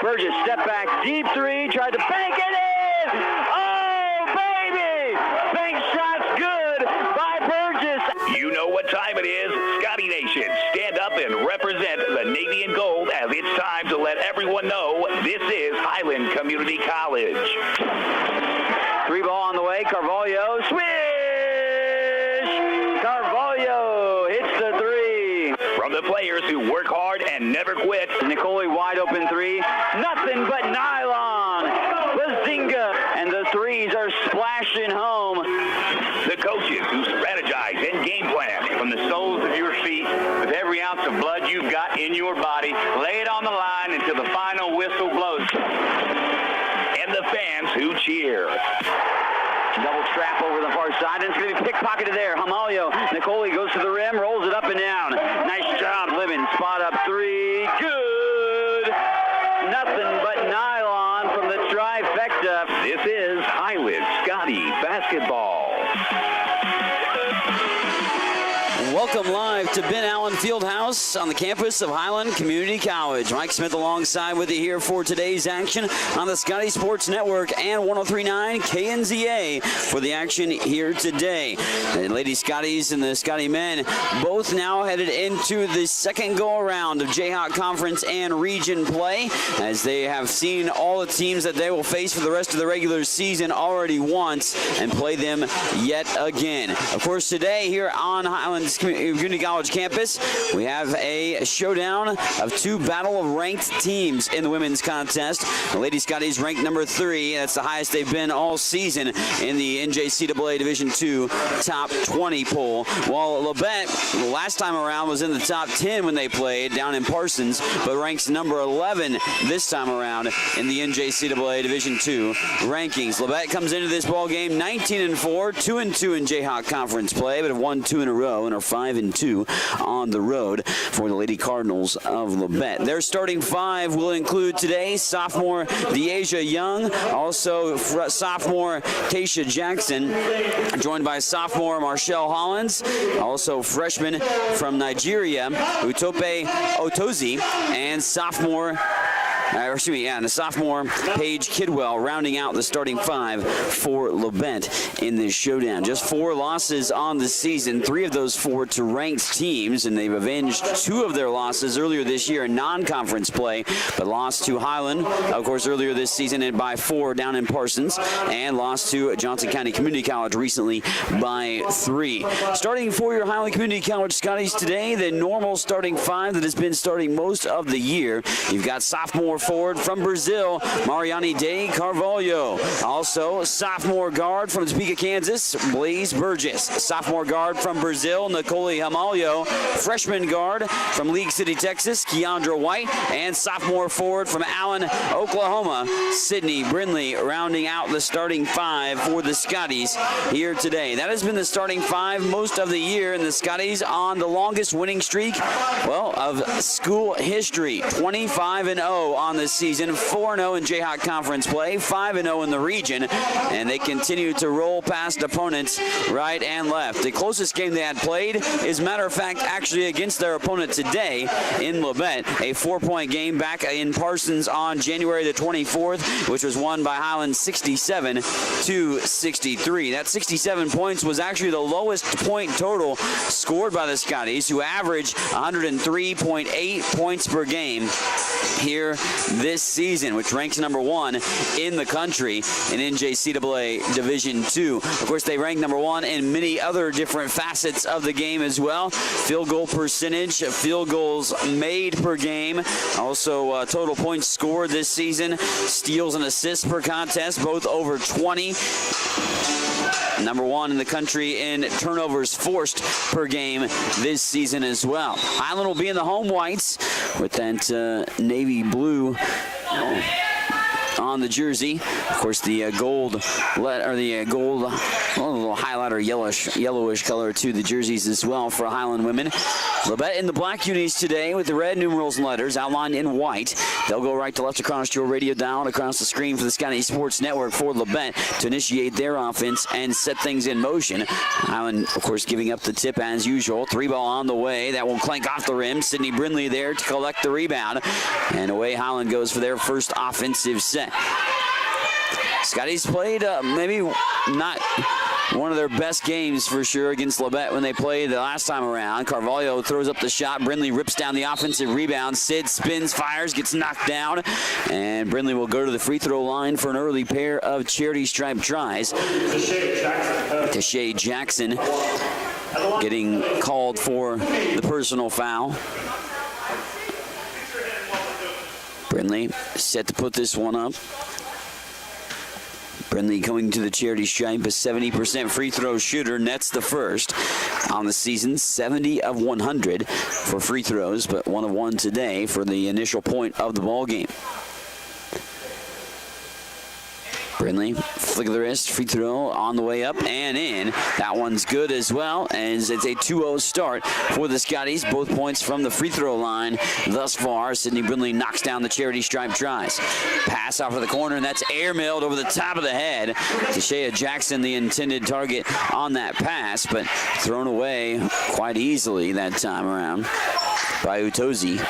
Burgess, step back, deep three, tried to bank it in! Oh, baby! Bank shot's good by Burgess. You know what time it is. Scotty Nation, stand up and represent the Navy and Gold as it's time to let everyone know this is Highland Community College. Three ball on the way, Carvalho, swish! Carvalho hits the three. From the players who work hard and never quit. Nicole wide open three, nothing but nylon. Bazinga, and the threes are splashing home. The coaches who strategize and game plan from the soles of your feet with every ounce of blood you've got in your body. Lay it on the line until the final whistle blows. And the fans who cheer. Double trap over the far side, and it's going to be pickpocketed there. Hamalio, Nicole goes to the rim, rolls it up and down. Nice job, Living. Spot up three. Good. Nothing but nylon from the trifecta. This is Highland Scotty basketball. Welcome live to Ben Allen Fieldhouse on the campus of Highland Community College. Mike Smith alongside with you here for today's action on the Scotty Sports Network and 103.9 KNZA for the action here today. The Lady Scotties and the Scotty men both now headed into the second go-around of Jayhawk Conference and Region play, as they have seen all the teams that they will face for the rest of the regular season already once and play them yet again. Of course, today here on Highland's Community College campus, we have a showdown of two battle of ranked teams in the women's contest. The Lady Scotties ranked number 3. That's the highest they've been all season in the NJCAA Division II top 20 poll. While Labette, last time around, was in the top 10 when they played down in Parsons, but ranks number 11 this time around in the NJCAA Division II rankings. Labette comes into this ball game 19-4, 2-2 in Jayhawk Conference play, but have won 2 in a row and are 5-2 on the road for the Lady Cardinals of Labette. Their starting 5 will include today sophomore Deasia Young, also sophomore Tasha Jackson, joined by sophomore Marshall Hollins, also freshman from Nigeria Utope Otozi, and sophomore and the sophomore Paige Kidwell rounding out the starting 5 for Labette in this showdown. Just 4 losses on the season, 3 of those 4 to ranked teams, and they've avenged 2 of their losses earlier this year in non-conference play, but lost to Highland, of course, earlier this season and by 4 down in Parsons, and lost to Johnson County Community College recently by 3. Starting for your Highland Community College Scotties today, the normal starting 5 that has been starting most of the year. You've got sophomore forward from Brazil, Mariani de Carvalho. Also, sophomore guard from Topeka, Kansas, Blaze Burgess. Sophomore guard from Brazil, Nicole Hamalio. Freshman guard from League City, Texas, Keandra White. And sophomore forward from Allen, Oklahoma, Sydney Brindley, rounding out the starting 5 for the Scotties here today. That has been the starting 5 most of the year, and the Scotties on the longest winning streak, well, of school history, 25-0 on this season, 4-0 in Jayhawk Conference play, 5-0 in the region, and they continue to roll past opponents right and left. The closest game they had played is, matter of fact, actually against their opponent today in Labette, a 4-point game back in Parsons on January the 24th, which was won by Highland 67-63. That 67 points was actually the lowest point total scored by the Scotties, who averaged 103.8 points per game here this season, which ranks number 1 in the country in NJCAA Division II. Of course, they rank number 1 in many other different facets of the game as well. Field goal percentage, field goals made per game, also total points scored this season, steals and assists per contest, both over 20. Number 1 in the country in turnovers forced per game this season as well. Highland will be in the home whites with that navy blue on the jersey. Of course, the gold, a little highlighter yellowish color to the jerseys as well for Highland women. Labette in the black unis today with the red numerals and letters outlined in white. They'll go right to left across your radio dial and across the screen for the Scotty Sports Network for Labette to initiate their offense and set things in motion. Highland, of course, giving up the tip as usual. 3-ball on the way. That will clank off the rim. Sydney Brindley there to collect the rebound. And away Highland goes for their first offensive set. Scotty's played maybe not one of their best games for sure against Labette when they played the last time around. Carvalho throws up the shot. Brindley rips down the offensive rebound. Sid spins, fires, gets knocked down. And Brindley will go to the free throw line for an early pair of charity stripe tries. Tashay Jackson getting called for the personal foul. Brindley set to put this one up. Brindley going to the charity stripe, a 70% free throw shooter, nets the first on the season, 70 of 100 for free throws, but 1 of 1 today for the initial point of the ball game. Brindley, flick of the wrist, free throw on the way up and in. That one's good as well, as it's a 2-0 start for the Scotties. Both points from the free throw line thus far. Sydney Brindley knocks down the charity stripe tries. Pass off of the corner, and that's airmailed over the top of the head. Tashay Jackson, the intended target on that pass, but thrown away quite easily that time around by Utozi.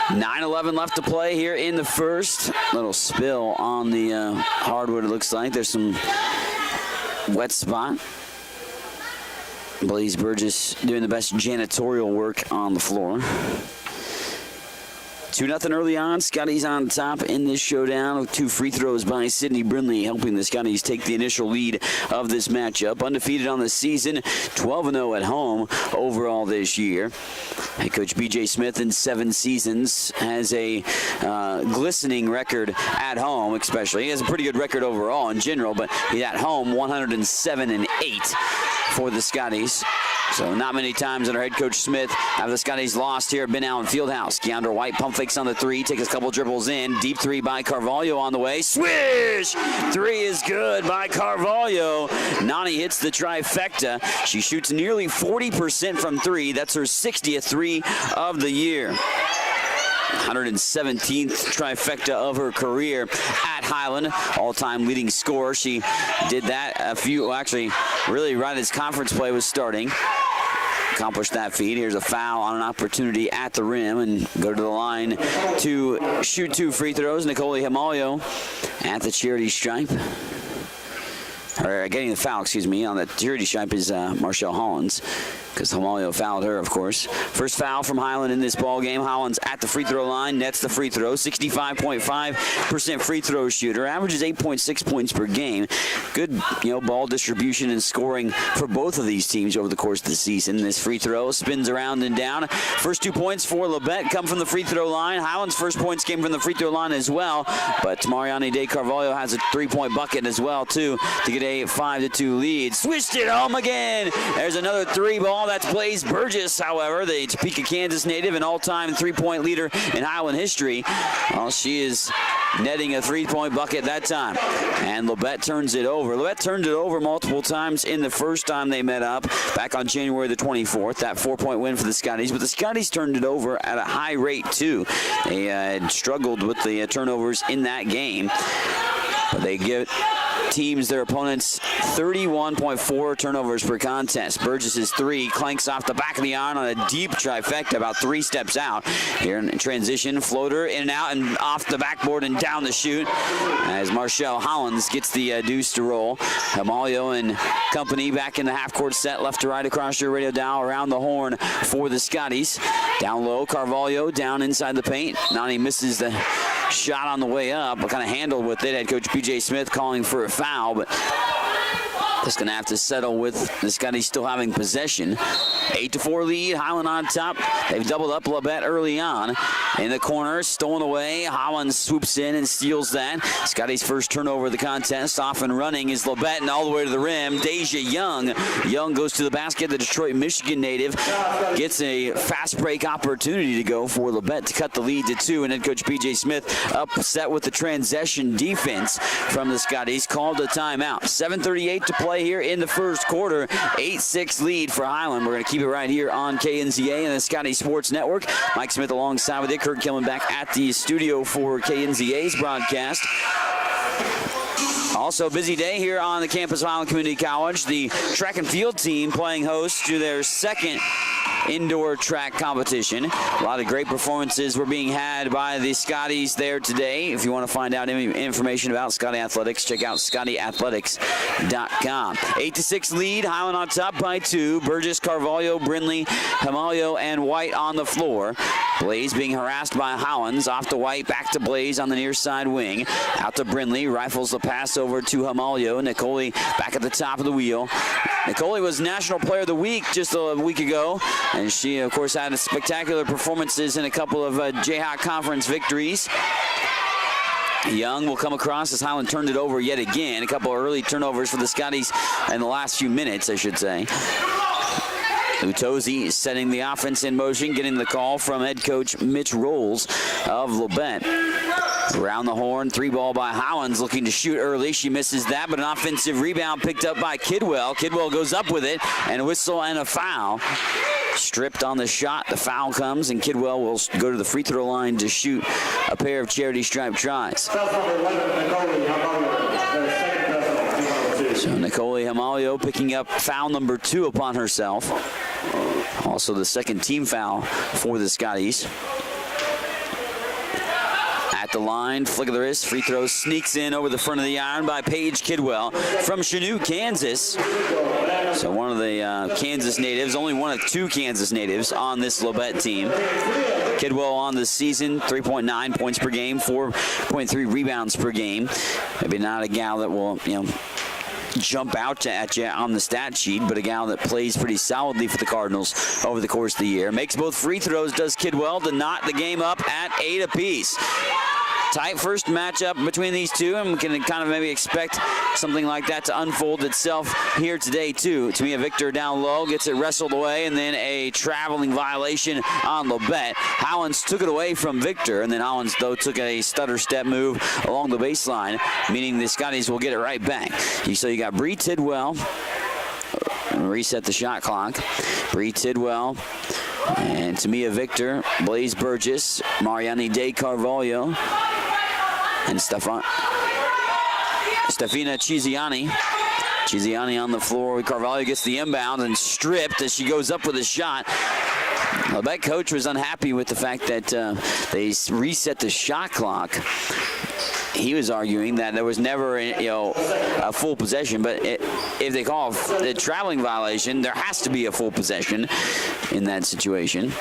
9:11 left to play here in the first. Little spill on the hardwood, it looks like. There's some wet spot. Blaze Burgess doing the best janitorial work on the floor. 2-0 early on. Scotties on top in this showdown with 2 free throws by Sydney Brindley, helping the Scotties take the initial lead of this matchup. Undefeated on the season, 12-0 at home overall this year. Head coach B.J. Smith in 7 seasons has a glistening record at home, especially. He has a pretty good record overall in general, but he's at home 107-8 for the Scotties. So not many times under head coach Smith have the Scotties lost here at Ben Allen Fieldhouse. Keandra White pump fakes on the 3, takes a couple dribbles in. Deep 3 by Carvalho on the way. Swish! 3 is good by Carvalho. Nani hits the trifecta. She shoots nearly 40% from 3. That's her 60th 3 of the year. 117th trifecta of her career at Highland, all-time leading scorer. She did that really right as conference play was starting. Accomplished that feat. Here's a foul on an opportunity at the rim, and go to the line to shoot 2 free throws. Nicole Himalio at the charity stripe. Or getting the foul, on the charity stripe is Marshall Hollins, because Himalio fouled her, of course. First foul from Highland in this ball game. Hollins at the free throw line, nets the free throw. 65.5% free throw shooter, averages 8.6 points per game. Good, ball distribution and scoring for both of these teams over the course of the season. This free throw spins around and down. First 2 points for Labette come from the free throw line. Highland's first points came from the free throw line as well, but Mariani De Carvalho has a 3-point bucket as well, too, to get a 5-2 lead. Switched it home again. There's another 3-ball. That's Blaze Burgess, however, the Topeka, Kansas native, an all-time 3-point leader in Highland history. Well, she is netting a 3-point bucket that time. And Labette turns it over. Labette turned it over multiple times in the first time they met up back on January the 24th. That 4-point win for the Scotties. But the Scotties turned it over at a high rate, too. They had struggled with the turnovers in that game. But they give teams, their opponents, 31.4 turnovers per contest. Burgess's 3 clanks off the back of the iron on a deep trifecta, about 3 steps out. Here in transition, floater in and out and off the backboard and down the chute as Marshall Hollins gets the deuce to roll. Himalio and company back in the half-court set, left to right across your radio dial, around the horn for the Scotties. Down low, Carvalho down inside the paint. Nani misses the shot on the way up, but kind of handled with it. Head coach B.J. Smith calling for a foul, but just going to have to settle with the Scotties still having possession. 8-4 lead. Highland on top. They've doubled up Labette early on. In the corner, stolen away. Highland swoops in and steals that. Scotty's first turnover of the contest. Off and running is Labette, and all the way to the rim. Deja Young. Young goes to the basket. The Detroit, Michigan native gets a fast break opportunity to go for Labette to cut the lead to 2. And head coach P.J. Smith upset with the transition defense from the Scotties. Called a timeout. 7:38 to play here in the first quarter. 8-6 lead for Highland. We're going to keep it right here on KNZA and the Scotty Sports Network. Mike Smith alongside with it. Kurt Kilman back at the studio for KNZA's broadcast. Also, busy day here on the campus of Highland Community College. The track and field team playing host to their second indoor track competition. A lot of great performances were being had by the Scotties there today. If you want to find out any information about Scotty Athletics, check out ScottyAthletics.com. 8-6 lead. Highland on top by 2. Burgess, Carvalho, Brindley, Hamalio, and White on the floor. Blaze being harassed by Howlands. Off to White, back to Blaze on the near side wing. Out to Brindley, rifles the pass over to Hamalio. Nicole back at the top of the wheel. Nicole was National Player of the Week just a week ago, and she, of course, had spectacular performances in a couple of Jayhawk Conference victories. Young will come across as Highland turned it over yet again. A couple of early turnovers for the Scotties in the last few minutes, I should say. Utozi setting the offense in motion, getting the call from head coach Mitch Rolls of Labette. Around the horn, 3-ball by Howlands, looking to shoot early. She misses that, but an offensive rebound picked up by Kidwell. Kidwell goes up with it, and a whistle and a foul. Stripped on the shot, the foul comes, and Kidwell will go to the free throw line to shoot a pair of charity stripe tries. So Nicole Hamalio picking up foul number 2 upon herself. Also the second team foul for the Scotties. At the line, flick of the wrist, free throw sneaks in over the front of the iron by Paige Kidwell from Chanute, Kansas. So one of the Kansas natives, only one of 2 Kansas natives on this Labette team. Kidwell on the season, 3.9 points per game, 4.3 rebounds per game. Maybe not a gal that will, jump out at you on the stat sheet, but a gal that plays pretty solidly for the Cardinals over the course of the year. Makes both free throws, does Kidwell, to knot the game up at 8 apiece. Tight first matchup between these two, and we can kind of maybe expect something like that to unfold itself here today, too. Tamia Victor down low, gets it wrestled away, and then a traveling violation on Labette. Howlands took it away from Victor, and then Howlands, though, took a stutter step move along the baseline, meaning the Scotties will get it right back. So you got Bree Tidwell, reset the shot clock. Bree Tidwell and Tamia Victor, Blaze Burgess, Mariani De Carvalho, and Stefina Chiziani. Chiziani on the floor. Carvalho gets the inbound and stripped as she goes up with a shot. Labette coach was unhappy with the fact that they reset the shot clock. He was arguing that there was never, a full possession, but if they call the traveling violation, there has to be a full possession in that situation.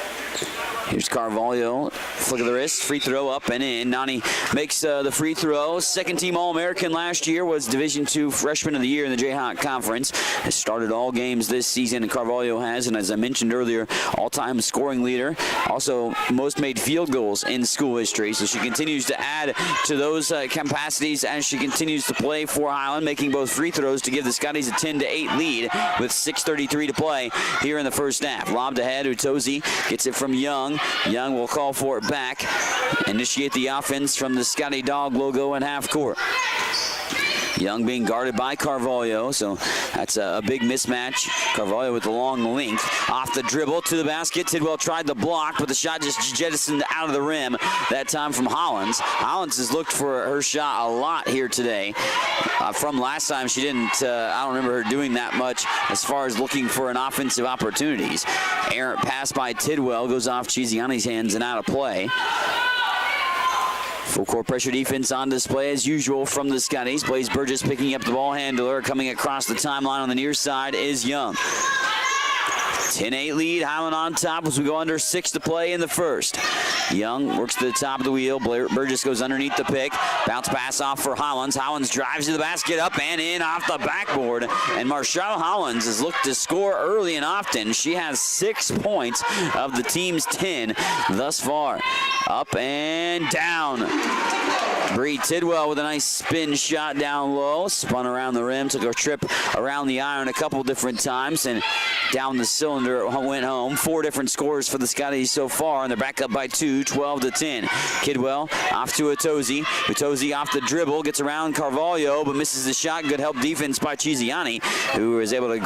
Here's Carvalho, flick of the wrist, free throw up and in. Nani makes the free throw. Second team All-American last year, was Division II Freshman of the Year in the Jayhawk Conference. Has started all games this season, and Carvalho has, and as I mentioned earlier, all-time scoring leader. Also, most made field goals in school history, so she continues to add to those capacities as she continues to play for Highland, making both free throws to give the Scotties a 10-8 lead with 6:33 to play here in the first half. Lobbed ahead, Utozi gets it from Young. Young will call for it back. Initiate the offense from the Scotty Dog logo in half court. Young being guarded by Carvalho, so that's a big mismatch. Carvalho with the long length. Off the dribble to the basket. Tidwell tried the block, but the shot just jettisoned out of the rim, that time from Howlands. Howlands has looked for her shot a lot here today. From last time, she didn't, I don't remember her doing that much as far as looking for an offensive opportunities. Errant pass by Tidwell goes off Chiziani's hands and out of play. Full court pressure defense on display as usual from the Scotties. Blaze Burgess picking up the ball handler. Coming across the timeline on the near side is Young. 10-8 lead, Highland on top as we go under 6 to play in the first. Young works to the top of the wheel. Burgess goes underneath the pick. Bounce pass off for Highlands. Highlands drives to the basket, up and in off the backboard. And Marshall Highlands has looked to score early and often. She has 6 points of the team's 10 thus far. Up and down. Bree Tidwell with a nice spin shot down low. Spun around the rim, took a trip around the iron a couple different times, and down the cylinder went home. 4 different scores for the Scotties so far, and they're back up by 2, 12-10. Kidwell off to Utozi. Utozi off the dribble, gets around Carvalho, but misses the shot. Good help defense by Chiziani, who was able to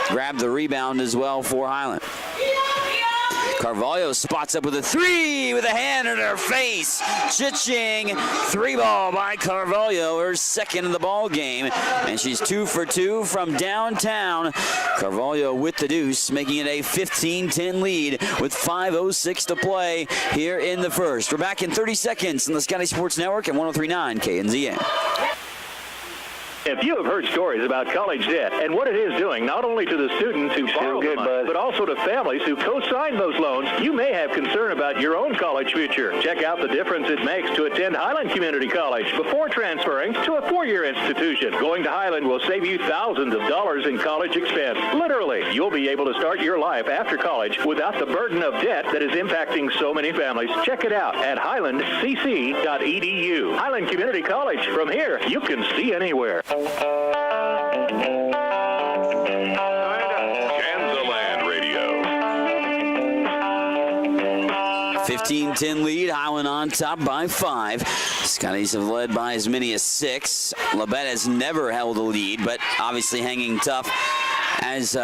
grab the rebound as well for Highland. Carvalho spots up with a 3 with a hand in her face. Cha-ching. 3-ball by Carvalho, her second in the ball game. And she's 2 for 2 from downtown. Carvalho with the deuce, making it a 15-10 lead with 5:06 to play here in the first. We're back in 30 seconds on the Scotty Sports Network at 103.9 KNZN. If you have heard stories about college debt and what it is doing not only to the students who borrow the money, but also to families who co-sign those loans, you may have concern about your own college future. Check out the difference it makes to attend Highland Community College before transferring to a 4-year institution. Going to Highland will save you thousands of dollars in college expense. Literally, you'll be able to start your life after college without the burden of debt that is impacting so many families. Check it out at highlandcc.edu. Highland Community College. From here, you can see anywhere. Kansas Radio. 15-10 lead, Highland on top by 5. Scotties have led by as many as 6. Labette has never held a lead, but obviously hanging tough as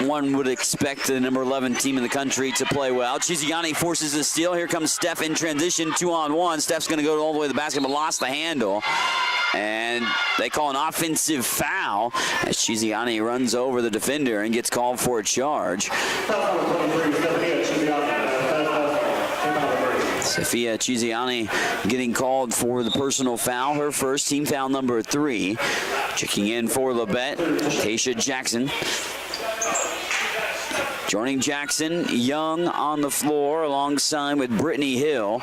one would expect the number 11 team in the country to play well. Chiziani forces a steal. Here comes Steph in transition, 2-on-1. Steph's going to go all the way to the basket, but lost the handle. And they call an offensive foul as Chiziani runs over the defender and gets called for a charge. Sophia Chiziani getting called for the personal foul, her first, team foul number 3. Checking in for Labette, Taysha Jackson. Joining Jackson, Young on the floor alongside with Brittany Hill.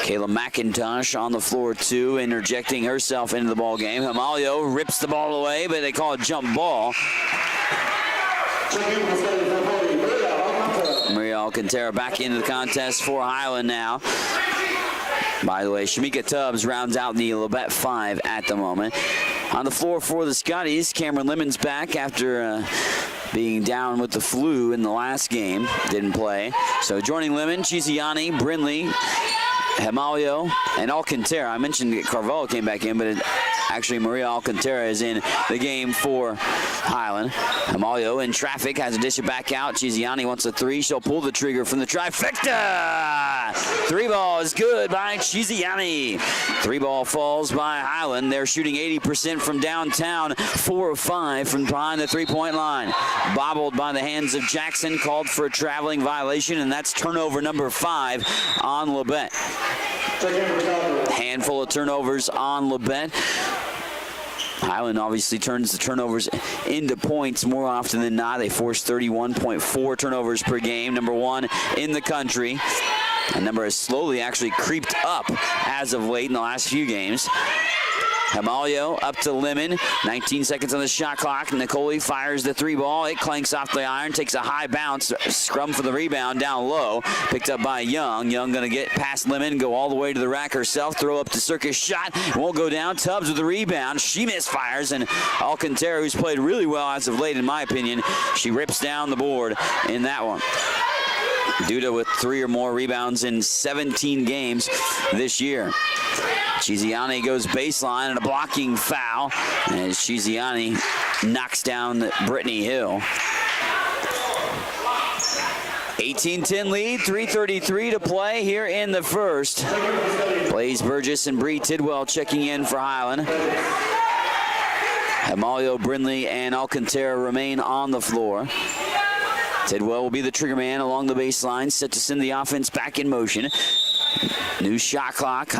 Kayla McIntosh on the floor too, interjecting herself into the ball game. Hamalio rips the ball away, but they call a jump ball. Maria Alcantara back into the contest for Highland now. By the way, Shamika Tubbs rounds out the Labette 5 at the moment. On the floor for the Scotties, Cameron Lemon's back after being down with the flu in the last game. Didn't play. So joining Lemon, Chiziani, Brindley, Hamalio, and Alcantara. I mentioned that Carvalho came back in, but actually Maria Alcantara is in the game for Highland. Hamalio in traffic, has to dish it back out. Chiziani wants a 3. She'll pull the trigger from the trifecta. 3-ball is good by Chiziani. 3-ball falls by Highland. They're shooting 80% from downtown, 4 of 5 from behind the 3-point line. Bobbled by the hands of Jackson, called for a traveling violation, and that's turnover number 5 on Labette. Handful of turnovers on Labette. Highland obviously turns the turnovers into points more often than not. They force 31.4 turnovers per game, number 1 in the country. That number has slowly actually creeped up as of late in the last few games. Hamalio up to Lemon. 19 seconds on the shot clock. Nicole fires the 3-ball. It clanks off the iron, takes a high bounce. Scrum for the rebound down low. Picked up by Young. Young going to get past Lemon, go all the way to the rack herself. Throw up to Circus shot. Won't go down. Tubbs with the rebound. She misfires. And Alcantara, who's played really well as of late, in my opinion, she rips down the board in that one. Duda with 3 or more rebounds in 17 games this year. Chiziani goes baseline and a blocking foul as Chiziani knocks down Brittany Hill. 18-10 lead, 3:33 to play here in the first. Blaze Burgess and Bree Tidwell checking in for Highland. Hamalio, Brindley, and Alcantara remain on the floor. Tidwell will be the trigger man along the baseline, set to send the offense back in motion. New shot clock.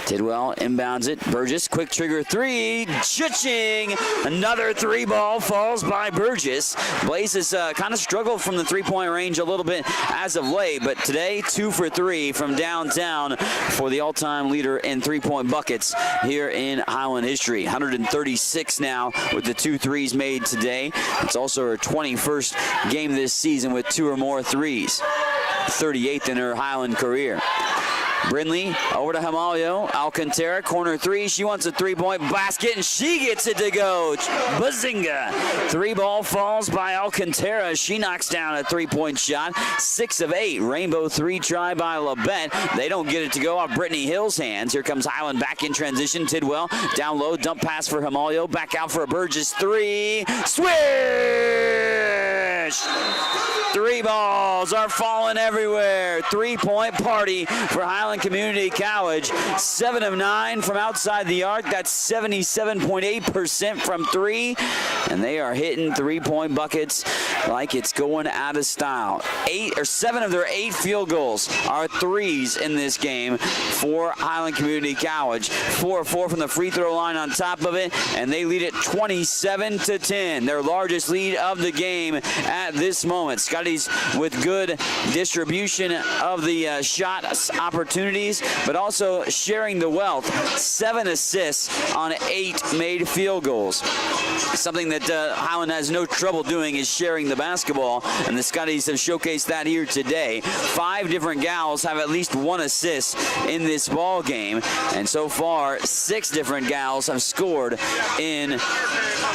Tidwell inbounds it. Burgess, quick trigger three. Cha-ching! Another three ball falls by Burgess. Blaze has kind of struggled from the three-point range a little bit as of late, but today 2 for 3 from downtown for the all-time leader in three-point buckets here in Highland history. 136 now with the 2 threes made today. It's also her 21st game this season with 2 or more threes. 38th in her Highland career. Brindley over to Himalio. Alcantara, corner three. She wants a three-point basket, and she gets it to go. Bazinga. Three ball falls by Alcantara. She knocks down a three-point shot. 6 of 8. Rainbow three try by Labette. They don't get it to go off Brittany Hill's hands. Here comes Highland back in transition. Tidwell down low. Dump pass for Himalio. Back out for a Burgess three. Swish! Three balls are falling everywhere. Three-point party for Highland Community College. 7 of 9 from outside the arc. That's 77.8% from three. And they are hitting three-point buckets like it's going out of style. 7 of their 8 field goals are threes in this game for Highland Community College. 4 of 4 from the free throw line on top of it, and they lead it 27-10. Their largest lead of the game at this moment. Scotties with good distribution of the shot opportunities, but also sharing the wealth. 7 assists on 8 made field goals. Something that Highland has no trouble doing is sharing the basketball, and the Scotties have showcased that here today. 5 different gals have at least 1 assist in this ball game, and so far 6 different gals have scored in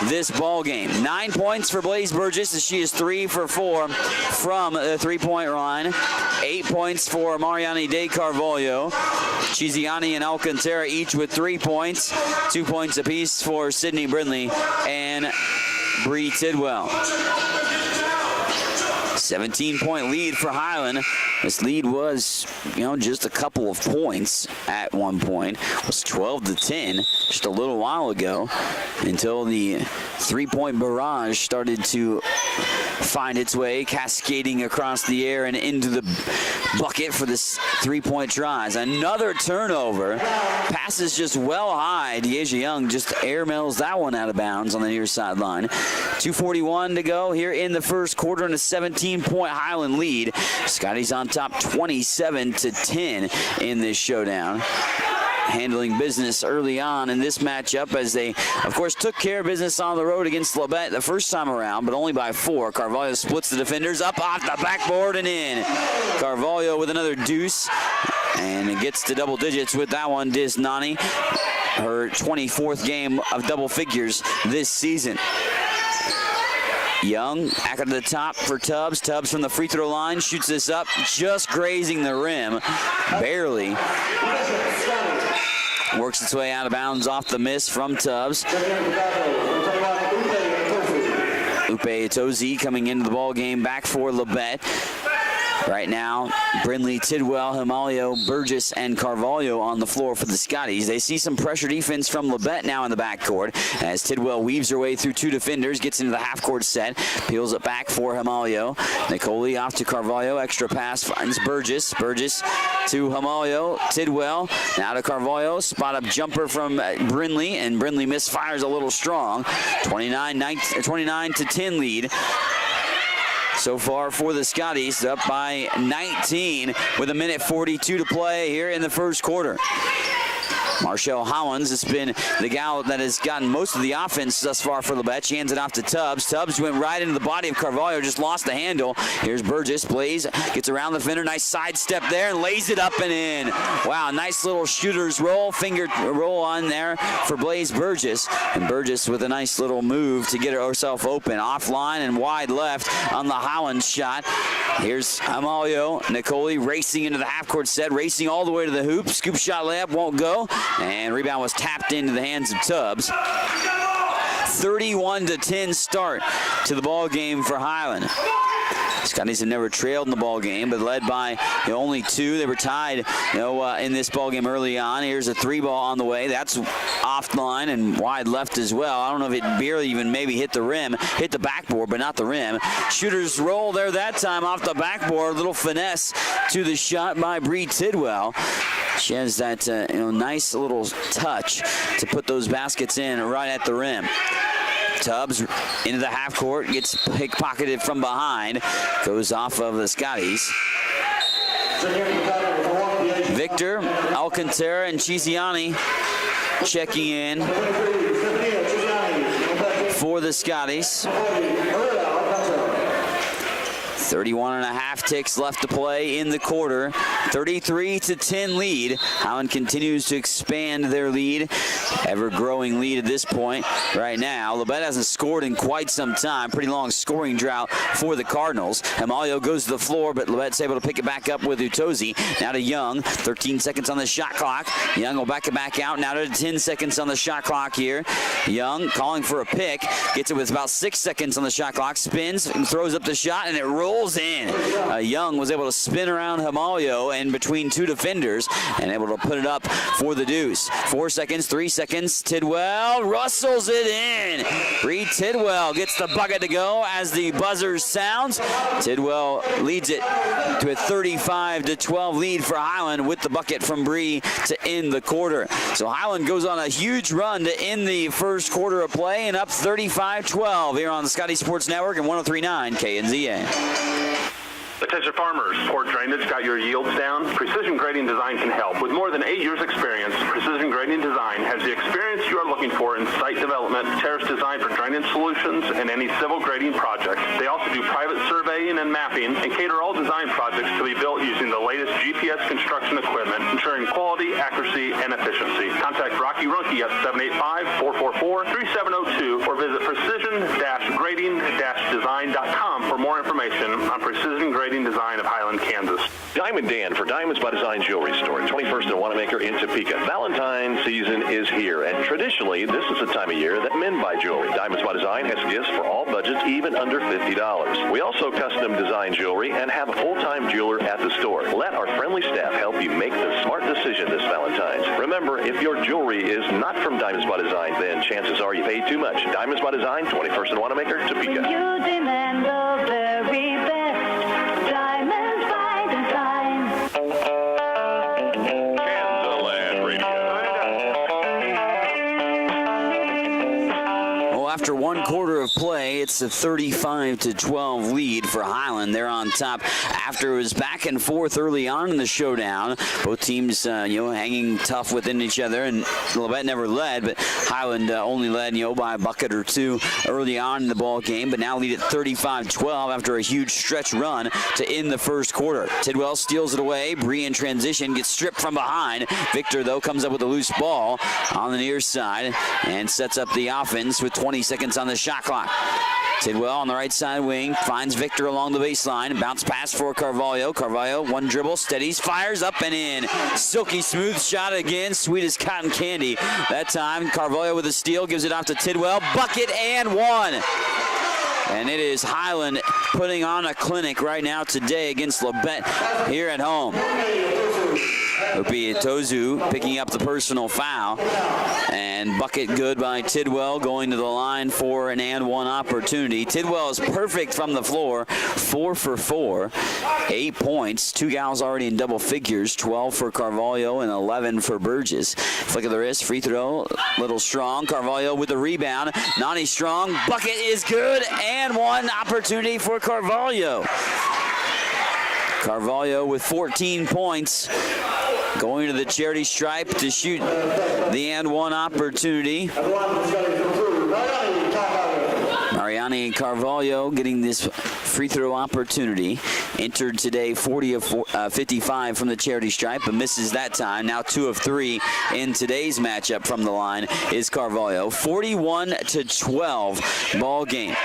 this ball game. 9 points for Blaze Burgess as she is 3 for 4 from the three-point line. 8 points for Mariani De Carvalho. Chiziani and Alcantara each with 3 points. 2 points apiece for Sydney Brindley and Bree Tidwell. 17-point lead for Highland. This lead was, just a couple of points at one point. It was 12-10 just a little while ago until the three-point barrage started to find its way, cascading across the air and into the bucket for this three-point tries. Another turnover. Passes just well high. Deasia Young just airmails that one out of bounds on the near sideline. 2:41 to go here in the first quarter and a 17-point Highland lead. Scotty's on top 27-10 in this showdown. Handling business early on in this matchup as they, of course, took care of business on the road against Labette the first time around, but only by 4. Carvalho splits the defenders up off the backboard and in. Carvalho with another deuce, and it gets to double digits with that one. Disnani, her 24th game of double figures this season. Young back to the top for Tubbs. Tubbs from the free throw line shoots this up, just grazing the rim, barely. Works its way out of bounds off the miss from Tubbs. Upe Itozi coming into the ball game back for Labette. Right now, Brindley, Tidwell, Himalio, Burgess, and Carvalho on the floor for the Scotties. They see some pressure defense from Labette now in the backcourt as Tidwell weaves her way through 2 defenders, gets into the half-court set, peels it back for Himalio. Nicoli off to Carvalho, extra pass finds Burgess. Burgess to Himalio, Tidwell, now to Carvalho, spot-up jumper from Brindley, and Brindley misfires a little strong. 29-10 lead. So far for the Scotties, up by 19 with 1:42 to play here in the first quarter. Marshall Hollins has been the gal that has gotten most of the offense thus far for Labette. She hands it off to Tubbs. Tubbs went right into the body of Carvalho, just lost the handle. Here's Burgess. Blaze gets around the defender. Nice sidestep there and lays it up and in. Wow, nice little shooter's roll, finger roll on there for Blaze Burgess. And Burgess with a nice little move to get herself open. Offline and wide left on the Hollins shot. Here's Himalio. Nicoli racing into the half-court set, racing all the way to the hoop. Scoop shot layup won't go. And rebound was tapped into the hands of Tubbs. 31-10 start to the ball game for Highland. Scotties have never trailed in the ball game, but led by only 2. They were tied in this ball game early on. Here's a 3-ball on the way. That's off the line and wide left as well. I don't know if it barely even maybe hit the rim, hit the backboard, but not the rim. Shooter's roll there that time off the backboard. Little finesse to the shot by Bree Tidwell. She has that nice little touch to put those baskets in right at the rim. Tubbs into the half court, gets pickpocketed from behind, goes off of the Scotties. Victor, Alcantara, and Chiziani checking in for the Scotties. 31.5 ticks left to play in the quarter. 33-10 lead. Highland continues to expand their lead. Ever-growing lead at this point right now. Labette hasn't scored in quite some time. Pretty long scoring drought for the Cardinals. Himalio goes to the floor, but Labette's able to pick it back up with Utozi. Now to Young. 13 seconds on the shot clock. Young will back it back out. Now to 10 seconds on the shot clock here. Young calling for a pick. Gets it with about 6 seconds on the shot clock. Spins and throws up the shot, and it rolls in. Young was able to spin around Himalio and between two defenders and able to put it up for the deuce. 4 seconds, 3 seconds. Tidwell rustles it in. Reed Tidwell gets the bucket to go as the buzzer sounds. Tidwell leads it to a 35-12 lead for Highland with the bucket from Bree to end the quarter. So Highland goes on a huge run to end the first quarter of play and up 35-12 here on the Scotty Sports Network and 103.9 KNZA. Attention farmers, poor drainage got your yields down? Precision Grading Design can help. With more than 8 years experience, Precision Grading Design has the experience you are looking for in site development, terrace design for drainage solutions, and any civil grading project. They also do private surveying and mapping and cater all design projects to be built using the latest GPS construction equipment, ensuring quality, accuracy, and efficiency. Contact Rocky Runke at 785-444-3702 or visit precision-grading-design.com for more information on Precision Grading Design of Highland, Kansas. Diamond Dan for Diamonds by Design Jewelry Store, 21st and Wanamaker in Topeka. Valentine's season is here, and traditionally, this is the time of year that men buy jewelry. Diamonds by Design has gifts for all budgets, even under $50. We also custom design jewelry and have a full-time jeweler at the store. Let our friendly staff help you make the smart decision this Valentine's. Remember, if your jewelry is not from Diamonds by Design, then chances are you paid too much. Diamonds by Design, 21st and Wanamaker, Topeka. When you demand the very best, Diamonds by Design. Kansaland Radio. Well, after one quarter of play, it's a 35-12 lead for Highland. They're on top after it was back and forth early on in the showdown. Both teams, hanging tough within each other, and Labette never led, but Highland only led, by a bucket or two early on in the ball game, but now lead at 35-12 after a huge stretch run to end the first quarter. Tidwell steals it away. Bree in transition gets stripped from behind. Victor, though, comes up with a loose ball on the near side and sets up the offense with 20 seconds on the shot clock. Tidwell on the right side wing finds Victor along the baseline. Bounce pass for Carvalho. Carvalho, one dribble, steadies, fires up and in. Silky smooth shot again, sweet as cotton candy. That time, Carvalho with a steal, gives it off to Tidwell. Bucket and one. And it is Highland putting on a clinic right now today against Labette here at home. Opi Tozu picking up the personal foul. And bucket good by Tidwell, going to the line for an and one opportunity. Tidwell is perfect from the floor, 4 for 4, 8 points. Two gals already in double figures, 12 for Carvalho and 11 for Burgess. Flick of the wrist, free throw, little strong. Carvalho with the rebound. Nani Strong, bucket is good, and one opportunity for Carvalho. Carvalho with 14 points. Going to the charity stripe to shoot the and one opportunity. Mariani Carvalho getting this free throw opportunity. Entered today 40 of 55 from the charity stripe, but misses that time. Now 2 of 3 in today's matchup from the line is Carvalho. 41-12 ball game.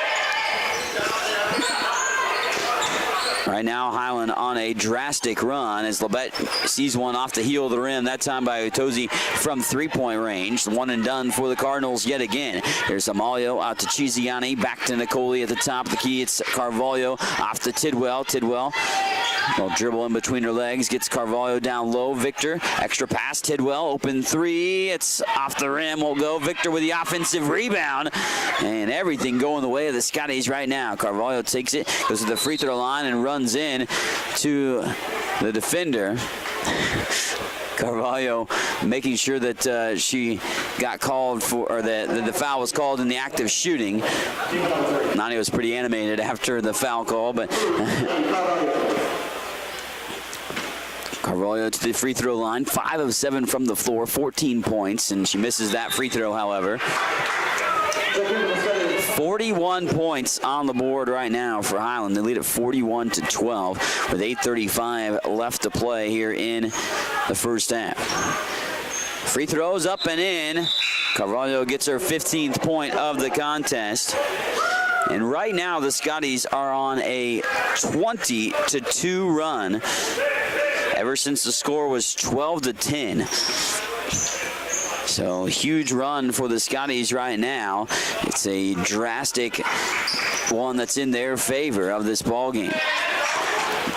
Right now, Highland on a drastic run as Labette sees one off the heel of the rim, that time by Utozi from three-point range. One and done for the Cardinals yet again. Here's Amalio out to Chiziani, back to Nicoli at the top of the key. It's Carvalho off to Tidwell. Tidwell will dribble in between her legs, gets Carvalho down low. Victor, extra pass, Tidwell, open three. It's off the rim, will go. Victor with the offensive rebound, and everything going the way of the Scotties right now. Carvalho takes it, goes to the free throw line, and runs in to the defender. Carvalho making sure that she got called for, or that the foul was called in the act of shooting. Nani was pretty animated after the foul call, but Carvalho to the free throw line, 5 of 7 from the floor, 14 points, and she misses that free throw, however. 41 points on the board right now for Highland. They lead at 41-12 with 8:35 left to play here in the first half. Free throws up and in. Carvalho gets her 15th point of the contest. And right now the Scotties are on a 20-2 run ever since the score was 12-10. So huge run for the Scotties right now. It's a drastic one that's in their favor of this ball game.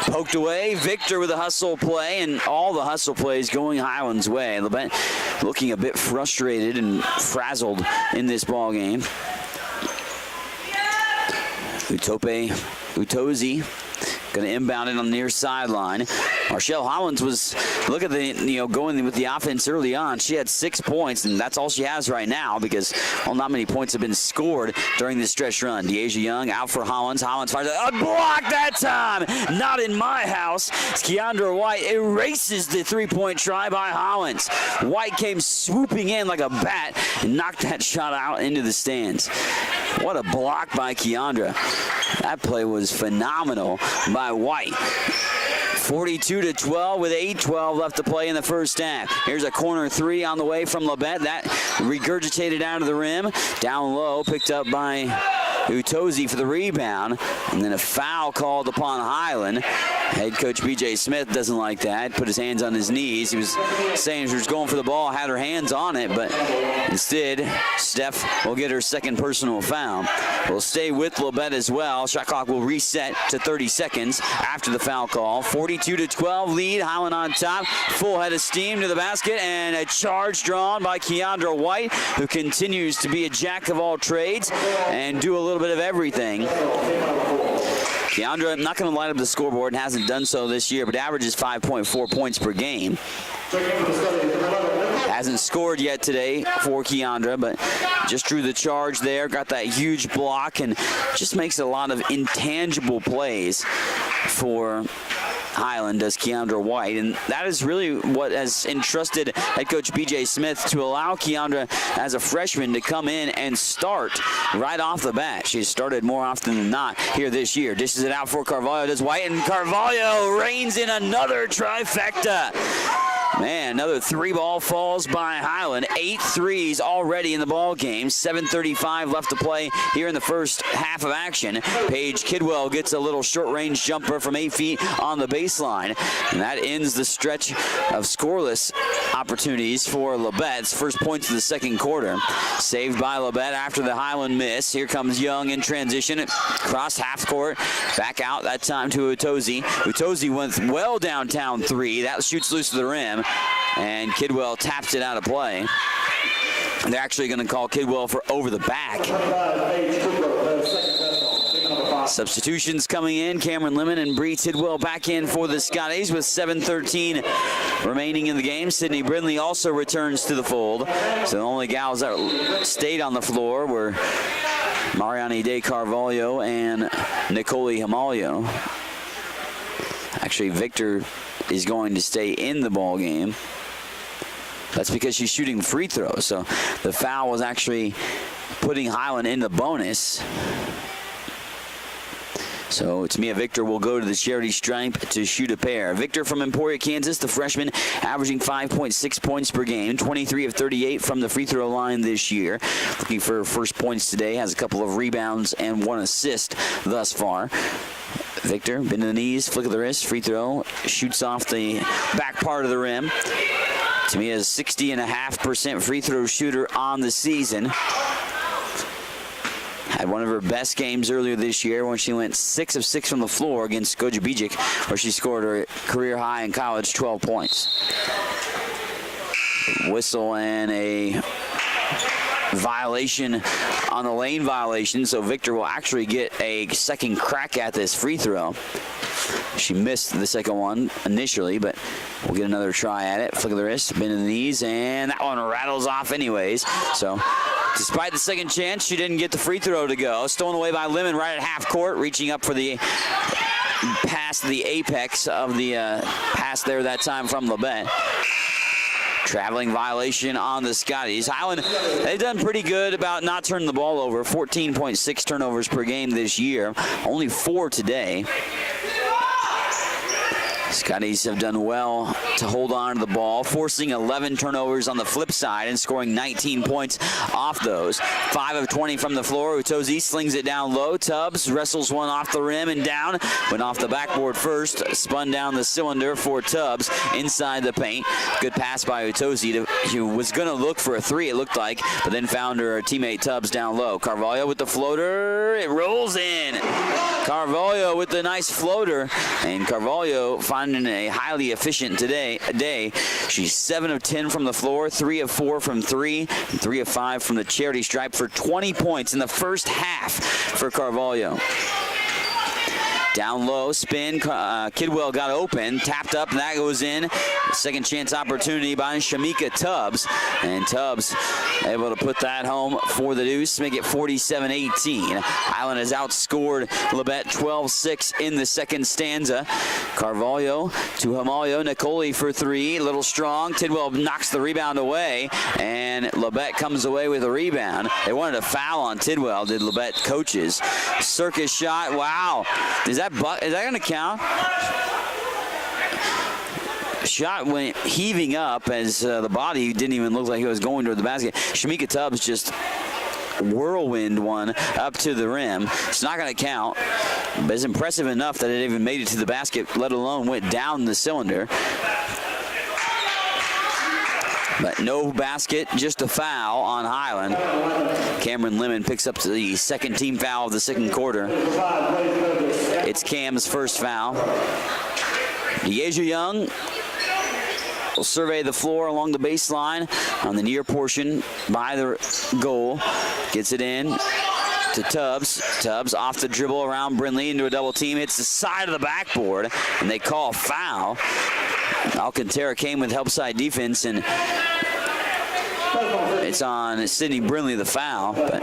Poked away, Victor with a hustle play, and all the hustle plays going Highland's way. Labette looking a bit frustrated and frazzled in this ball game. Utozi going to inbound it on the near sideline. Marshall Hollins was, look at the, going with the offense early on. She had 6 points, and that's all she has right now because, well, not many points have been scored during this stretch run. Deasia Young out for Hollins. Hollins fires a block that time. Not in my house. Keandra White erases the three-point try by Hollins. White came swooping in like a bat and knocked that shot out into the stands. What a block by Keandra. That play was phenomenal by White. 42-12 with 8:12 left to play in the first half. Here's a corner three on the way from Labette. That regurgitated out of the rim. Down low, picked up by Utozi for the rebound. And then a foul called upon Highland. Head coach B.J. Smith doesn't like that. Put his hands on his knees. He was saying she was going for the ball, had her hands on it, but instead, Steph will get her second personal foul. We'll stay with Labette as well. Shot clock will reset to 30 seconds after the foul call. 42-12 lead. Highland on top. Full head of steam to the basket, and a charge drawn by Keandra White, who continues to be a jack of all trades and do a little bit of everything. Keandra, not going to light up the scoreboard, and hasn't done so this year, but averages 5.4 points per game. Hasn't scored yet today for Keandra, but just drew the charge there, got that huge block, and just makes a lot of intangible plays for Highland, does Keandra White, and that is really what has entrusted head coach B.J. Smith to allow Keandra as a freshman to come in and start right off the bat. She's started more often than not here this year. Dishes it out for Carvalho, does White, and Carvalho reigns in another trifecta. Man, another 3-ball falls by Highland. 8 threes already in the ball game. 7:35 left to play here in the first half of action. Paige Kidwell gets a little short-range jumper from 8 feet on the baseline. And that ends the stretch of scoreless opportunities for Labette's first points of the second quarter. Saved by Labette after the Highland miss. Here comes Young in transition. Across half court. Back out that time to Utozi. Utozi went well downtown 3. That shoots loose to the rim. And Kidwell taps it out of play. They're actually going to call Kidwell for over the back. Substitutions coming in. Cameron Lemon and Bree Tidwell back in for the Scotties with 7:13 remaining in the game. Sydney Brindley also returns to the fold. So the only gals that stayed on the floor were Mariani De Carvalho and Nicole Himalio. Actually, Victor is going to stay in the ball game. That's because she's shooting free throws. So the foul was actually putting Highland in the bonus. So Tamia Victor will go to the charity stripe to shoot a pair. Victor from Emporia, Kansas, the freshman, averaging 5.6 points per game, 23 of 38 from the free throw line this year. Looking for her first points today, has a couple of rebounds and 1 assist thus far. Victor, bend to the knees, flick of the wrist, free throw, shoots off the back part of the rim. Tamia is 60.5% free throw shooter on the season. Had one of her best games earlier this year when she went 6 of 6 from the floor against Goja Bijic, where she scored her career high in college, 12 points. Whistle and a violation on the lane violation, so Victor will actually get a second crack at this free throw. She missed the second one initially, but we'll get another try at it. Flick of the wrist, bend of the knees, and that one rattles off anyways. So despite the second chance, she didn't get the free throw to go. Stolen away by Lemon right at half court, reaching up for the past the apex of the pass there that time from Labette. Traveling violation on the Scotties. Highland, they've done pretty good about not turning the ball over. 14.6 turnovers per game this year. Only 4 today. Scotties have done well to hold on to the ball, forcing 11 turnovers on the flip side and scoring 19 points off those. 5 of 20 from the floor. Utozi slings it down low. Tubbs wrestles one off the rim and down. Went off the backboard first. Spun down the cylinder for Tubbs inside the paint. Good pass by Utozi. He was going to look for a 3, it looked like, but then found her teammate Tubbs down low. Carvalho with the floater. It rolls in. Carvalho with the nice floater. And Carvalho finding a highly efficient day. She's 7 of 10 from the floor, 3 of 4 from 3, and 3 of 5 from the charity stripe for 20 points in the first half for Carvalho. Down low, spin, Kidwell got open, tapped up, and that goes in. Second chance opportunity by Shamika Tubbs, and Tubbs able to put that home for the deuce, make it 47-18. Highland has outscored Labette 12-6 in the second stanza. Carvalho to Hamalio, Nicoli for 3, a little strong. Tidwell knocks the rebound away, and Labette comes away with a rebound. They wanted a foul on Tidwell, did Labette coaches. Circus shot, wow. Is that going to count? Shot went heaving up as the body didn't even look like it was going toward the basket. Shamika Tubbs just whirlwind one up to the rim. It's not going to count, but it's impressive enough that it even made it to the basket, let alone went down the cylinder. But no basket, just a foul on Highland. Cameron Lemon picks up the second team foul of the second quarter. It's Cam's first foul. Deasia Young will survey the floor along the baseline on the near portion by the goal. Gets it in to Tubbs. Tubbs off the dribble around Brindley into a double team. Hits the side of the backboard, and they call foul. Alcantara came with help side defense, and it's on Sydney Brindley, the foul. But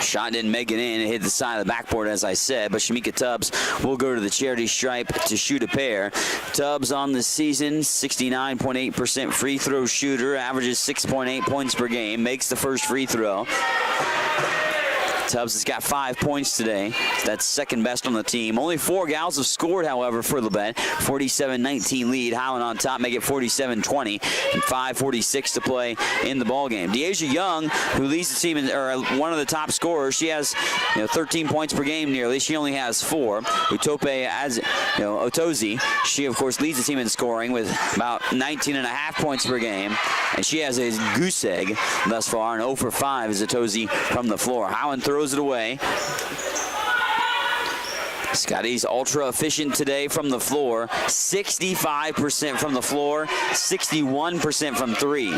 shot didn't make it in. It hit the side of the backboard, as I said. But Shamika Tubbs will go to the charity stripe to shoot a pair. Tubbs on the season, 69.8% free throw shooter, averages 6.8 points per game, makes the first free throw. Tubbs has got 5 points today. That's second best on the team. Only 4 gals have scored, however, for Labette. 47-19 lead. Highland on top, make it 47-20, and 5:46 to play in the ball game. Deasia Young, who leads the team, or one of the top scorers, she has 13 points per game nearly. She only has 4. Utope as Otozi, she of course leads the team in scoring with about 19.5 points per game, and she has a goose egg thus far. And 0 for 5 is Otozi from the floor. Highland throws it away. Scotty's ultra efficient today from the floor. 65% from the floor, 61% from 3.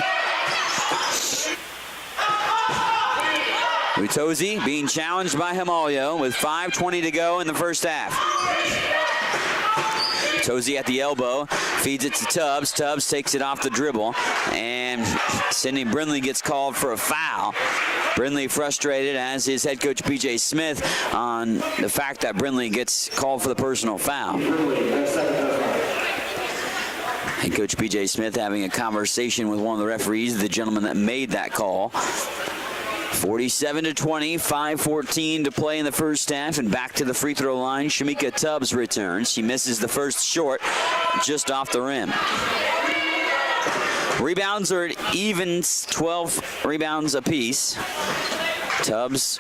Utozi being challenged by Hamalio with 5:20 to go in the first half. Utozi at the elbow, feeds it to Tubbs. Tubbs takes it off the dribble, and Sydney Brindley gets called for a foul. Brindley frustrated, as is head coach P.J. Smith, on the fact that Brindley gets called for the personal foul. Head coach P.J. Smith having a conversation with one of the referees, the gentleman that made that call. 47-20, 5:14 to play in the first half, and back to the free throw line. Shamika Tubbs returns. She misses the first short, just off the rim. Rebounds are at evens, 12 rebounds apiece. Tubbs,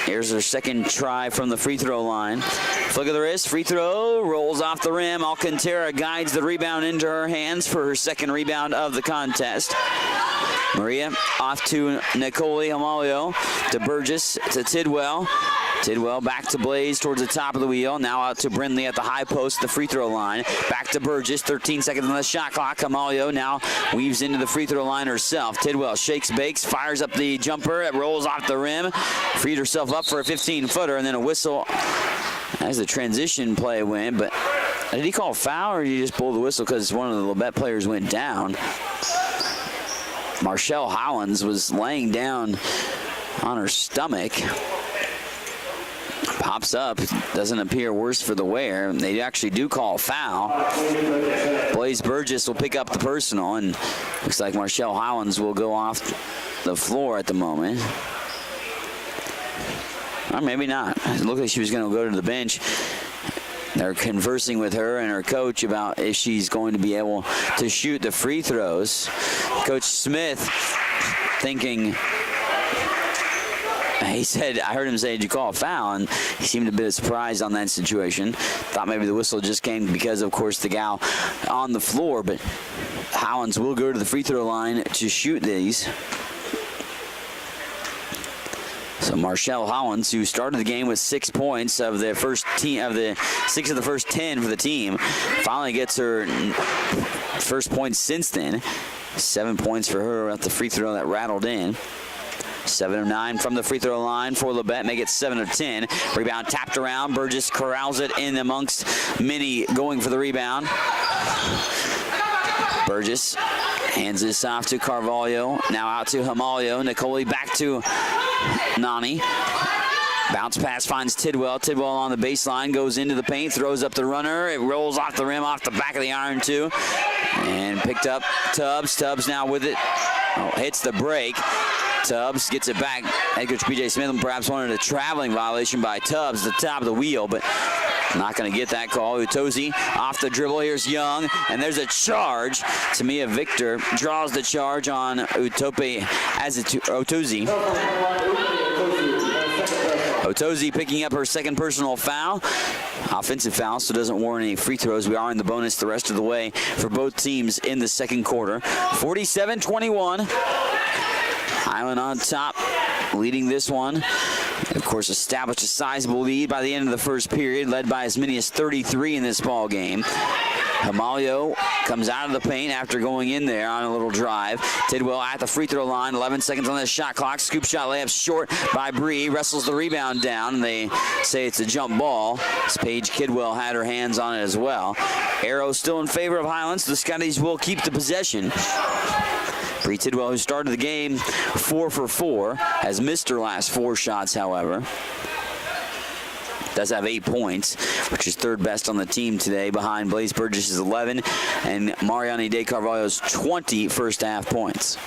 here's her second try from the free throw line. Flick of the wrist, free throw, rolls off the rim. Alcantara guides the rebound into her hands for her second rebound of the contest. Maria off to Nicoli Hamalio, to Burgess, to Tidwell. Tidwell back to Blaze towards the top of the wheel. Now out to Brindley at the high post, the free throw line. Back to Burgess, 13 seconds on the shot clock. Hamalio now weaves into the free throw line herself. Tidwell shakes, bakes, fires up the jumper. It rolls off the rim. Freed herself up for a 15-footer, and then a whistle as the transition play went, but did he call foul or did he just blow the whistle because one of the Labette players went down? Marshall Highlands was laying down on her stomach. Pops up, doesn't appear worse for the wear. They actually do call foul. Blaze Burgess will pick up the personal, and looks like Marshall Highlands will go off the floor at the moment. Or maybe not. It looked like she was going to go to the bench. They're conversing with her and her coach about if she's going to be able to shoot the free throws. Coach Smith thinking, he said, I heard him say, did you call a foul? And he seemed a bit surprised on that situation. Thought maybe the whistle just came because, of course, the gal on the floor. But Highlands will go to the free throw line to shoot these. So Marshall Highlands, who started the game with 6 points of the first 6 of the first 10 for the team, finally gets her first points since then. 7 points for her at the free throw that rattled in. 7 of 9 from the free throw line for Labette, make it 7 of 10. Rebound tapped around. Burgess corrals it in amongst Minnie going for the rebound. Burgess hands this off to Carvalho. Now out to Himalio. Nicole back to Nani. Bounce pass finds Tidwell. Tidwell on the baseline, goes into the paint, throws up the runner. It rolls off the rim, off the back of the iron too. And picked up Tubbs. Tubbs now with it. Oh, hits the break. Tubbs gets it back. Head coach B.J. Smith perhaps wanted a traveling violation by Tubbs at the top of the wheel, but not going to get that call. Utozi off the dribble. Here's Young, and there's a charge. Tamia Victor draws the charge on Otozi. Otozi picking up her second personal foul. Offensive foul, so doesn't warrant any free throws. We are in the bonus the rest of the way for both teams in the second quarter. 47-21. Highland on top, leading this one. Of course, established a sizable lead by the end of the first period, led by as many as 33 in this ball game. Himalio comes out of the paint after going in there on a little drive. Tidwell at the free throw line, 11 seconds on the shot clock. Scoop shot layup short by Bree, wrestles the rebound down, and they say it's a jump ball. As Paige Kidwell had her hands on it as well. Arrow still in favor of Highlands. The Scotties will keep the possession. Bree Tidwell, who started the game 4 for 4, has missed her last 4 shots, however. Does have 8 points, which is third best on the team today, behind Blaze Burgess' 11 and Mariani De Carvalho's 20 first half points.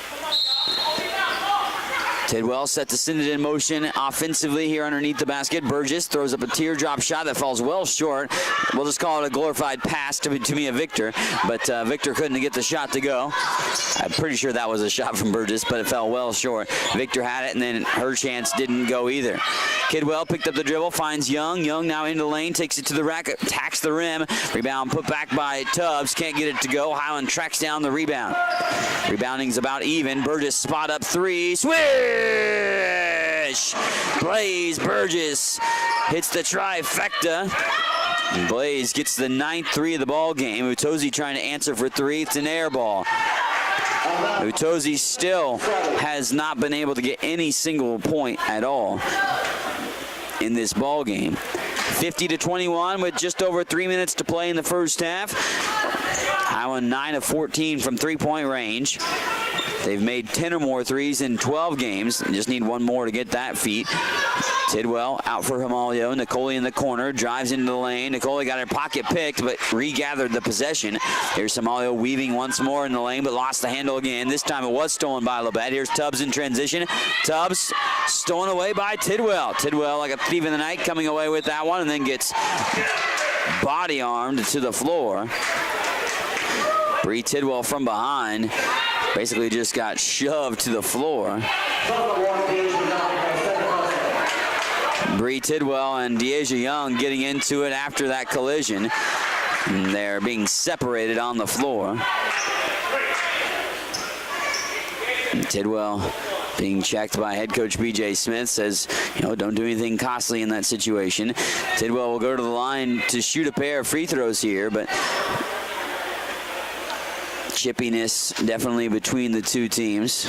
Tidwell set to send it in motion offensively here underneath the basket. Burgess throws up a teardrop shot that falls well short. We'll just call it a glorified pass to Tamia Victor, but Victor couldn't get the shot to go. I'm pretty sure that was a shot from Burgess, but it fell well short. Victor had it, and then her chance didn't go either. Kidwell picked up the dribble, finds Young. Young now into the lane, takes it to the rack, attacks the rim. Rebound put back by Tubbs, can't get it to go. Highland tracks down the rebound. Rebounding's about even. Burgess spot up 3, swish! Blaze Burgess hits the trifecta. Blaze gets the 9th 3 of the ball game. Utozi trying to answer for 3. It's an air ball. Utozi still has not been able to get any single point at all in this ball game. 50-21 with just over 3 minutes to play in the first half. Highland 9 of 14 from three-point range. They've made 10 or more threes in 12 games. They just need one more to get that feat. Tidwell out for Himalio. Nicole in the corner, drives into the lane. Nicole got her pocket picked, but regathered the possession. Here's Himalio weaving once more in the lane, but lost the handle again. This time it was stolen by Labette. Here's Tubbs in transition. Tubbs stolen away by Tidwell. Tidwell, like a thief in the night, coming away with that one, and then gets body armed to the floor. Bree Tidwell from behind basically just got shoved to the floor. Bree Tidwell and Deasia Young getting into it after that collision. And they're being separated on the floor. And Tidwell being checked by head coach B.J. Smith, says, don't do anything costly in that situation. Tidwell will go to the line to shoot a pair of free throws here, but chippiness definitely between the two teams.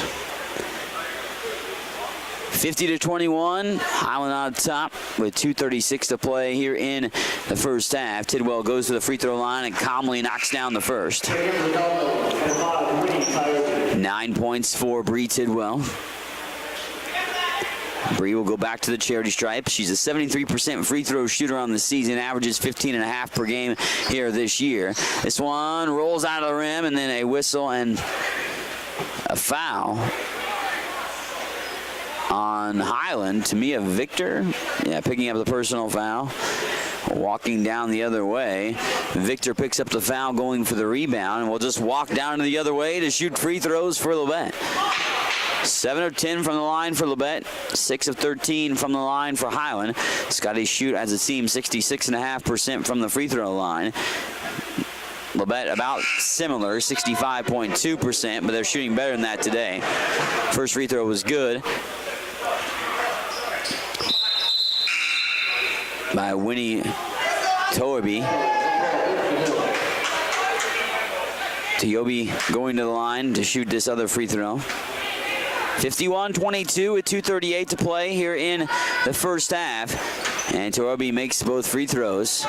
50-21, Highland on top with 2:36 to play here in the first half. Tidwell goes to the free throw line and calmly knocks down the first. 9 points for Bree Tidwell. Bree will go back to the charity stripe. She's a 73% free throw shooter on the season, averages 15.5 per game here this year. This one rolls out of the rim, and then a whistle and a foul on Highland. Tamia Victor, picking up the personal foul. Walking down the other way. Victor picks up the foul, going for the rebound, and will just walk down to the other way to shoot free throws for Labette. 7 of 10 from the line for Labette, 6 of 13 from the line for Highland. Scotties shoot as a team 66.5% from the free throw line. Labette about similar, 65.2%, but they're shooting better than that today. First free throw was good by Winnie Toerby. Toyobi going to the line to shoot this other free throw. 51-22 with 2:38 to play here in the first half. And Toyobi makes both free throws.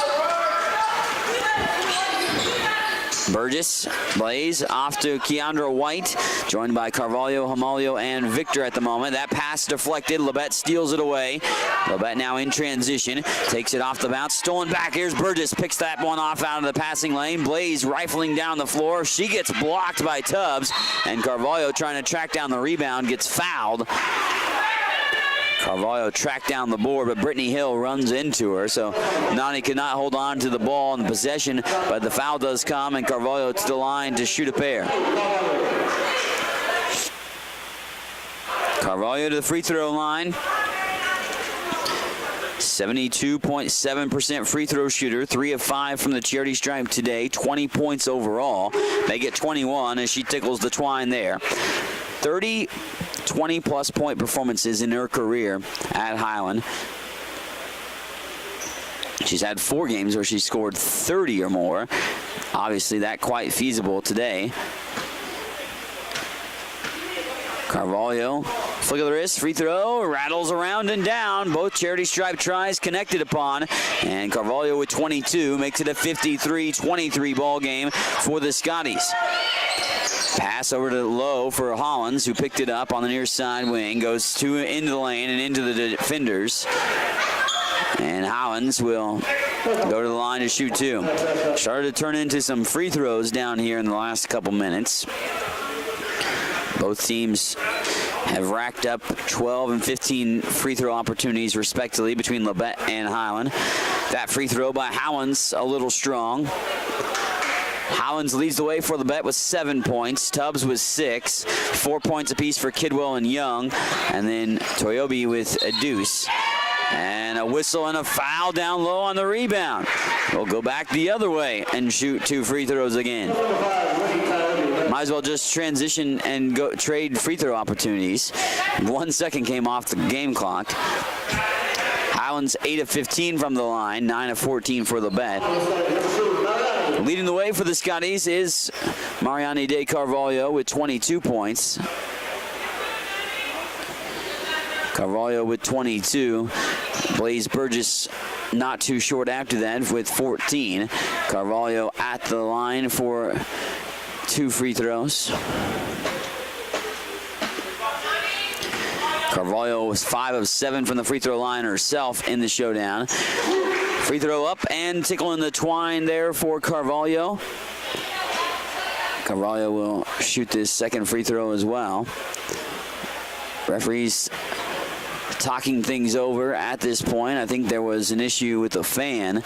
Burgess, Blaze, off to Keandra White, joined by Carvalho, Hamalio, and Victor at the moment. That pass deflected. Labette steals it away. Labette now in transition. Takes it off the bounce. Stolen back. Here's Burgess. Picks that one off out of the passing lane. Blaze rifling down the floor. She gets blocked by Tubbs. And Carvalho trying to track down the rebound. Gets fouled. Carvalho tracked down the board, but Brittany Hill runs into her. So Nani could not hold on to the ball in the possession, but the foul does come, and Carvalho to the line to shoot a pair. Carvalho to the free throw line. 72.7% free throw shooter, 3 of 5 from the charity stripe today, 20 points overall. They get 21 as she tickles the twine there. 20-plus point performances in her career at Highland. She's had 4 games where she scored 30 or more. Obviously, that quite feasible today. Carvalho, flick of the wrist, free throw, rattles around and down. Both charity stripe tries connected upon. And Carvalho with 22 makes it a 53-23 ball game for the Scotties. Pass over to Lowe for Hollins, who picked it up on the near side wing. Goes into the lane and into the defenders. And Hollins will go to the line to shoot 2. Started to turn into some free throws down here in the last couple minutes. Both teams have racked up 12 and 15 free throw opportunities, respectively, between Labette and Highland. That free throw by Howans a little strong. Howans leads the way for Labette with 7 points. Tubbs with 6. 4 points apiece for Kidwell and Young. And then Toyobi with a deuce. And a whistle and a foul down low on the rebound. We'll go back the other way and shoot 2 free throws again. Might as well just transition and go trade free throw opportunities. 1 second came off the game clock. Highland's 8 of 15 from the line, 9 of 14 for Labette. Leading the way for the Scotties is Mariani de Carvalho with 22 points. Carvalho with 22. Blaze Burgess not too short after that with 14. Carvalho at the line for 2 free throws. Carvalho was 5 of 7 from the free throw line herself in the showdown. Free throw up and tickling the twine there for Carvalho. Carvalho will shoot this second free throw as well. Referees talking things over at this point. I think there was an issue with the fan.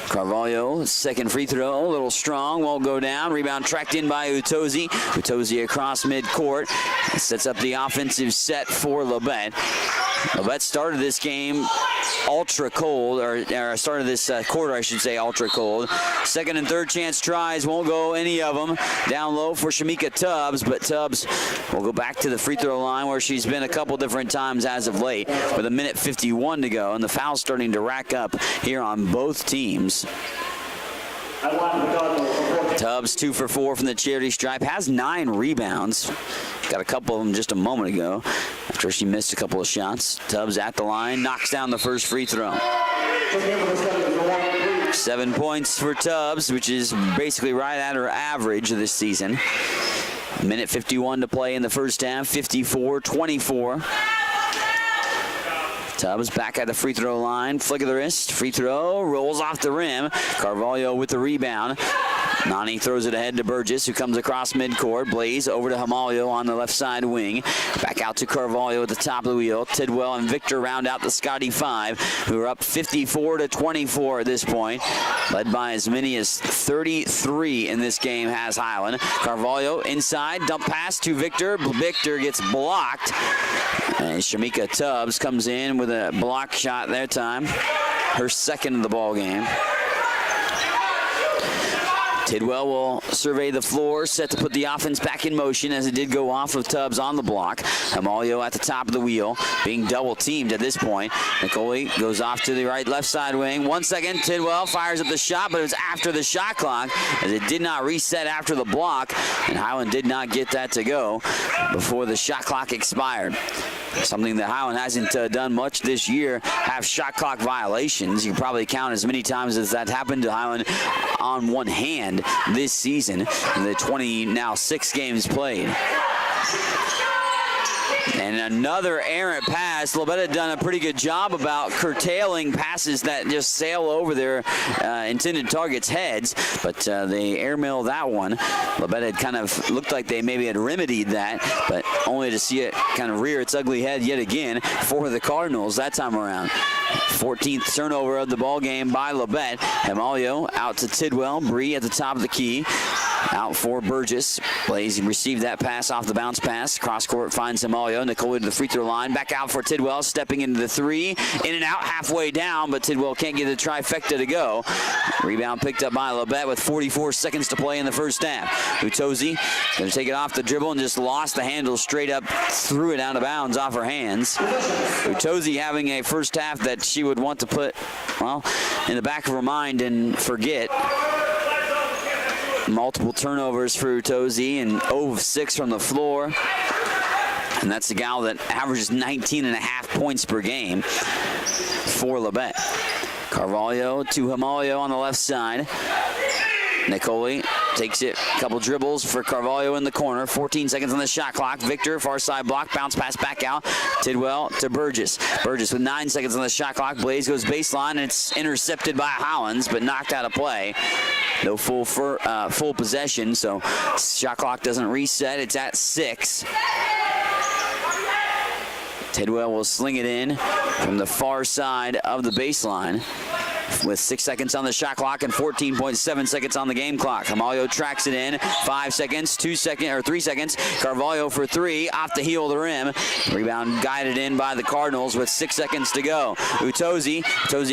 Carvalho, second free throw, a little strong, won't go down. Rebound tracked in by Utozi. Utozi across midcourt. Sets up the offensive set for Labette. Labette started this game ultra cold, or started this quarter, I should say, ultra cold. Second and third chance tries, won't go any of them. Down low for Shamika Tubbs, but Tubbs will go back to the free throw line where she's been a couple different times as of late with 1:51 to go, and the foul's starting to rack up here on both teams. Tubbs 2 for 4 from the charity stripe, has 9 rebounds. Got a couple of them just a moment ago after she missed a couple of shots. Tubbs at the line, knocks down the first free throw. 7 points for Tubbs, which is basically right at her average this season. Minute 51 to play in the first half, 54-24. Tubbs back at the free throw line, flick of the wrist, free throw, rolls off the rim. Carvalho with the rebound. Nani throws it ahead to Burgess, who comes across midcourt. Blaze over to Himalio on the left side wing. Back out to Carvalho at the top of the wheel. Tidwell and Victor round out the Scotty 5, who are up 54-24 at this point. Led by as many as 33 in this game has Highland. Carvalho inside, dump pass to Victor. Victor gets blocked. And Shamika Tubbs comes in with a block shot that time. Her second of the ball game. Tidwell will survey the floor, set to put the offense back in motion as it did go off of Tubbs on the block. Himalio at the top of the wheel, being double teamed at this point. Nicole goes off to the right left side wing. 1 second, Tidwell fires up the shot, but it was after the shot clock as it did not reset after the block, and Highland did not get that to go before the shot clock expired. Something that Highland hasn't done much this year, have shot clock violations. You probably count as many times as that happened to Highland on one hand this season in the 26 games played. And another errant pass. Labette had done a pretty good job about curtailing passes that just sail over their intended targets' heads, but they airmail that one. Labette had kind of looked like they maybe had remedied that, but only to see it kind of rear its ugly head yet again for the Cardinals that time around. 14th turnover of the ball game by Labette. Himalio out to Tidwell. Bree at the top of the key. Out for Burgess. Blaze received that pass off the bounce pass. Cross court finds Himalio. Nicole to the free throw line. Back out for Tidwell. Stepping into the three. In and out halfway down, but Tidwell can't get the trifecta to go. Rebound picked up by Labette with 44 seconds to play in the first half. Utozi going to take it off the dribble and just lost the handle straight up. Threw it out of bounds off her hands. Utozi having a first half that she would want to put, well, in the back of her mind and forget. Multiple turnovers for Utozi and 0 of 6 from the floor. And that's the gal that averages 19.5 points per game for Labette. Carvalho to Himalio on the left side. Nicole takes it, a couple dribbles for Carvalho in the corner. 14 seconds on the shot clock. Victor, far side block, bounce pass back out. Tidwell to Burgess. Burgess with 9 seconds on the shot clock. Blaze goes baseline, and it's intercepted by Highlands, but knocked out of play. No full possession, so shot clock doesn't reset. It's at 6. Tidwell will sling it in from the far side of the baseline with 6 seconds on the shot clock and 14.7 seconds on the game clock. Himalio tracks it in. 5 seconds, 3 seconds. Carvalho for 3, off the heel of the rim. Rebound guided in by the Cardinals with 6 seconds to go. Utozi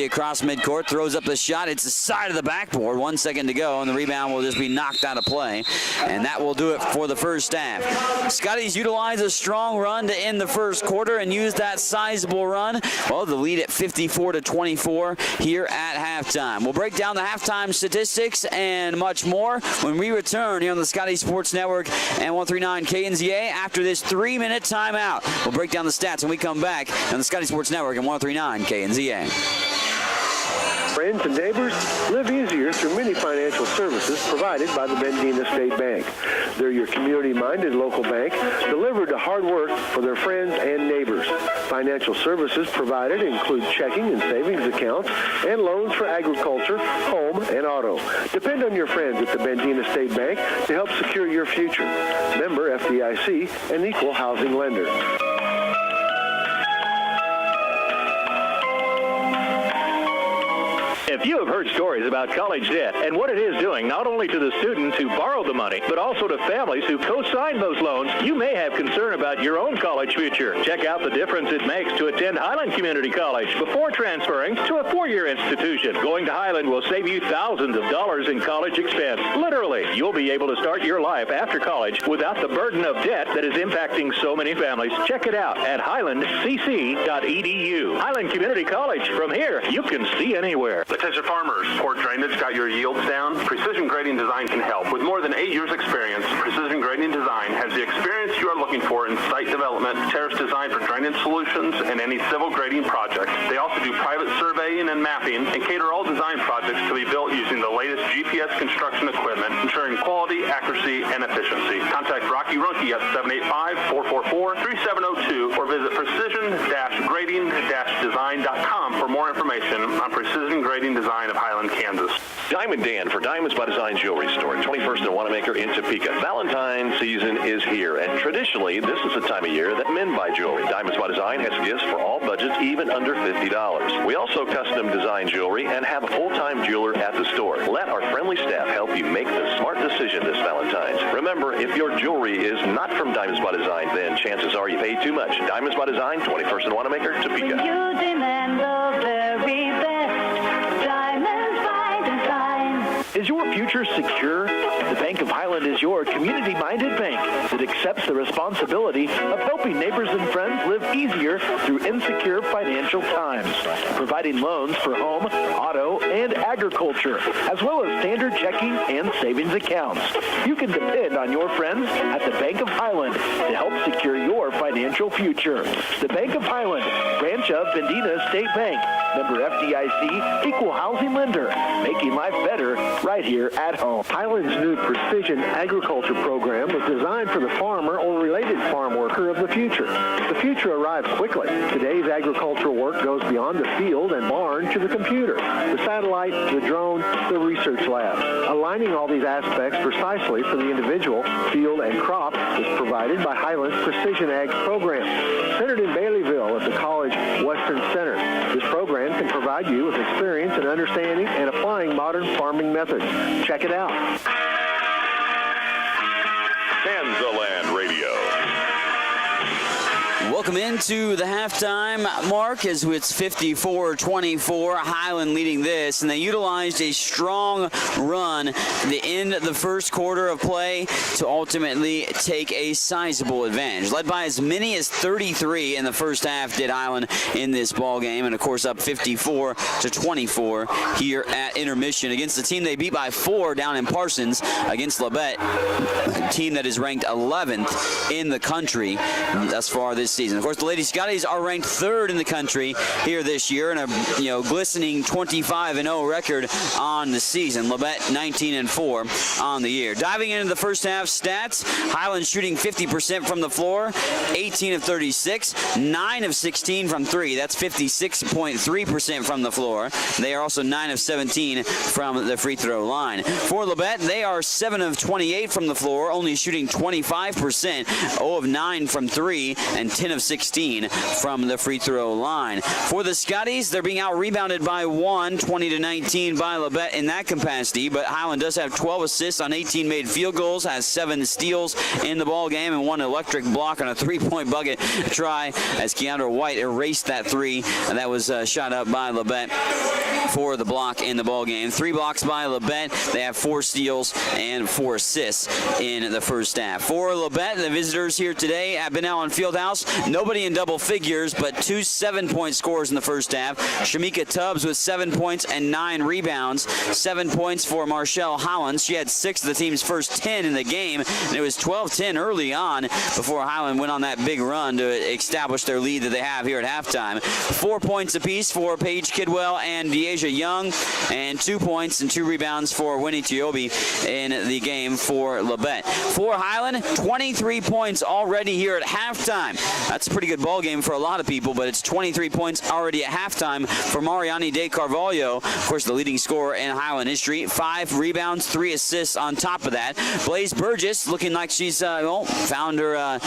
across midcourt, throws up the shot. It's the side of the backboard. 1 second to go, and the rebound will just be knocked out of play. And that will do it for the first half. Scotties utilize a strong run to end the first quarter and use that sizable run. Well, the lead at 54-24 here at halftime. We'll break down the halftime statistics and much more when we return here on the Scotty Sports Network and 103.9 KNZA after this 3-minute timeout. We'll break down the stats when we come back on the Scotty Sports Network and 103.9 KNZA. Friends and neighbors, live easier through many financial services provided by the Bendina State Bank. They're your community-minded local bank, delivered to hard work for their friends and neighbors. Financial services provided include checking and savings accounts and loans for agriculture, home, and auto. Depend on your friends at the Bendina State Bank to help secure your future. Member FDIC, an equal housing lender. If you have heard stories about college debt and what it is doing not only to the students who borrowed the money, but also to families who co-signed those loans, you may have concern about your own college future. Check out the difference it makes to attend Highland Community College before transferring to a 4-year institution. Going to Highland will save you thousands of dollars in college expense. Literally, you'll be able to start your life after college without the burden of debt that is impacting so many families. Check it out at highlandcc.edu. Highland Community College. From here, you can see anywhere. Attention farmers, poor drainage got your yields down? Precision Grading Design can help. With more than 8 years experience, Precision Grading Design has the experience you are looking for in site development, terrace design for drainage solutions, and any civil grading project. They also do private surveying and mapping and cater all design projects to be built using the latest GPS construction equipment, ensuring quality, accuracy, and efficiency. Contact Rocky Runke at 785-444-3702 or visit precision-grading-design.com for more information on Precision Grading Design of Highland, Kansas. Diamond Dan for Diamonds by Design Jewelry Store, 21st and Wanamaker in Topeka. Valentine's season is here, and traditionally, this is the time of year that men buy jewelry. Diamonds by Design has gifts for all budgets, even under $50. We also custom design jewelry and have a full-time jeweler at the store. Let our friendly staff help you make the smart decision this Valentine's. Remember, if your jewelry is not from Diamonds by Design, then chances are you paid too much. Diamonds by Design, 21st and Wanamaker, Topeka. When you demand the very best, Diamonds by Design. Is your future secure? The Bank of Highland is your community-minded bank that accepts the responsibility of helping neighbors and friends live easier through insecure financial times, providing loans for home, auto, and agriculture, as well as standard checking and savings accounts. You can depend on your friends at the Bank of Highland to help secure your financial future. The Bank of Highland, branch of Bendina State Bank, member FDIC, equal housing lender, making life better right here at home. Highland's new Precision Agriculture program was designed for the farmer or related farm worker of the future. The future arrives quickly. Today's agricultural work goes beyond the field and barn to the computer, the satellite, the drone, the research lab. Aligning all these aspects precisely for the individual, field, and crop is provided by Highland's Precision Ag program. Centered in Baileyville at the College Western Center, this program can provide you with experience in understanding and applying modern farming methods. Check it out. Kansaland Radio. Welcome into the halftime mark as it's 54-24. Highland leading this, and they utilized a strong run at the end of the first quarter of play to ultimately take a sizable advantage. Led by as many as 33 in the first half did Highland in this ball game, and of course up 54-24 here at intermission against the team they beat by 4 down in Parsons against Labette, a team that is ranked 11th in the country thus far this season. Of course, the Lady Scotties are ranked 3rd in the country here this year, and a glistening 25-0 record on the season. Labette 19-4 on the year. Diving into the first half stats, Highland shooting 50% from the floor, 18 of 36, 9 of 16 from 3. That's 56.3% from the floor. They are also 9 of 17 from the free throw line. For Labette, they are 7 of 28 from the floor, only shooting 25%, 0 of 9 from 3, and 10 of 16 from the free throw line. For the Scotties, they're being out-rebounded by 1, 20-19 by Labette in that capacity, but Highland does have 12 assists on 18 made field goals, has 7 steals in the ball game, and 1 electric block on a three-point bucket try as Keandra White erased that 3 that was shot up by Labette for the block in the ball game. 3 blocks by Labette. They have 4 steals and 4 assists in the first half. For Labette, the visitors here today at Ben Allen Fieldhouse, nobody in double figures, but 2 7-point scores in the first half. Shamika Tubbs with 7 points and 9 rebounds. 7 points for Marshall Hollins. She had 6 of the team's first 10 in the game, and it was 12-10 early on before Highland went on that big run to establish their lead that they have here at halftime. 4 points apiece for Paige Kidwell and Deasia Young, and 2 points and 2 rebounds for Winnie Tiobi in the game for Labette. For Highland, 23 points already here at halftime. That's a pretty good ball game for a lot of people, but it's 23 points already at halftime for Mariani De Carvalho, of course the leading scorer in Highland history. 5 rebounds, 3 assists on top of that. Blaze Burgess looking like she's found her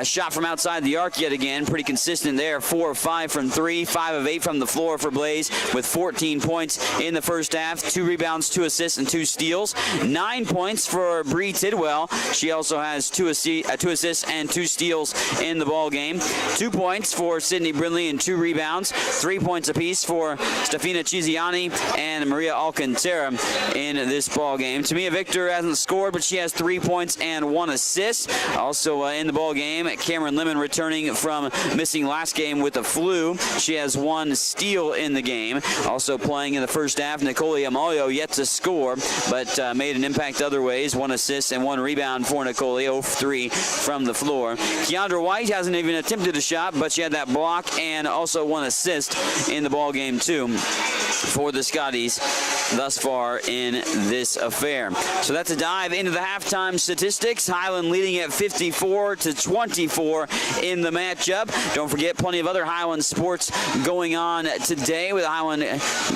shot from outside the arc yet again. Pretty consistent there. 4 of 5 from 3, 5 of 8 from the floor for Blaze with 14 points in the first half. 2 rebounds, 2 assists, and 2 steals. 9 points for Bree Tidwell. She also has 2 assists and 2 steals in the ball game. 2 points for Sydney Brindley and 2 rebounds. 3 points apiece for Stefina Chiziani and Maria Alcantara in this ball game. Tamia Victor hasn't scored, but she has 3 points and 1 assist. Also in the ball game, Cameron Lemon returning from missing last game with the flu. She has 1 steal in the game. Also playing in the first half. Nicole Amalio yet to score, but made an impact other ways. 1 assist and 1 rebound for Nicole, 0-3 from the floor. Keandra White hasn't even attempted a shot, but she had that block and also 1 assist in the ball game too for the Scotties thus far in this affair. So that's a dive into the halftime statistics. Highland leading at 54-24 in the matchup. Don't forget, plenty of other Highland sports going on today with the Highland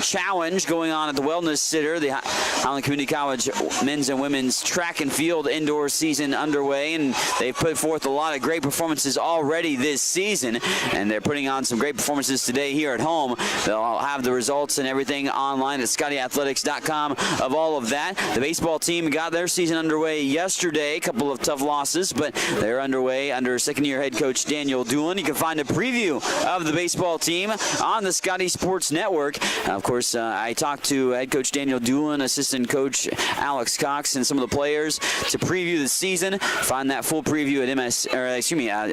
Challenge going on at the Wellness Center. The Highland Community College men's and women's track and field indoor season underway, and they've put forth a lot of great performances already this season, and they're putting on some great performances today here at home. They'll have the results and everything online at ScottyAthletics.com of all of that. The baseball team got their season underway yesterday. A couple of tough losses, but they're underway under second-year head coach Daniel Doolin. You can find a preview of the baseball team on the Scotty Sports Network. Of course, I talked to head coach Daniel Doolin, assistant coach Alex Cox, and some of the players to preview the season. Find that full preview at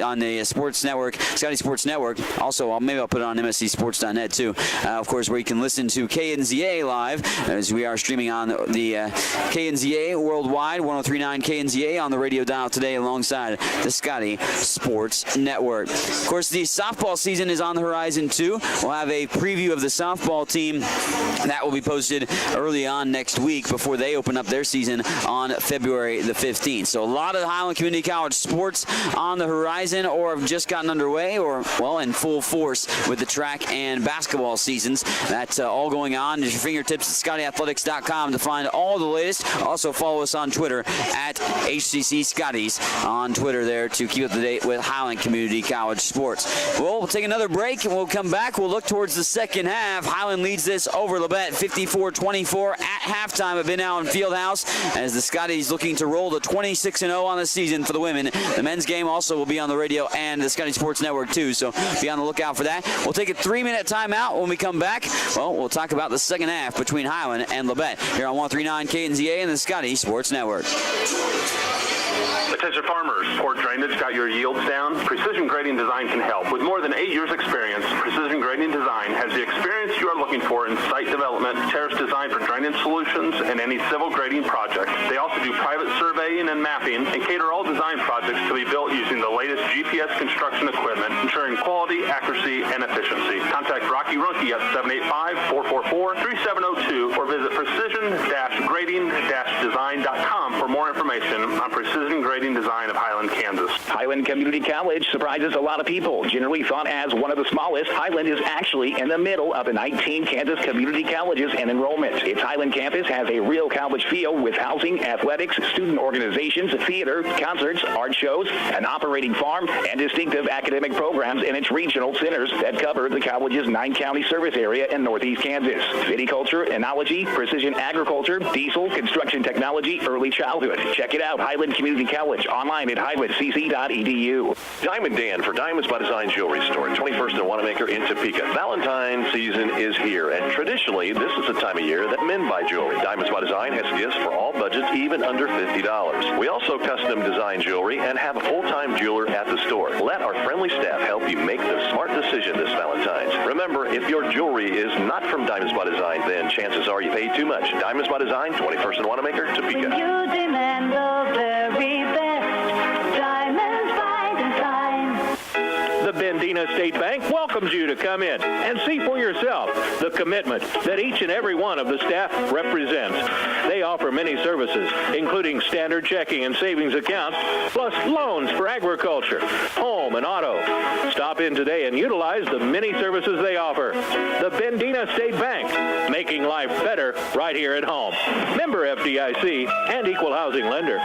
on the Sports Network, Scotty Sports Network. Also, maybe I'll put it on MSCSports.net too. Of course, where you can listen to KNZA live, as we are streaming on the KNZA worldwide, 103.9 KNZA on the radio dial today alongside the Scotty Sports Network. Of course, the softball season is on the horizon too. We'll have a preview of the softball team that will be posted early on next week before they open up their season on February the 15th. So a lot of Highland Community College sports on the horizon, or have just gotten underway, or, well, in full force with the track and basketball seasons. That's all going on at your fingertips at ScottyAthletics.com to find all the latest. Also follow us on Twitter at HCC Scotties on Twitter there to keep up to date with Highland Community College sports. Well, we'll take another break and we'll come back. We'll look towards the second half. Highland leads this over Labette 54-24 at halftime at Ben Allen Fieldhouse, as the Scotties looking to roll to 26-0 on the season for the women. The men's game also will be on the radio and the Scotty Sports Network too, so be on the lookout for that. We'll take a 3-minute timeout. When we come back, well, we'll talk about the second half between Highland and Labette here on 103.9 KNZA and the Scotty Sports Network. Attention farmers, poor drainage got your yields down? Precision Grading Design can help. With more than 8 years experience, Precision Grading Design has the experience you are looking for in site development, terrace design for drainage solutions, and any civil grading project. They also do private surveying and mapping and cater all design projects to be built using the latest GPS construction equipment, ensuring quality, accuracy, and efficiency. Contact Rocky Runke at 785-444-3702 or visit precision-grading-design.com for more information on Precision Grading Design of Highland, Kansas. Highland Community College surprises a lot of people. Generally thought as one of the smallest, Highland is actually in the middle of the 19 Kansas community colleges in enrollment. Its Highland campus has a real college feel with housing, athletics, student organizations, theater, concerts, art shows, an operating farm, and distinctive academic programs in its regional centers that cover the college's 9-county service area in northeast Kansas. Viticulture, enology, precision agriculture, diesel, construction technology, early childhood. Check it out, Highland Community College, online at highlandcc.edu. Diamond Dan for Diamonds by Design Jewelry Store, 21st and Wanamaker in Topeka. Valentine's season is here, and traditionally, this is the time of year that men buy jewelry. Diamonds by Design has gifts for all budgets, even under $50. We also custom design jewelry and have a full-time jeweler at the store. Let our friendly staff help you make the smart decision this Valentine's. Remember, if your jewelry is not from Diamonds by Design, then chances are you paid too much. Diamonds by Design, 21st and Wanamaker, Topeka. When you demand the very best, Diamonds by Design. The Bendina State Bank welcomes you to come in and see for yourself the commitment that each and every one of the staff represents. They offer many services, including standard checking and savings accounts, plus loans for agriculture, home, and auto. Stop in today and utilize the many services they offer. The Bendina State Bank, making life better right here at home. Member FDIC and equal housing lender.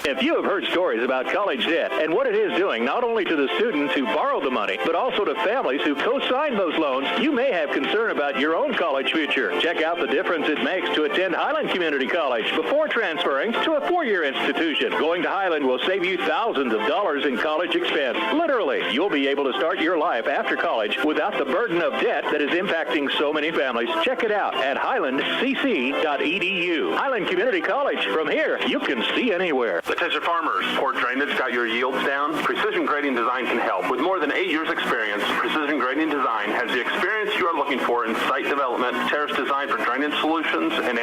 If you have heard stories about college debt and what it is doing not only to the students who borrowed the money, but also to families who co-signed those loans, you may have concern about your own college future. Check out the difference it makes to attend Highland Community College before transferring to a four-year institution. Going to Highland will save you thousands of dollars in college expense. Literally, you'll be able to start your life after college without the burden of debt that is impacting so many families. Check it out at highlandcc.edu. Highland Community College. From here, you can see anywhere. Attention farmers, poor drainage got your yields down? Precision Grading Design can help. With more than 8 years experience, Precision Grading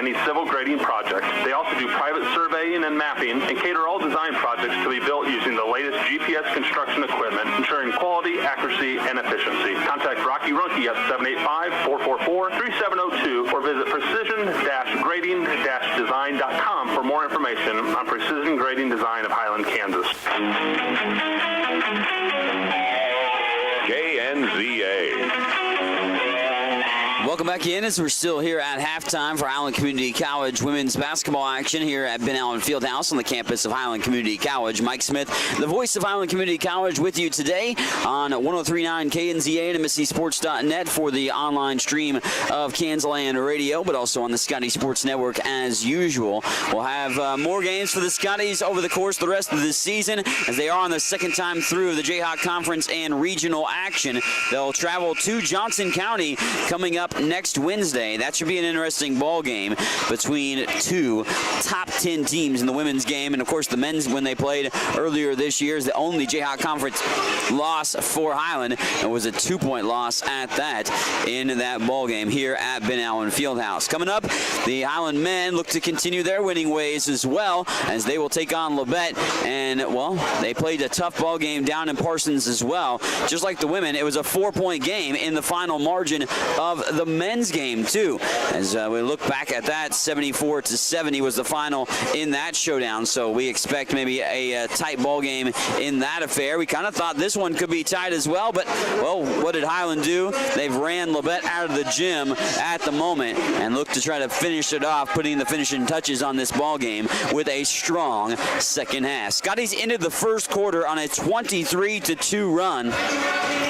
any civil grading project. They also do private surveying and mapping and cater all design projects to be built using the latest GPS construction equipment, ensuring quality, accuracy, and efficiency. Contact Rocky Runke at 785-444-3702 or visit precision-grading-design.com for more information on precision grading design of Highland, Kansas. KNZA. Welcome back in as we're still here at halftime for Highland Community College women's basketball action here at Ben Allen Fieldhouse on the campus of Highland Community College. Mike Smith, the voice of Highland Community College, with you today on 103.9 KNZA and MSCSports.net for the online stream of Kansland Radio, but also on the Scotty Sports Network as usual. We'll have more games for the Scotties over the course of the rest of this season as they are on the second time through the Jayhawk Conference and regional action. They'll travel to Johnson County coming up next Wednesday. That should be an interesting ball game between two top 10 teams in the women's game. And of course the men's, when they played earlier this year, is the only Jayhawk Conference loss for Highland. It was a 2-point loss at that in that ball game here at Ben Allen Fieldhouse. Coming up, the Highland men look to continue their winning ways as well as they will take on Labette. And well, they played a tough ball game down in Parsons as well. Just like the women, it was a 4-point game in the final margin of the men's game too. As we look back at that, 74-70 was the final in that showdown. So we expect maybe a tight ball game in that affair. We kind of thought this one could be tight as well, but well, what did Highland do? They've ran Labette out of the gym at the moment and look to try to finish it off, putting the finishing touches on this ball game with a strong second half. Scotties ended the first quarter on a 23-2 run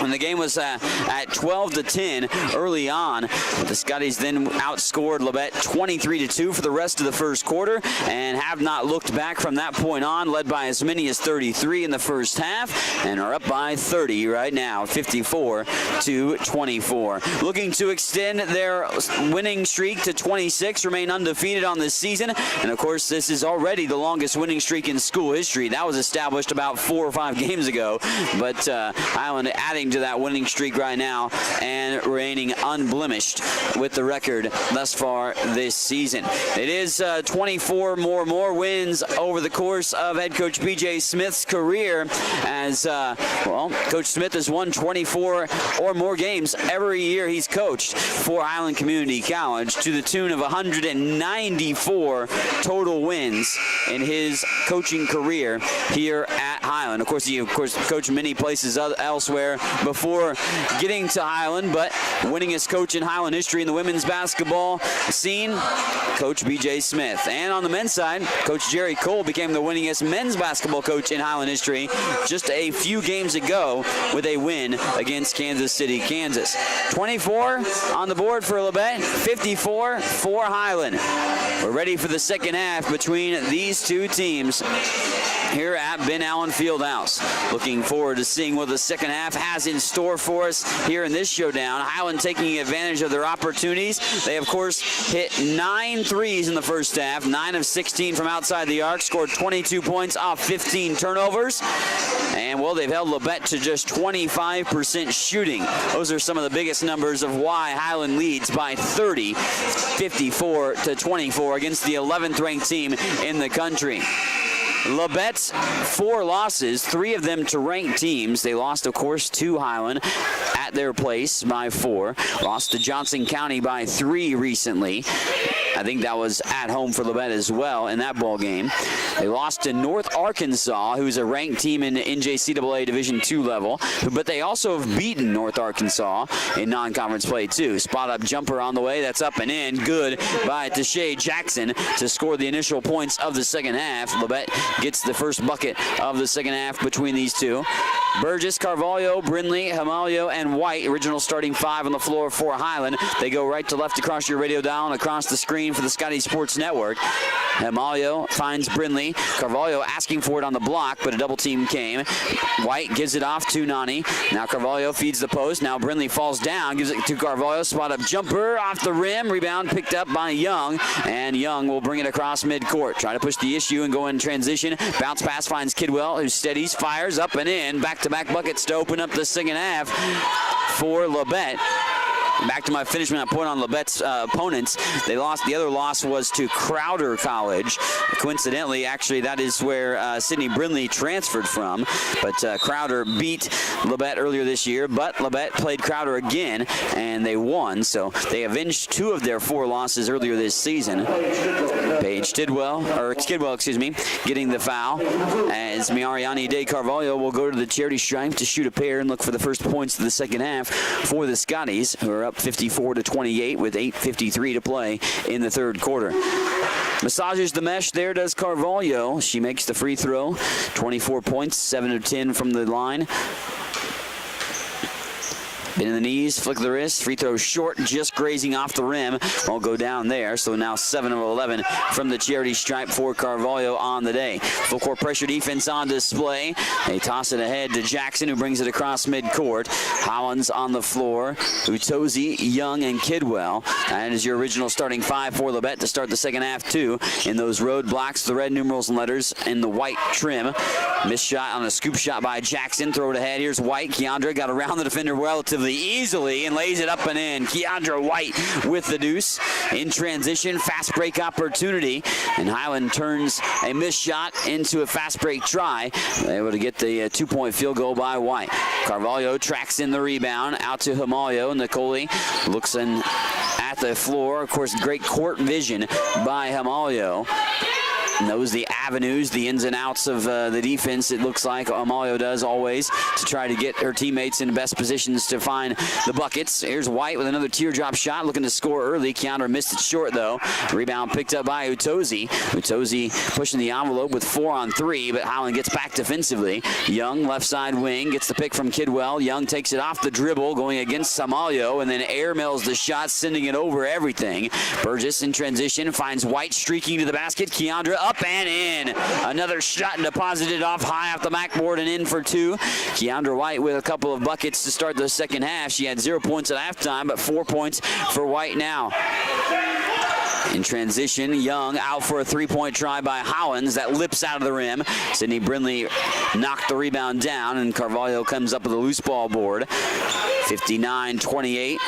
when the game was at 12-10 early on. The Scotties then outscored Labette 23-2 for the rest of the first quarter and have not looked back from that point on, led by as many as 33 in the first half and are up by 30 right now, 54-24. Looking to extend their winning streak to 26, remain undefeated on this season. And of course, this is already the longest winning streak in school history. That was established about 4 or 5 games ago, but Highland adding to that winning streak right now and remaining unblemished with the record thus far this season. It is 24 more wins over the course of head coach B.J. Smith's career as, well, Coach Smith has won 24 or more games every year he's coached for Highland Community College, to the tune of 194 total wins in his coaching career here at Highland. Of course, he coached many places elsewhere before getting to Highland, but winningest coach in Highland history in the women's basketball scene, Coach B.J. Smith. And on the men's side, Coach Jerry Cole became the winningest men's basketball coach in Highland history just a few games ago with a win against Kansas City, Kansas. 24 on the board for Labette, 54 for Highland. We're ready for the second half between these two teams here at Ben Allen Fieldhouse. Looking forward to seeing what the second half has in store for us here in this showdown. Highland taking advantage of their opportunities. They, of course, hit 9 threes in the first half, 9 of 16 from outside the arc, scored 22 points off 15 turnovers. And, well, they've held Labette to just 25% shooting. Those are some of the biggest numbers of why Highland leads by 30, 54-24 against the 11th ranked team in the country. Labette's 4 losses, 3 of them to ranked teams. They lost, of course, to Highland at their place by 4. Lost to Johnson County by 3 recently. I think that was at home for Labette as well in that ball game. They lost to North Arkansas, who's a ranked team in the NJCAA Division II level, but they also have beaten North Arkansas in non-conference play too. Spot-up jumper on the way, that's up and in. Good by Tashay Jackson to score the initial points of the second half. Labette gets the first bucket of the second half between these two. Burgess, Carvalho, Brindley, Hamalio, and White, original starting 5 on the floor for Highland. They go right to left across your radio dial and across the screen for the Scotty Sports Network. Hamalio finds Brindley. Carvalho asking for it on the block, but a double team came. White gives it off to Nani. Now Carvalho feeds the post. Now Brindley falls down, gives it to Carvalho. Spot up jumper off the rim. Rebound picked up by Young, and Young will bring it across midcourt. Try to push the issue and go in transition. Bounce pass finds Kidwell, who steadies, fires up and in. Back-to-back buckets to open up the second half for Labette. back to my finishing point on Labette's opponents. They lost. The other loss was to Crowder College. Coincidentally, actually, that is where Sydney Brindley transferred from. But Crowder beat Labette earlier this year, but Labette played Crowder again, and they won. So they avenged 2 of their 4 losses earlier this season. Skidwell, excuse me, getting the foul, as Mariani de Carvalho will go to the charity stripe to shoot a pair and look for the first points of the second half for the Scotties, who are up 54-28 with 8:53 to play in the third quarter. Massages the mesh, there does Carvalho. She makes the free throw, 24 points, 7 of 10 from the line. Bend in the knees, flick the wrist, free throw short, just grazing off the rim. Won't go down there, so now 7 of 11 from the charity stripe for Carvalho on the day. Full court pressure defense on display. They toss it ahead to Jackson, who brings it across midcourt. Hollins on the floor, Utozi, Young, and Kidwell. That is your original starting 5 for Labette to start the second half, too. In those road blocks, the red numerals and letters in the white trim. Missed shot on a scoop shot by Jackson. Throw it ahead. Here's White. Keandra got around the defender relatively easily and lays it up and in. Keandra White with the deuce. In transition, fast break opportunity. And Highland turns a missed shot into a fast break try. Able to get the 2-point field goal by White. Carvalho tracks in the rebound. Out to Himalio. Nicoli looks in at the floor. Of course, great court vision by Himalio. Knows the avenues, the ins and outs of the defense, it looks like Amalia does always, to try to get her teammates in the best positions to find the buckets. Here's White with another teardrop shot, looking to score early. Keandra missed it short, though. Rebound picked up by Utozi. Utozi pushing the envelope with 4 on 3, but Highland gets back defensively. Young, left side wing, gets the pick from Kidwell. Young takes it off the dribble, going against Samalio, and then airmails the shot, sending it over everything. Burgess in transition finds White streaking to the basket. Keandra up and in. Another shot deposited off high off the backboard and in for 2. Keandra White with a couple of buckets to start the second half. She had 0 points at halftime, but 4 points for White now. In transition, Young out for a 3-point try by Howans. That lips out of the rim. Sydney Brindley knocked the rebound down, and Carvalho comes up with a loose ball board. 59-28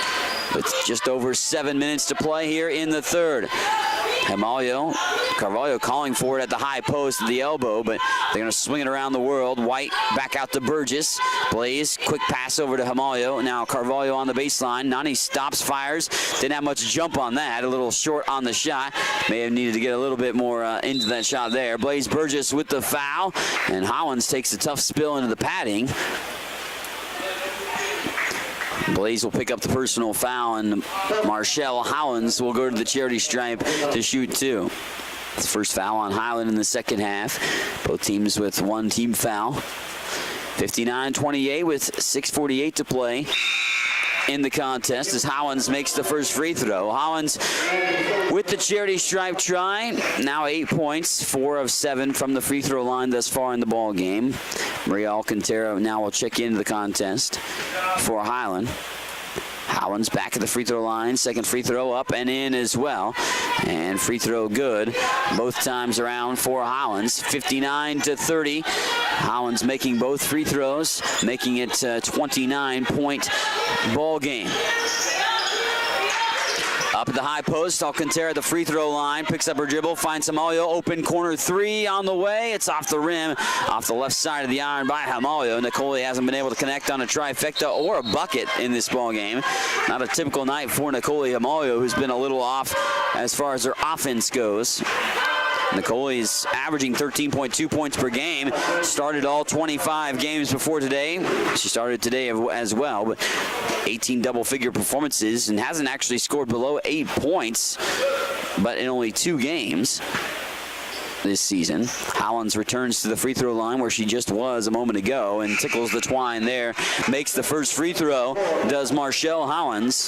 with just over 7 minutes to play here in the third. Carvalho calling for it at the high post at the elbow, but they're going to swing it around the world. White back out to Burgess. Blaze, quick pass over to Himalio. Now Carvalho on the baseline. Nani stops, fires. Didn't have much jump on that. A little short on the shot. May have needed to get a little bit more into that shot there. Blaze Burgess with the foul, and Hollins takes a tough spill into the padding. Blaze will pick up the personal foul, and Marshall Howlands will go to the charity stripe to shoot 2. It's the first foul on Highland in the second half. Both teams with 1 team foul. 59-28 with 6:48 to play in the contest as Howlands makes the first free throw. Howlands with the charity stripe try. Now 8 points, 4 of 7 from the free throw line thus far in the ball game. Maria Alcantara now will check into the contest for Highland. Howlands back at the free throw line. Second free throw up and in as well. And free throw good both times around for Howlands. 59-30. Howlands making both free throws, making it a 29-point ball game. Up at the high post, Alcantara at the free throw line, picks up her dribble, finds Himalio, open corner 3 on the way. It's off the rim, off the left side of the iron by Himalio. Nicoli hasn't been able to connect on a trifecta or a bucket in this ball game. Not a typical night for Nicoli Himalio, who's been a little off as far as her offense goes. Nicoli is averaging 13.2 points per game. Started all 25 games before today. She started today as well, but 18 double-figure performances and hasn't actually scored below 8 points, but in only 2 games this season. Howlands returns to the free throw line where she just was a moment ago and tickles the twine there. Makes the first free throw, does Marshall Howlands.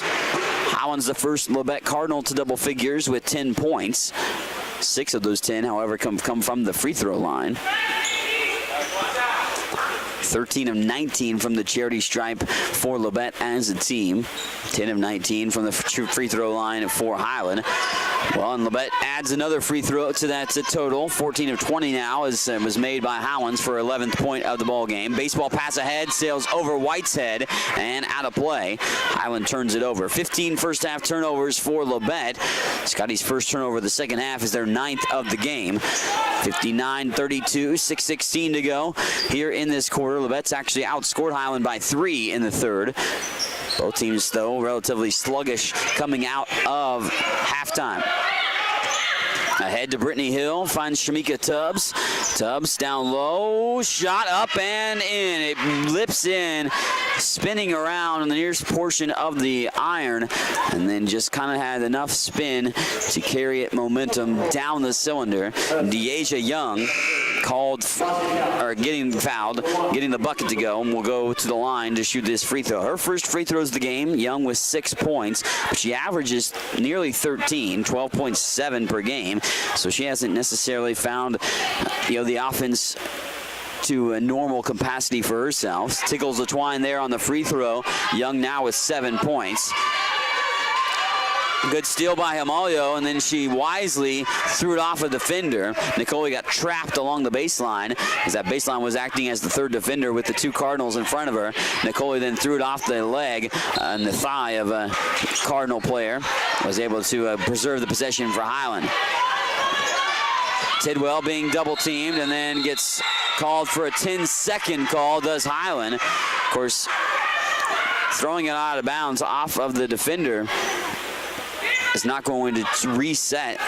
Howlands the first Labette Cardinal to double figures with 10 points. 6 of those 10, however, come from the free throw line. 13 of 19 from the charity stripe for Labette as a team. 10 of 19 from the free throw line for Highland. Well, and Labette adds another free throw to that total. 14 of 20 now as was made by Howlands for 11th point of the ball game. Baseball pass ahead, sails over White's head and out of play. Highland turns it over. 15 first half turnovers for Labette. Scotty's first turnover of the second half is their 9th of the game. 59-32, 6:16 to go here in this quarter. Labette's actually outscored Highland by 3 in the third. Both teams, though, relatively sluggish coming out of halftime. Ahead to Brittany Hill, finds Shamika Tubbs. Tubbs down low, shot up and in. It lips in, spinning around on the nearest portion of the iron, and then just kind of had enough spin to carry it momentum down the cylinder. Deasia Young getting fouled, getting the bucket to go, and will go to the line to shoot this free throw. Her first free throw of the game. Young with 6 points, but she averages nearly 13, 12.7 per game. So she hasn't necessarily found, the offense to a normal capacity for herself. Tickles the twine there on the free throw. Young now with 7 points. Good steal by Himalio, and then she wisely threw it off a defender. Nicole got trapped along the baseline, as that baseline was acting as the third defender with the 2 Cardinals in front of her. Nicole then threw it off the leg and the thigh of a Cardinal player. Was able to preserve the possession for Highland. Tidwell being double teamed and then gets called for a 10-second call, does Highland. Of course, throwing it out of bounds off of the defender is not going to reset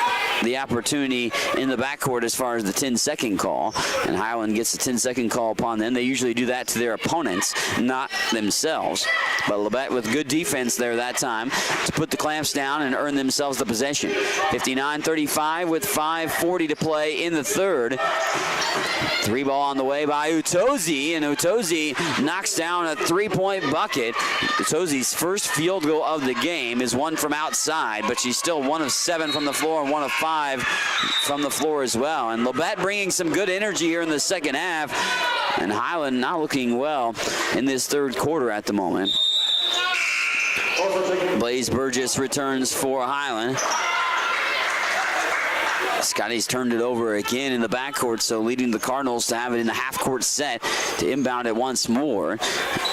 the opportunity in the backcourt as far as the 10-second call. And Highland gets a 10-second call upon them. They usually do that to their opponents, not themselves. But Labette with good defense there that time to put the clamps down and earn themselves the possession. 59-35 with 5:40 to play in the third. 3 ball on the way by Utozi, and Utozi knocks down a 3-point bucket. Utozi's first field goal of the game is one from outside, but she's still 1 of 7 from the floor and 1 of 5 from the floor as well. And Labette bringing some good energy here in the second half, and Highland not looking well in this third quarter at the moment. Blaze Burgess returns for Highland. Scotty's turned it over again in the backcourt, so leading the Cardinals to have it in the half-court set to inbound it once more.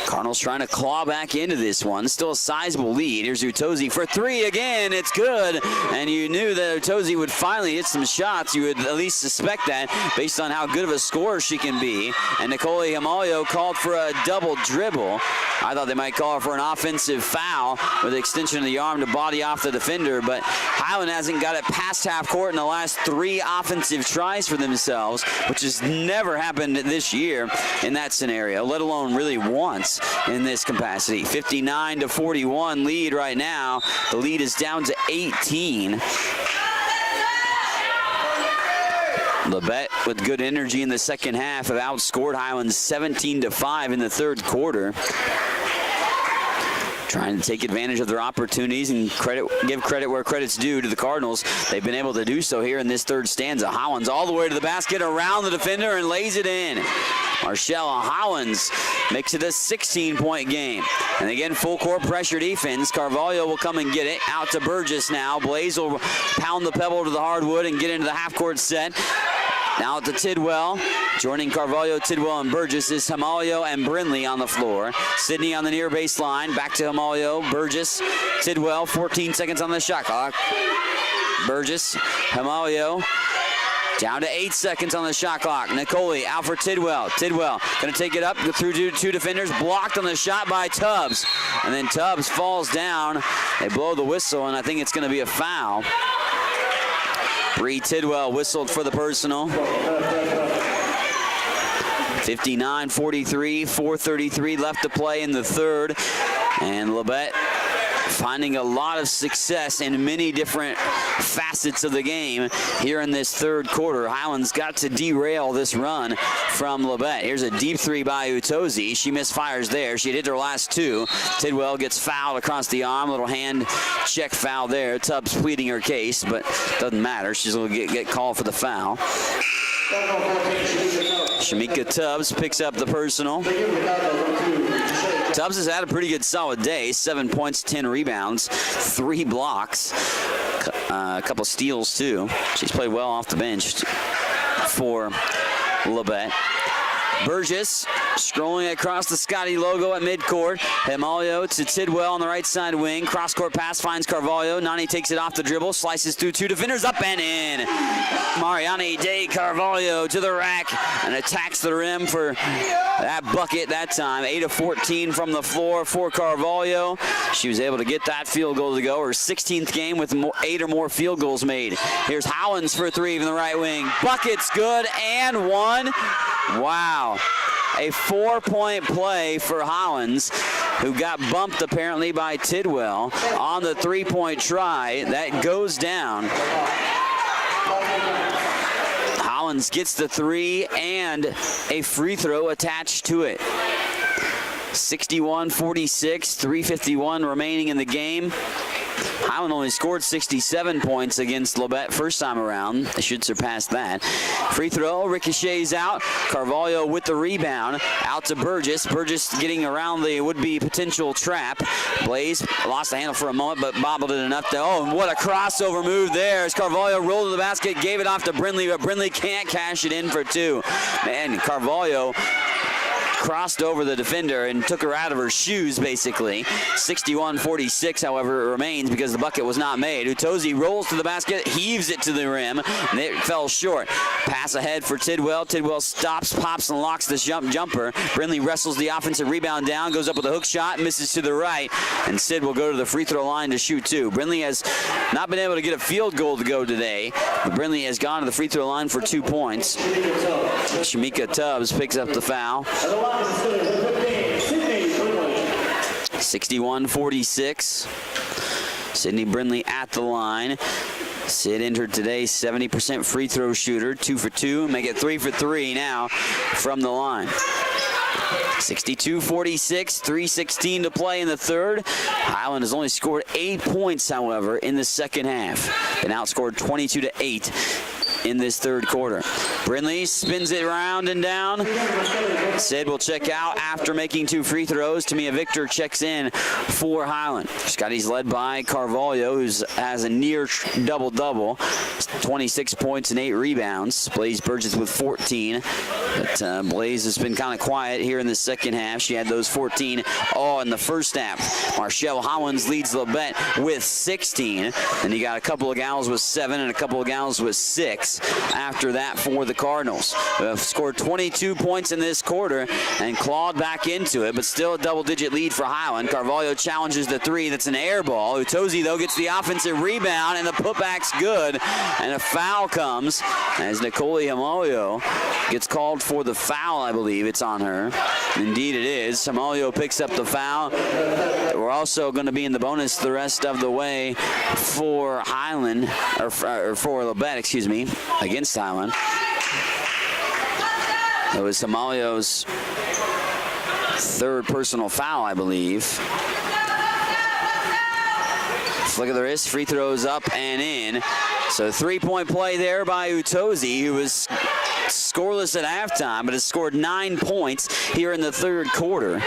Cardinals trying to claw back into this one. Still a sizable lead. Here's Utozi for 3 again. It's good. And you knew that Utozi would finally hit some shots. You would at least suspect that based on how good of a scorer she can be. And Nicole Himalio called for a double dribble. I thought they might call her for an offensive foul with the extension of the arm to body off the defender, but Highland hasn't got it past half court in the last 3 offensive tries for themselves, which has never happened this year in that scenario, let alone really once in this capacity. 59-41 lead right now. The lead is down to 18. Labette with good energy in the second half have outscored Highland 17-5 in the third quarter. Trying to take advantage of their opportunities and give credit where credit's due to the Cardinals. They've been able to do so here in this third stanza. Hollins all the way to the basket, around the defender, and lays it in. Marcella Hollins makes it a 16-point game. And again, full court pressure defense. Carvalho will come and get it. Out to Burgess now. Blaze will pound the pebble to the hardwood and get into the half-court set. Now to Tidwell. Joining Carvalho, Tidwell, and Burgess is Himalio and Brindley on the floor. Sydney on the near baseline. Back to Himalio, Burgess, Tidwell. 14 seconds on the shot clock. Burgess, Himalio. Down to 8 seconds on the shot clock. Nicole out for Tidwell. Tidwell going to take it up through 2 defenders. Blocked on the shot by Tubbs. And then Tubbs falls down. They blow the whistle, and I think it's going to be a foul. Bree Tidwell whistled for the personal. 59-43, 4:33 left to play in the third. And Labette finding a lot of success in many different facets of the game here in this third quarter. Highland's got to derail this run from Labette. Here's a deep 3 by Utozi. She misfires there. She hit her last 2. Tidwell gets fouled across the arm. Little hand check foul there. Tubbs pleading her case, but doesn't matter. She's going to get called for the foul. Shamika Tubbs picks up the personal. Tubbs has had a pretty good solid day. 7 points, 10 rebounds, 3 blocks, a couple steals too. She's played well off the bench for Labette. Burgess scrolling across the Scotty logo at midcourt. Himalio to Tidwell on the right side wing. Cross-court pass finds Carvalho. Nani takes it off the dribble, slices through 2 defenders, up and in. Mariani de Carvalho to the rack and attacks the rim for that bucket that time. 8 of 14 from the floor for Carvalho. She was able to get that field goal to go. Her 16th game with 8 or more field goals made. Here's Howlands for 3 from the right wing. Bucket's good and 1. Wow. A 4-point play for Highlands, who got bumped apparently by Tidwell on the 3-point try. That goes down. Highlands gets the 3 and a free throw attached to it. 61-46, 3:51 remaining in the game. Highland only scored 67 points against Labette first time around. They should surpass that. Free throw, ricochets out. Carvalho with the rebound. Out to Burgess. Burgess getting around the would-be potential trap. Blaze lost the handle for a moment, but bobbled it enough to, oh, and what a crossover move there as Carvalho rolled to the basket, gave it off to Brindley, but Brindley can't cash it in for 2. Man, Carvalho crossed over the defender and took her out of her shoes, basically. 61-46, however, it remains because the bucket was not made. Utozi rolls to the basket, heaves it to the rim, and it fell short. Pass ahead for Tidwell. Tidwell stops, pops, and locks the jumper. Brindley wrestles the offensive rebound down, goes up with a hook shot, misses to the right, and Sid will go to the free throw line to shoot 2. Brindley has not been able to get a field goal to go today, but Brindley has gone to the free throw line for 2 points. Shamika Tubbs picks up the foul. 61-46. Sydney Brindley at the line. Sid entered today 70% free throw shooter, 2 for 2, make it 3 for 3 now from the line. 62-46, 3:16 to play in the third. Highland has only scored 8 points, however, in the second half. Been outscored 22-8 in this third quarter. Brindley spins it around and down. Sid will check out after making 2 free throws. Tamia Victor checks in for Highland. Scotty's led by Carvalho, who has a near double-double. 26 points and 8 rebounds. Blaze Burgess with 14. But Blaze has been kind of quiet here in the second half. She had those 14 all in the first half. Marshall Highlands leads Labette with 16. And you got a couple of gals with 7 and a couple of gals with 6 after that for the Cardinals. Scored 22 points in this quarter and clawed back into it, but still a double-digit lead for Highland. Carvalho challenges the 3. That's an air ball. Utozi, though, gets the offensive rebound, and the putback's good. And a foul comes as Nicole Himalio gets called for the foul, I believe. It's on her. Indeed it is. Himalio picks up the foul. We're also going to be in the bonus the rest of the way for Highland, or for Labette, excuse me, against Highland. It was Himalio's 3rd personal foul, I believe. Flick of the wrist, free throws up and in. So 3-point play there by Utozi, who was scoreless at halftime, but has scored 9 points here in the third quarter.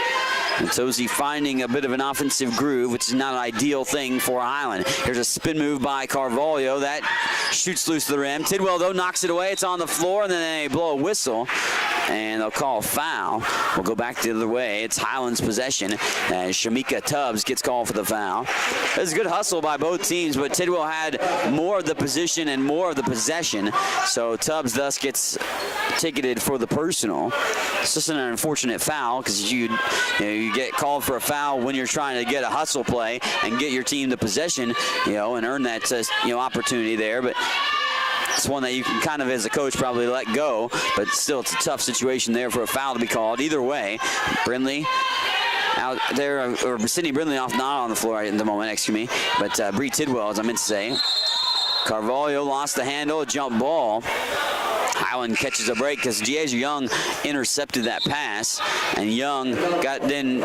Utozi finding a bit of an offensive groove, which is not an ideal thing for Highland. Here's a spin move by Carvalho. That shoots loose to the rim. Tidwell, though, knocks it away. It's on the floor, and then they blow a whistle, and they'll call a foul. We'll go back the other way. It's Highland's possession as Shamika Tubbs gets called for the foul. It was a good hustle by both teams, but Tidwell had more of the position and more of the possession, so Tubbs thus gets ticketed for the personal. It's just an unfortunate foul because you get called for a foul when you're trying to get a hustle play and get your team the possession, and earn that opportunity there. But it's one that you can kind of, as a coach, probably let go. But still, it's a tough situation there for a foul to be called. Either way, Brindley out there, or Sydney Brindley not on the floor at the moment, excuse me. But Bree Tidwell, as I meant to say. Carvalho lost the handle, a jump ball. Highland catches a break because Giasia Young intercepted that pass, and Young got then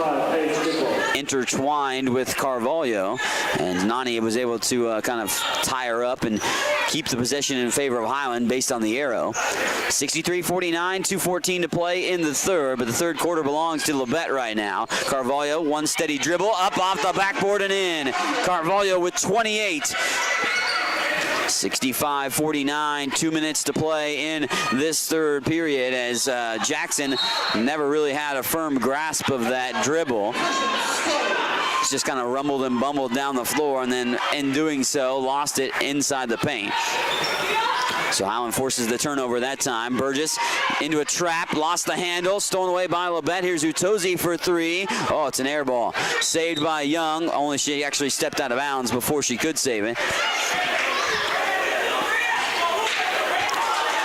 intertwined with Carvalho, and Nani was able to kind of tie her up and keep the possession in favor of Highland based on the arrow. 63-49, 2:14 to play in the third, but the third quarter belongs to Labette right now. Carvalho, one steady dribble, up off the backboard and in. Carvalho with 28. 65-49, 2 minutes to play in this third period as Jackson never really had a firm grasp of that dribble. He's just kind of rumbled and bumbled down the floor, and then in doing so, lost it inside the paint. So Highland forces the turnover that time. Burgess into a trap, lost the handle, stolen away by Labette. Here's Utozi for three. Oh, it's an air ball. Saved by Young, only she actually stepped out of bounds before she could save it.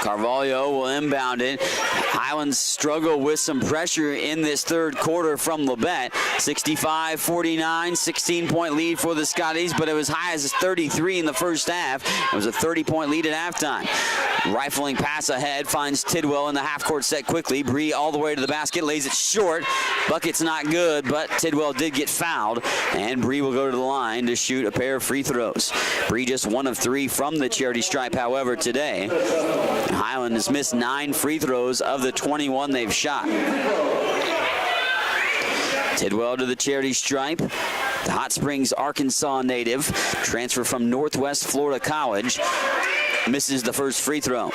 Carvalho will inbound it. Highlands struggle with some pressure in this third quarter from Labette. 65-49, 16-point lead for the Scotties, but it was high as 33 in the first half. It was a 30-point lead at halftime. Rifling pass ahead, finds Tidwell in the half-court set quickly. Bree all the way to the basket, lays it short. Bucket's not good, but Tidwell did get fouled, and Bree will go to the line to shoot a pair of free throws. Bree just 1 of 3 from the charity stripe, however, today. Highland has missed 9 free throws of the 21 they've shot. Tidwell to the charity stripe. The Hot Springs, Arkansas native, transfer from Northwest Florida College, misses the first free throw.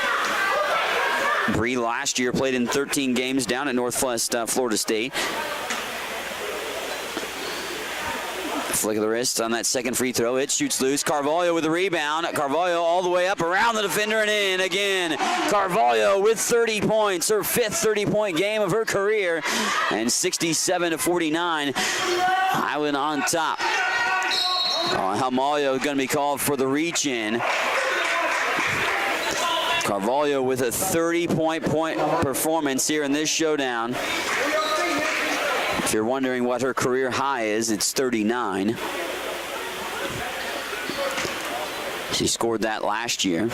Bree last year played in 13 games down at Northwest Florida State. Flick of the wrist on that second free throw. It shoots loose. Carvalho with the rebound. Carvalho all the way up around the defender and in again. Carvalho with 30 points, her 5th 30-point game of her career, and 67-49. Highland on top. Hamalio going to be called for the reach-in. Carvalho with a 30-point performance here in this showdown. If you're wondering what her career high is, it's 39. She scored that last year.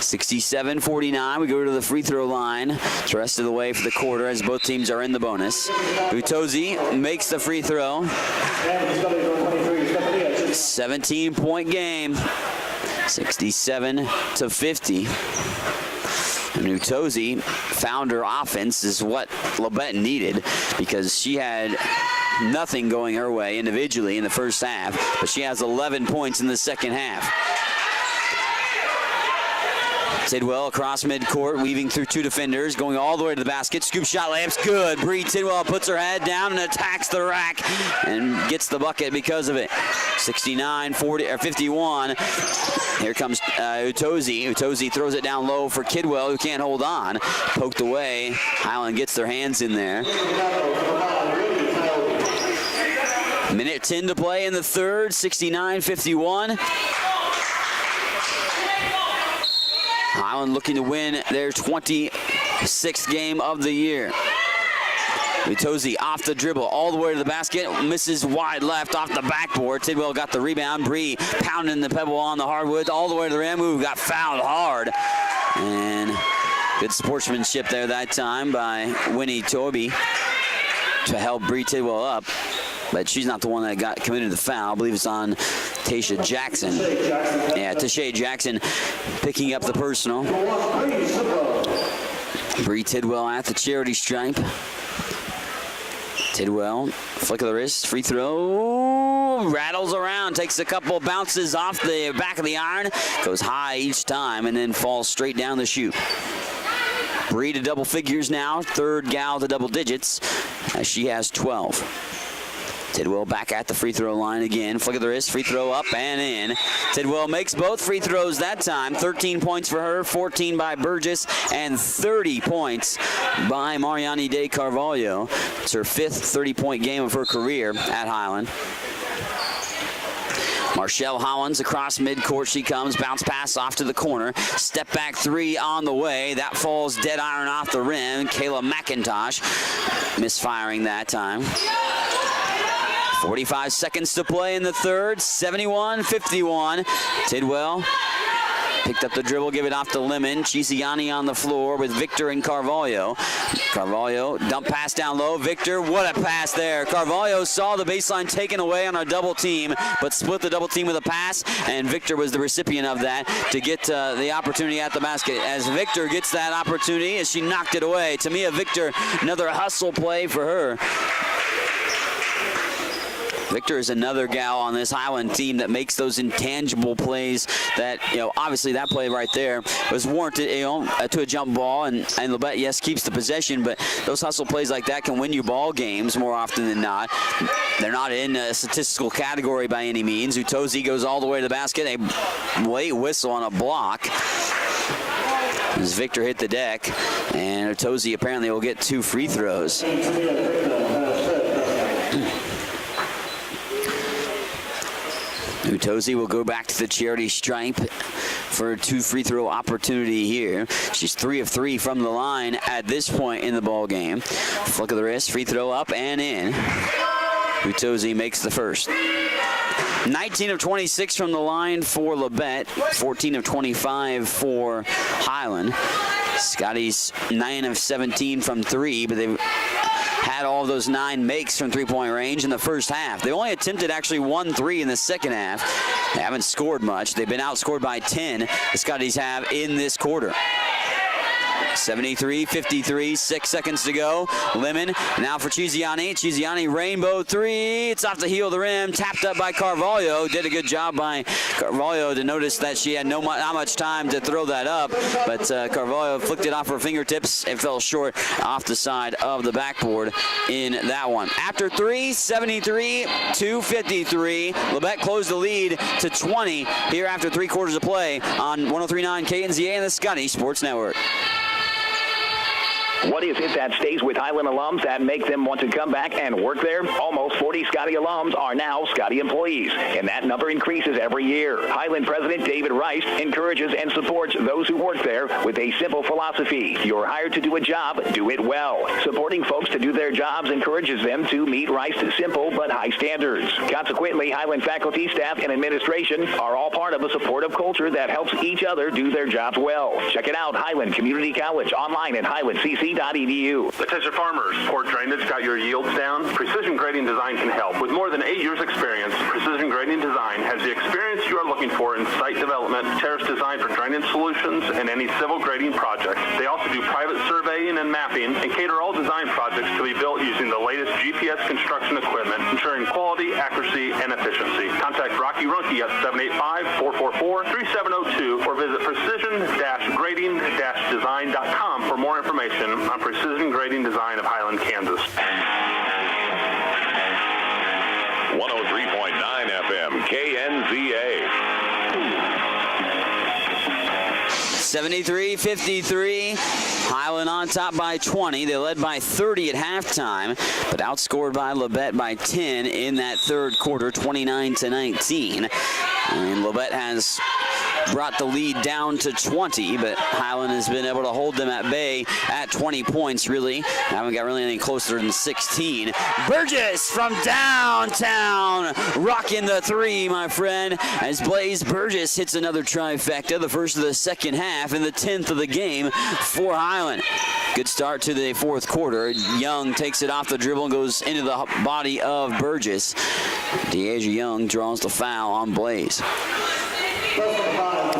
67-49, we go to the free throw line. It's the rest of the way for the quarter as both teams are in the bonus. Utozi makes the free throw. 17-point game. 67-50. And Utozi found her offense is what Labette needed, because she had nothing going her way individually in the first half, but she has 11 points in the second half. Tidwell across midcourt, weaving through 2 defenders, going all the way to the basket. Scoop shot, layup's good. Bree Tidwell puts her head down and attacks the rack and gets the bucket because of it. 69-51. Here comes Utozi. Utozi throws it down low for Kidwell, who can't hold on. Poked away. Highland gets their hands in there. Minute 10 to play in the third. 69-51. Highland looking to win their 26th game of the year. Utozi off the dribble, all the way to the basket, misses wide left off the backboard. Tidwell got the rebound. Bree pounding the pebble on the hardwood, all the way to the rim. Who got fouled hard. And good sportsmanship there that time by Winnie Toby to help Bree Tidwell up. But she's not the one that got committed the foul. I believe it's on Tasha Jackson. Yeah, Tasha Jackson picking up the personal. Bree Tidwell at the charity stripe. Tidwell, flick of the wrist, free throw, rattles around, takes a couple bounces off the back of the iron, goes high each time, and then falls straight down the chute. Bree to double figures now, third gal to double digits, as she has 12. Tidwell back at the free throw line again. Flick of the wrist, free throw up and in. Tidwell makes both free throws that time. 13 points for her, 14 by Burgess, and 30 points by Mariani de Carvalho. It's her 5th 30-point game of her career at Highland. Marshall Hollins across midcourt she comes. Bounce pass off to the corner. Step back 3 on the way. That falls dead iron off the rim. Kayla McIntosh misfiring that time. 45 seconds to play in the third. 71-51. Tidwell Picked up the dribble, give it off to Lemon. Chisiani on the floor with Victor and Carvalho. Carvalho, dump pass down low. Victor, what a pass there. Carvalho saw the baseline taken away on our double team, but split the double team with a pass, and Victor was the recipient of that to get the opportunity at the basket. As Victor gets that opportunity, as she knocked it away. Tamia Victor, another hustle play for her. Victor is another gal on this Highland team that makes those intangible plays that, obviously that play right there was warranted, to a jump ball, and Labette, yes, keeps the possession, but those hustle plays like that can win you ball games more often than not. They're not in a statistical category by any means. Utozi goes all the way to the basket, a late whistle on a block. As Victor hit the deck, and Utozi apparently will get 2 free throws. Utozi will go back to the charity stripe for a 2 free throw opportunity here. She's 3 of 3 from the line at this point in the ball game. Flick of the wrist, free throw up and in. Utozi makes the first. 19 of 26 from the line for Labette, 14 of 25 for Highland. Scotty's 9 of 17 from 3, but they've had all of those 9 makes from three-point range in the first half. They only attempted actually 1 3 in the second half. They haven't scored much. They've been outscored by 10, the Scotties have in this quarter. 73-53, 6 seconds to go. Lemon now for Chisiani. Chisiani, rainbow 3. It's off the heel of the rim, tapped up by Carvalho. Did a good job by Carvalho to notice that she had not much time to throw that up, but Carvalho flicked it off her fingertips and fell short off the side of the backboard in that one. After 3, 73-53. Labette closed the lead to 20 here after 3 quarters of play on 103.9 KNZA and the Scotty Sports Network. What is it that stays with Highland alums that make them want to come back and work there? Almost 40 Scotty alums are now Scotty employees, and that number increases every year. Highland President David Rice encourages and supports those who work there with a simple philosophy. You're hired to do a job, do it well. Supporting folks to do their jobs encourages them to meet Rice's simple but high standards. Consequently, Highland faculty, staff, and administration are all part of a supportive culture that helps each other do their jobs well. Check it out, Highland Community College, online at highlandcc.edu. Attention farmers, poor drainage got your yields down? Precision Grading Design can help. With more than 8 years experience, Precision Grading Design has the experience you are looking for in site development, terrace design for drainage solutions, and any civil grading project. They also do private surveying and mapping and cater all design projects to be built using the latest GPS construction equipment, ensuring quality, accuracy, and efficiency. Contact Rocky Runke at 785-444-3702 or visit precision-grading-design.com for more information on Precision Grading Design of Highland, Kansas. 103.9 FM, KNZA. 73-53. Highland on top by 20. They led by 30 at halftime, but outscored by Labette by 10 in that third quarter, 29-19. And Labette has brought the lead down to 20, but Highland has been able to hold them at bay at 20 points, really. Haven't got really any closer than 16. Burgess from downtown, rocking the 3, my friend, as Blaze Burgess hits another trifecta, the first of the second half and the 10th of the game for Highland. Good start to the fourth quarter. Young takes it off the dribble and goes into the body of Burgess. Deasia Young draws the foul on Blaze.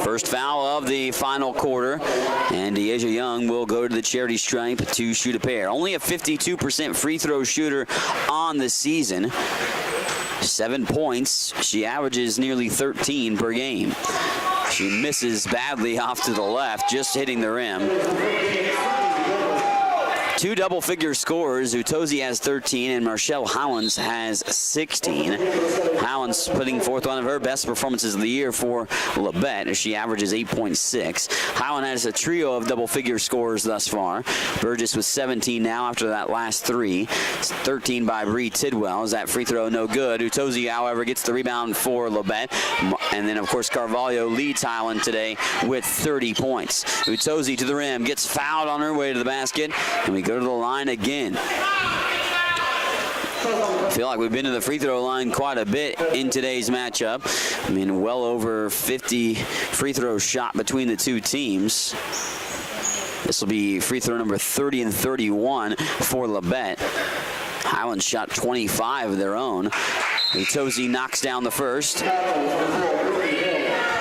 First foul of the final quarter, and Deasia Young will go to the charity stripe to shoot a pair. Only a 52% free throw shooter on the season. 7 points. She averages nearly 13 per game. She misses badly off to the left, just hitting the rim. 2 double-figure scores. Utozi has 13, and Marshall Howlands has 16. Howlands putting forth one of her best performances of the year for Labette, as she averages 8.6. Howland has a trio of double-figure scores thus far. Burgess with 17 now after that last 3. 13 by Bree Tidwell. Is that free throw no good? Utozi, however, gets the rebound for Labette. And then, of course, Carvalho leads Highland today with 30 points. Utozi to the rim, gets fouled on her way to the basket, and we go to the line again. I feel like we've been to the free throw line quite a bit in today's matchup. I mean, well over 50 free throws shot between the two teams. This will be free throw number 30 and 31 for Labette. Highland shot 25 of their own. Utozi knocks down the first.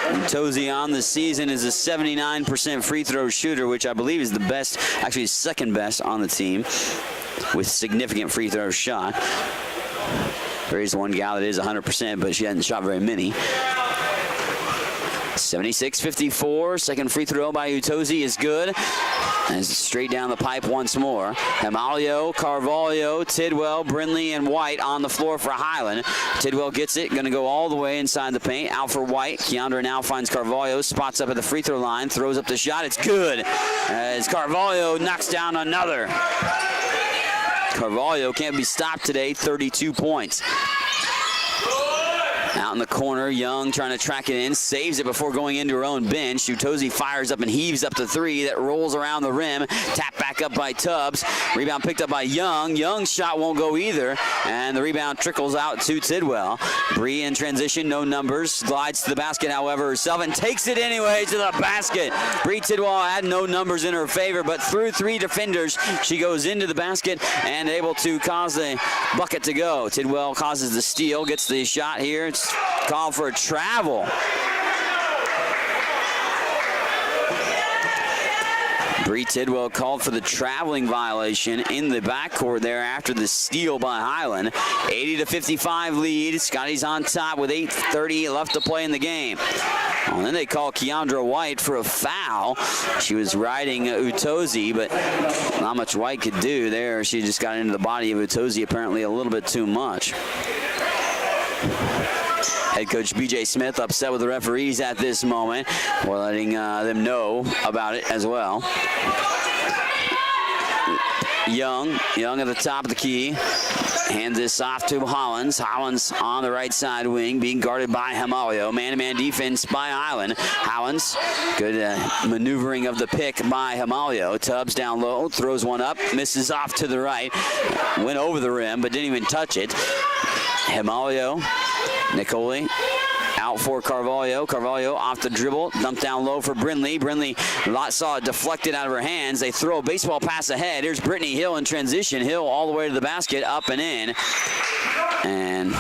Utozi on the season is a 79% free throw shooter, which I believe is the best, actually second best on the team with significant free throw shot. There is one gal that is 100%, but she hasn't shot very many. 76-54, second free throw by Utozi is good. And straight down the pipe once more. Himalio, Carvalho, Tidwell, Brindley, and White on the floor for Highland. Tidwell gets it, going to go all the way inside the paint. Out for White. Keandra now finds Carvalho, spots up at the free throw line, throws up the shot. It's good as Carvalho knocks down another. Carvalho can't be stopped today, 32 points. Out in the corner, Young trying to track it in, saves it before going into her own bench. Utozi fires up and heaves up the three that rolls around the rim. Tap back up by Tubbs. Rebound picked up by Young. Young's shot won't go either, and the rebound trickles out to Tidwell. Bree in transition, no numbers. Glides to the basket, however, herself, and takes it anyway to the basket. Bree Tidwell had no numbers in her favor, but through three defenders, she goes into the basket and able to cause the bucket to go. Tidwell causes the steal, gets the shot here. It's called for a travel. Bree Tidwell called for the traveling violation in the backcourt there after the steal by Highland. 80-55 lead. Scotty's on top with 8:30 left to play in the game. Well, then they call Keandra White for a foul. She was riding Utozi, but not much White could do there. She just got into the body of Utozi apparently a little bit too much. Head coach B.J. Smith upset with the referees at this moment. We're letting them know about it as well. Young at the top of the key. Hands this off to Hollins. Hollins on the right side wing, being guarded by Himalio. Man-to-man defense by Highland. Hollins, good maneuvering of the pick by Himalio. Tubbs down low, throws one up, misses off to the right. Went over the rim, but didn't even touch it. Himalio. Nicole out for Carvalho. Carvalho off the dribble, dumped down low for Brindley. Brindley saw it deflected out of her hands. They throw a baseball pass ahead. Here's Brittany Hill in transition. Hill all the way to the basket, up and in. And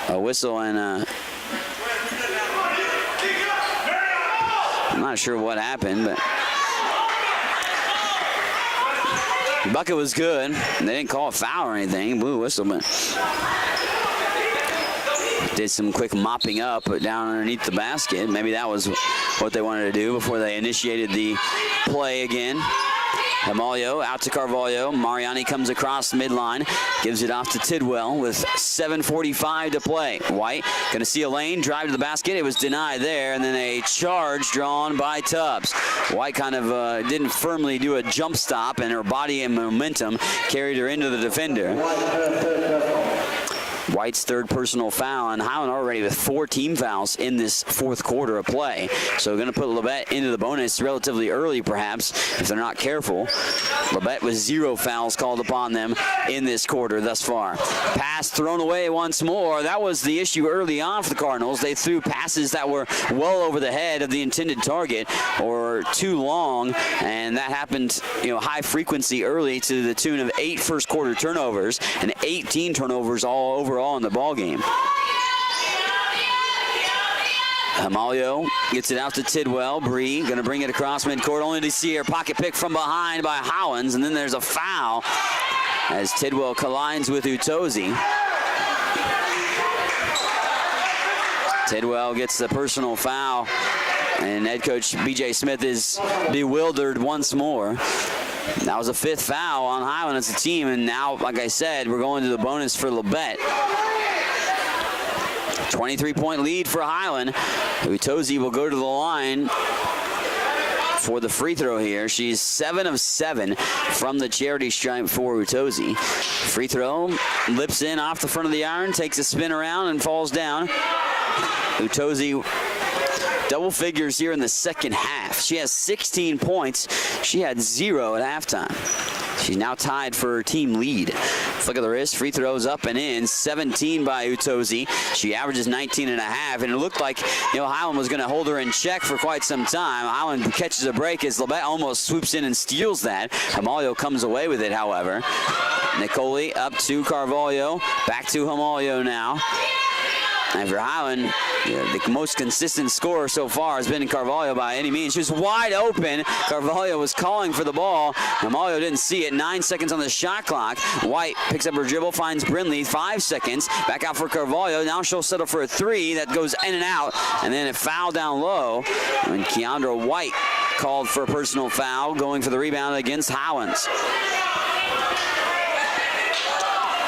a whistle and I'm not sure what happened, but the bucket was good. They didn't call a foul or anything. Blue whistle, but did some quick mopping up down underneath the basket. Maybe that was what they wanted to do before they initiated the play again. Himalio out to Carvalho. Mariani comes across midline, gives it off to Tidwell with 7:45 to play. White going to see a lane, drive to the basket. It was denied there, and then a charge drawn by Tubbs. White kind of didn't firmly do a jump stop, and her body and momentum carried her into the defender. White's third personal foul, and Highland already with 4 team fouls in this fourth quarter of play. So going to put Labette into the bonus relatively early, perhaps, if they're not careful. Labette with 0 fouls called upon them in this quarter thus far. Pass thrown away once more. That was the issue early on for the Cardinals. They threw passes that were well over the head of the intended target or too long, and that happened, high frequency early to the tune of 8 first quarter turnovers and 18 turnovers all overall in the ball game. Himalio gets it out to Tidwell. Bree going to bring it across midcourt, only to see her pocket pick from behind by Hollins, and then there's a foul as Tidwell collides with Utozi. Tidwell gets the personal foul, and head coach B.J. Smith is bewildered once more. That was a 5th foul on Highland as a team, and now, like I said, we're going to the bonus for Labette. 23-point lead for Highland. Utozi will go to the line for the free throw here. She's 7 of 7 from the charity stripe for Utozi. Free throw, lips in off the front of the iron, takes a spin around and falls down. Utozi double figures here in the second half. She has 16 points. She had 0 at halftime. She's now tied for her team lead. Flick of the wrist, free throws up and in. 17 by Utozi. She averages 19.5, and it looked like Highland was going to hold her in check for quite some time. Highland catches a break as Labette almost swoops in and steals that. Hamalio comes away with it, however. Nicoli up to Carvalho. Back to Hamalio now. And for Highland, the most consistent scorer so far has been Carvalho by any means. She was wide open. Carvalho was calling for the ball. Hamalio didn't see it. 9 seconds on the shot clock. White picks up her dribble, finds Brindley. 5 seconds. Back out for Carvalho. Now she'll settle for a three that goes in and out. And then a foul down low. And Keandra White called for a personal foul, going for the rebound against Howlands.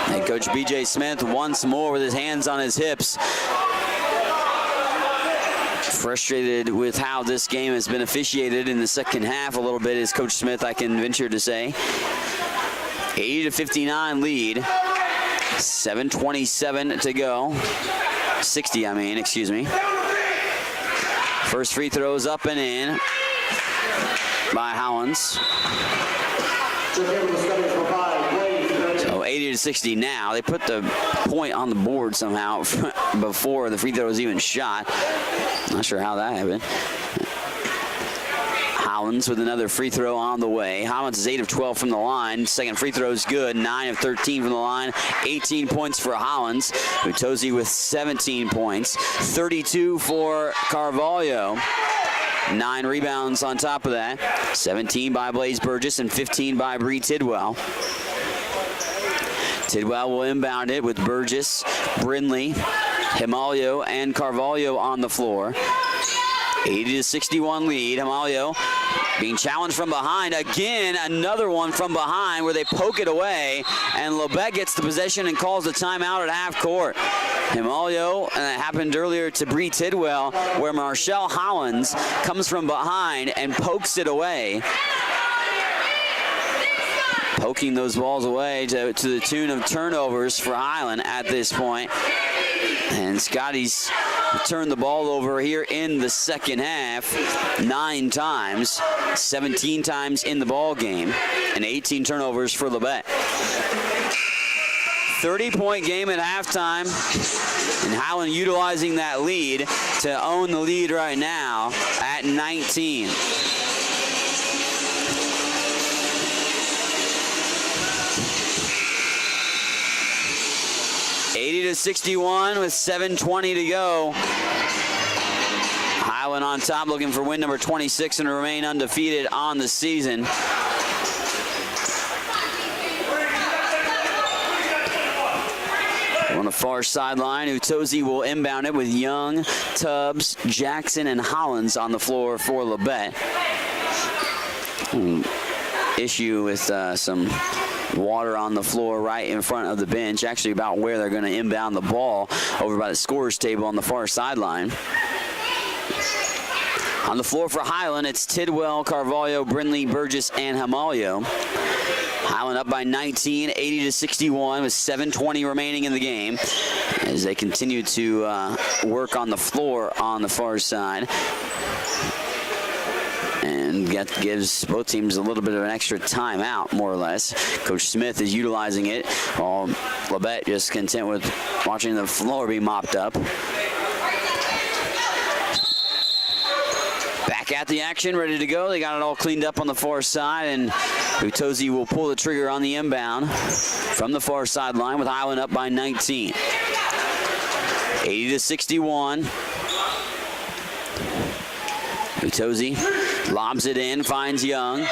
And Coach B.J. Smith once more with his hands on his hips. Frustrated with how this game has been officiated in the second half a little bit, is Coach Smith, I can venture to say. 80-59 lead. 7:27 to go. 60, excuse me. First free throws up and in by Howlands. So 80-60 now. They put the point on the board somehow before the free throw was even shot. Not sure how that happened. Howlands with another free throw on the way. Howlands is 8 of 12 from the line. Second free throw is good. 9 of 13 from the line. 18 points for Howlands. Utozi with 17 points. 32 for Carvalho. 9 rebounds on top of that. 17 by Blaze Burgess and 15 by Bree Tidwell. Tidwell will inbound it with Burgess, Brindley, Hamalio, and Carvalho on the floor. 80-61 lead. Hamalio being challenged from behind. Again, another one from behind where they poke it away, and Labette gets the possession and calls a timeout at half court. Hamalio, and that happened earlier to Bree Tidwell, where Marshall Howlands comes from behind and pokes it away. Poking those balls away to the tune of turnovers for Highland at this point. And Scotty's turned the ball over here in the second half 9 times, 17 times in the ball game, and 18 turnovers for Labette. 30-point game at halftime, and Highland utilizing that lead to own the lead right now at 19. $80-61 with 7:20 to go. Highland on top, looking for win number 26 and to remain undefeated on the season. On the far sideline, Utozi will inbound it with Young, Tubbs, Jackson, and Howlands on the floor for Labette. Issue with some water on the floor right in front of the bench, actually about where they're going to inbound the ball, over by the scorer's table on the far sideline. On the floor for Highland, it's Tidwell, Carvalho, Brindley, Burgess, and Hamalio. Highland up by 19, 80-61 with 7:20 remaining in the game as they continue to work on the floor on the far side. And gives both teams a little bit of an extra timeout, more or less. Coach Smith is utilizing it, while Labette just content with watching the floor be mopped up. Back at the action, ready to go. They got it all cleaned up on the far side, and Utozi will pull the trigger on the inbound from the far sideline with Highland up by 19. 80-61. Utozi lobs it in, finds Young.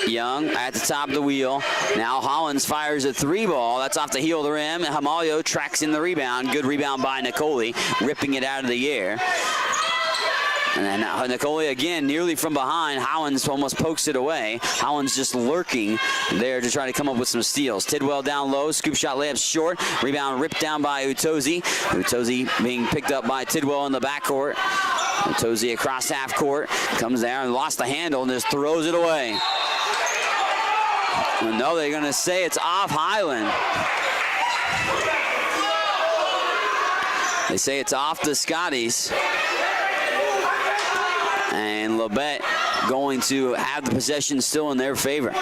Young at the top of the wheel. Now Hollins fires a 3 ball. That's off the heel of the rim. Hamalio tracks in the rebound. Good rebound by Nicoli, ripping it out of the air. And then Nicoli again, nearly from behind. Howlands almost pokes it away. Howlands just lurking there to try to come up with some steals. Tidwell down low, scoop shot layup short. Rebound ripped down by Utozi. Utozi being picked up by Tidwell in the backcourt. Utozi across half court, comes there and lost the handle and just throws it away. Well, no, they're going to say it's off Highland. They say it's off the Scotties. And Labette going to have the possession still in their favor.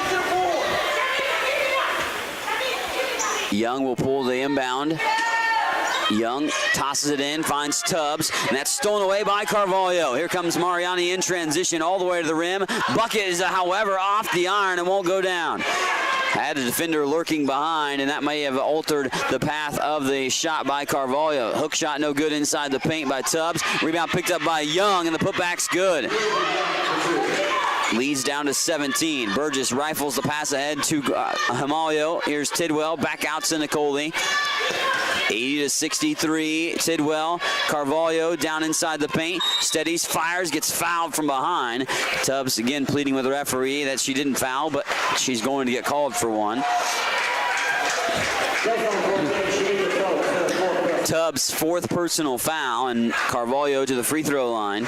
Young will pull the inbound. Young tosses it in, finds Tubbs, and that's stolen away by Carvalho. Here comes Mariani in transition all the way to the rim. Bucket is, however, off the iron and won't go down. Had a defender lurking behind, and that may have altered the path of the shot by Carvalho. Hook shot no good inside the paint by Tubbs. Rebound picked up by Young, and the putback's good. Leads down to 17. Burgess rifles the pass ahead to Himalio. Here's Tidwell, back out to Nicole. 80-63, Tidwell. Carvalho down inside the paint. Steadies, fires, gets fouled from behind. Tubbs again pleading with the referee that she didn't foul, but she's going to get called for one. Tubbs' fourth personal foul, and Carvalho to the free throw line.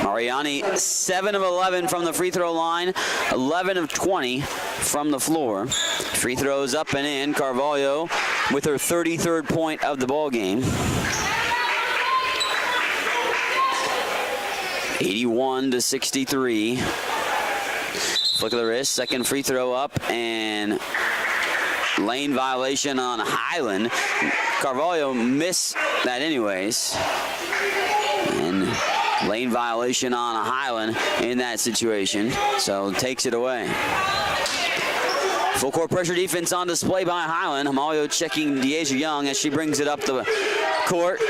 Mariani 7 of 11 from the free throw line, 11 of 20 from the floor. Free throws up and in. Carvalho with her 33rd point of the ball game. 81-63. Flick of the wrist, second free throw up, and lane violation on Highland. Carvalho missed that anyways. And lane violation on Highland in that situation, so takes it away. Full court pressure defense on display by Highland. Himalio checking Deasia Young as she brings it up the court.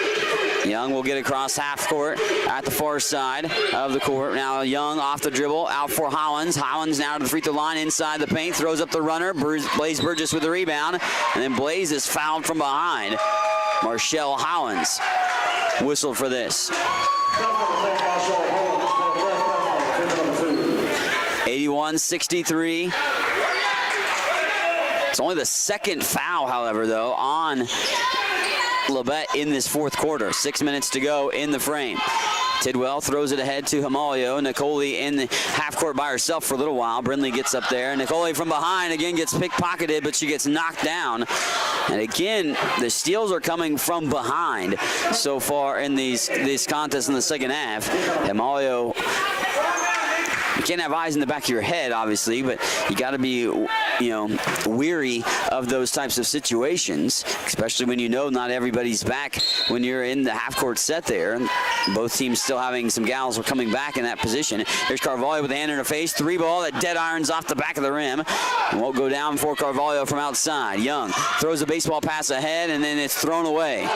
Young will get across half court at the far side of the court. Now Young off the dribble, out for Hollins. Hollins now to the free throw line inside the paint, throws up the runner. Blaze Burgess with the rebound, and then Blaze is fouled from behind. Marshall Hollins whistled for this. 81-63. It's only the second foul, however, though, on Labette in this fourth quarter. 6 minutes to go in the frame. Tidwell throws it ahead to Himalio. Nicole in the half court by herself for a little while. Brindley gets up there. Nicole from behind again gets pickpocketed, but she gets knocked down. And again, the steals are coming from behind so far in these contests in the second half. Himalio, you can't have eyes in the back of your head, obviously, but you got to be, weary of those types of situations, especially when you know not everybody's back when you're in the half-court set there. Both teams still having some gals were coming back in that position. Here's Carvalho with a hand in her face. 3-ball that dead irons off the back of the rim. Won't go down for Carvalho from outside. Young throws a baseball pass ahead, and then it's thrown away.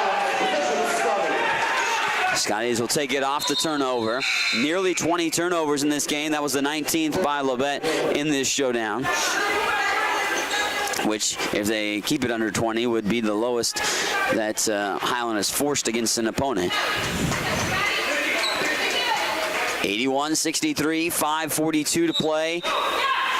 Scotties will take it off the turnover. Nearly 20 turnovers in this game. That was the 19th by Labette in this showdown, which, if they keep it under 20, would be the lowest that Highland has forced against an opponent. 81-63, 5:42 to play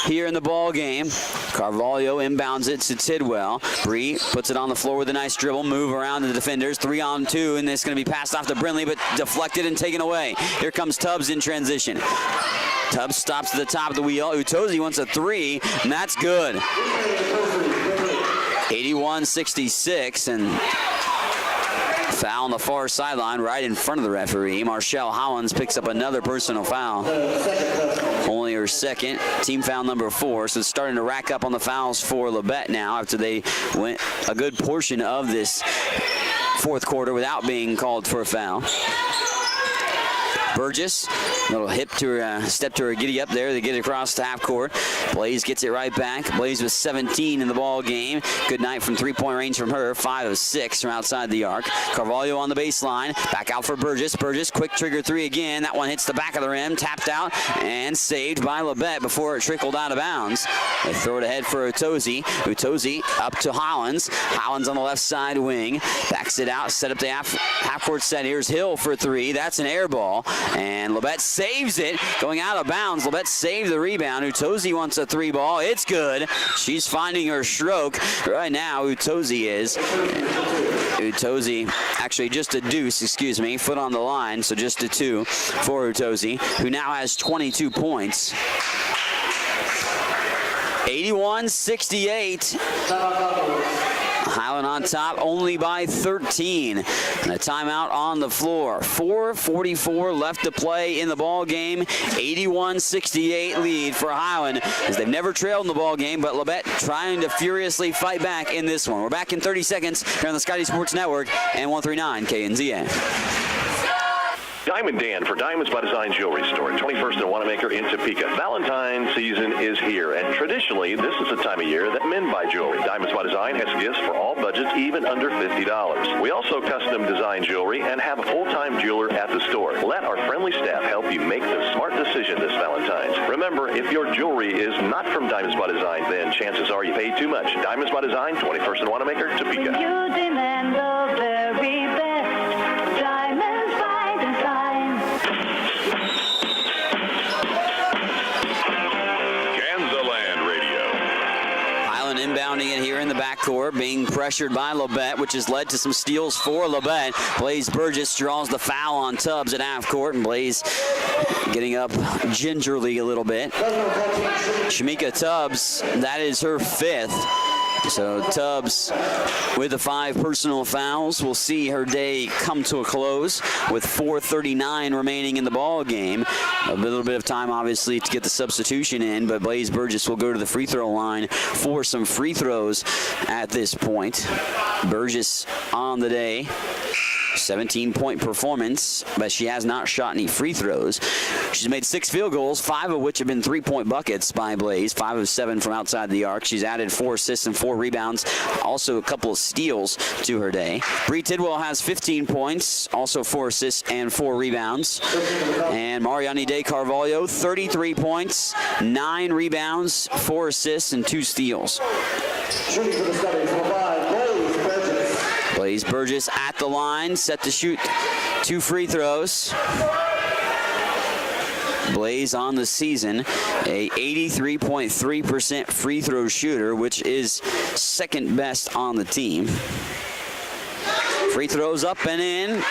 here in the ball game. Carvalho inbounds it to Tidwell. Bree puts it on the floor with a nice dribble, move around the defenders. 3-on-2, and it's going to be passed off to Brindley, but deflected and taken away. Here comes Tubbs in transition. Tubbs stops at the top of the wheel. Utozi wants a three, and that's good. 81-66, and foul on the far sideline right in front of the referee. Marshall Hollins picks up another personal foul. Only her second. Team foul number 4. So it's starting to rack up on the fouls for Labette now after they went a good portion of this fourth quarter without being called for a foul. Burgess, little hip to her, step to her giddy up there. They get it across to half court. Blaze gets it right back. Blaze was 17 in the ball game. Good night from three-point range from her. 5 of 6 from outside the arc. Carvalho on the baseline. Back out for Burgess. Burgess, quick trigger three again. That one hits the back of the rim. Tapped out and saved by Labette before it trickled out of bounds. They throw it ahead for Utozi. Utozi up to Hollins. Hollins on the left side wing. Backs it out. Set up the half-court set. Here's Hill for 3. That's an air ball. And Labette saves it, going out of bounds. Labette saved the rebound. Utozi wants a 3-ball. It's good. She's finding her stroke right now. Utozi is. Utozi, actually just a deuce, excuse me. Foot on the line, so just a 2 for Utozi, who now has 22 points. 81-68. Highland on top only by 13. And a timeout on the floor. 4:44 left to play in the ball game. 81-68 lead for Highland, as they've never trailed in the ball game, but Labette trying to furiously fight back in this one. We're back in 30 seconds here on the Scotty Sports Network and 103.9 KNZA. Diamond Dan for Diamonds by Design Jewelry Store, 21st and Wanamaker in Topeka. Valentine's season is here, and traditionally, this is the time of year that men buy jewelry. Diamonds by Design has gifts for all budgets, even under $50. We also custom design jewelry and have a full-time jeweler at the store. Let our friendly staff help you make the smart decision this Valentine's. Remember, if your jewelry is not from Diamonds by Design, then chances are you paid too much. Diamonds by Design, 21st and Wanamaker, Topeka. You demand the very best. Diamonds by Design. Inbounding it here in the backcourt, being pressured by Labette, which has led to some steals for Labette. Blaze Burgess draws the foul on Tubbs at half court, and Blaze getting up gingerly a little bit. Shamika Tubbs, that is her 5th. So Tubbs with the 5 personal fouls will see her day come to a close with 4:39 remaining in the ball game. A little bit of time, obviously, to get the substitution in, but Blaze Burgess will go to the free throw line for some free throws at this point. Burgess on the day. 17-point performance, but she has not shot any free throws. She's made 6 field goals, 5 of which have been 3-point buckets by Blaze, 5 of 7 from outside the arc. She's added 4 assists and 4 rebounds, also a couple of steals to her day. Bree Tidwell has 15 points, also 4 assists and 4 rebounds. And Mariani De Carvalho, 33 points, 9 rebounds, 4 assists, and 2 steals. Blaze Burgess at the line, set to shoot 2 free throws. Blaze on the season, a 83.3% free throw shooter, which is second best on the team. Free throws up and in.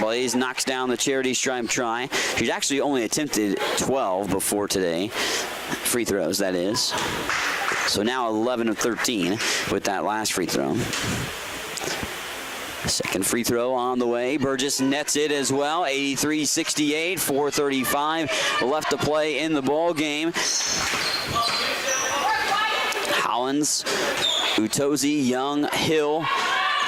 Blaze knocks down the charity stripe try. She's actually only attempted 12 before today. Free throws, that is. So now 11 of 13 with that last free throw. Second free throw on the way. Burgess nets it as well. 83-68, 4:35 left to play in the ball game. Hollins, Utozi, Young, Hill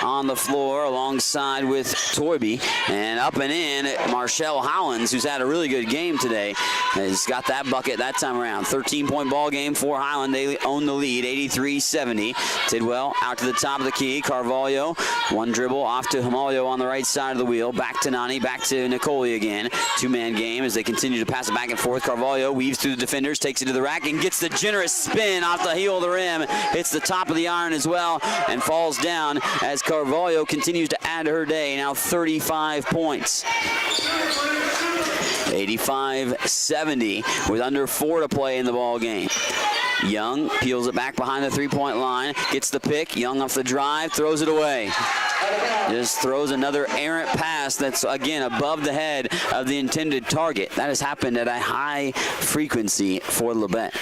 on the floor alongside with Toybe, and up and in Marshall Hollins, who's had a really good game today, has got that bucket that time around. 13-point ball game for Highland. They own the lead, 83-70. Tidwell out to the top of the key. Carvalho, one dribble off to Himalio on the right side of the wheel. Back to Nani, back to Nicoli again. 2-man game as they continue to pass it back and forth. Carvalho weaves through the defenders, takes it to the rack, and gets the generous spin off the heel of the rim. Hits the top of the iron as well and falls down as Carvalho continues to add to her day, now 35 points. 85-70 with under 4 to play in the ball game. Young peels it back behind the 3-point line, gets the pick. Young off the drive, throws it away. Just throws another errant pass that's, again, above the head of the intended target. That has happened at a high frequency for Labette.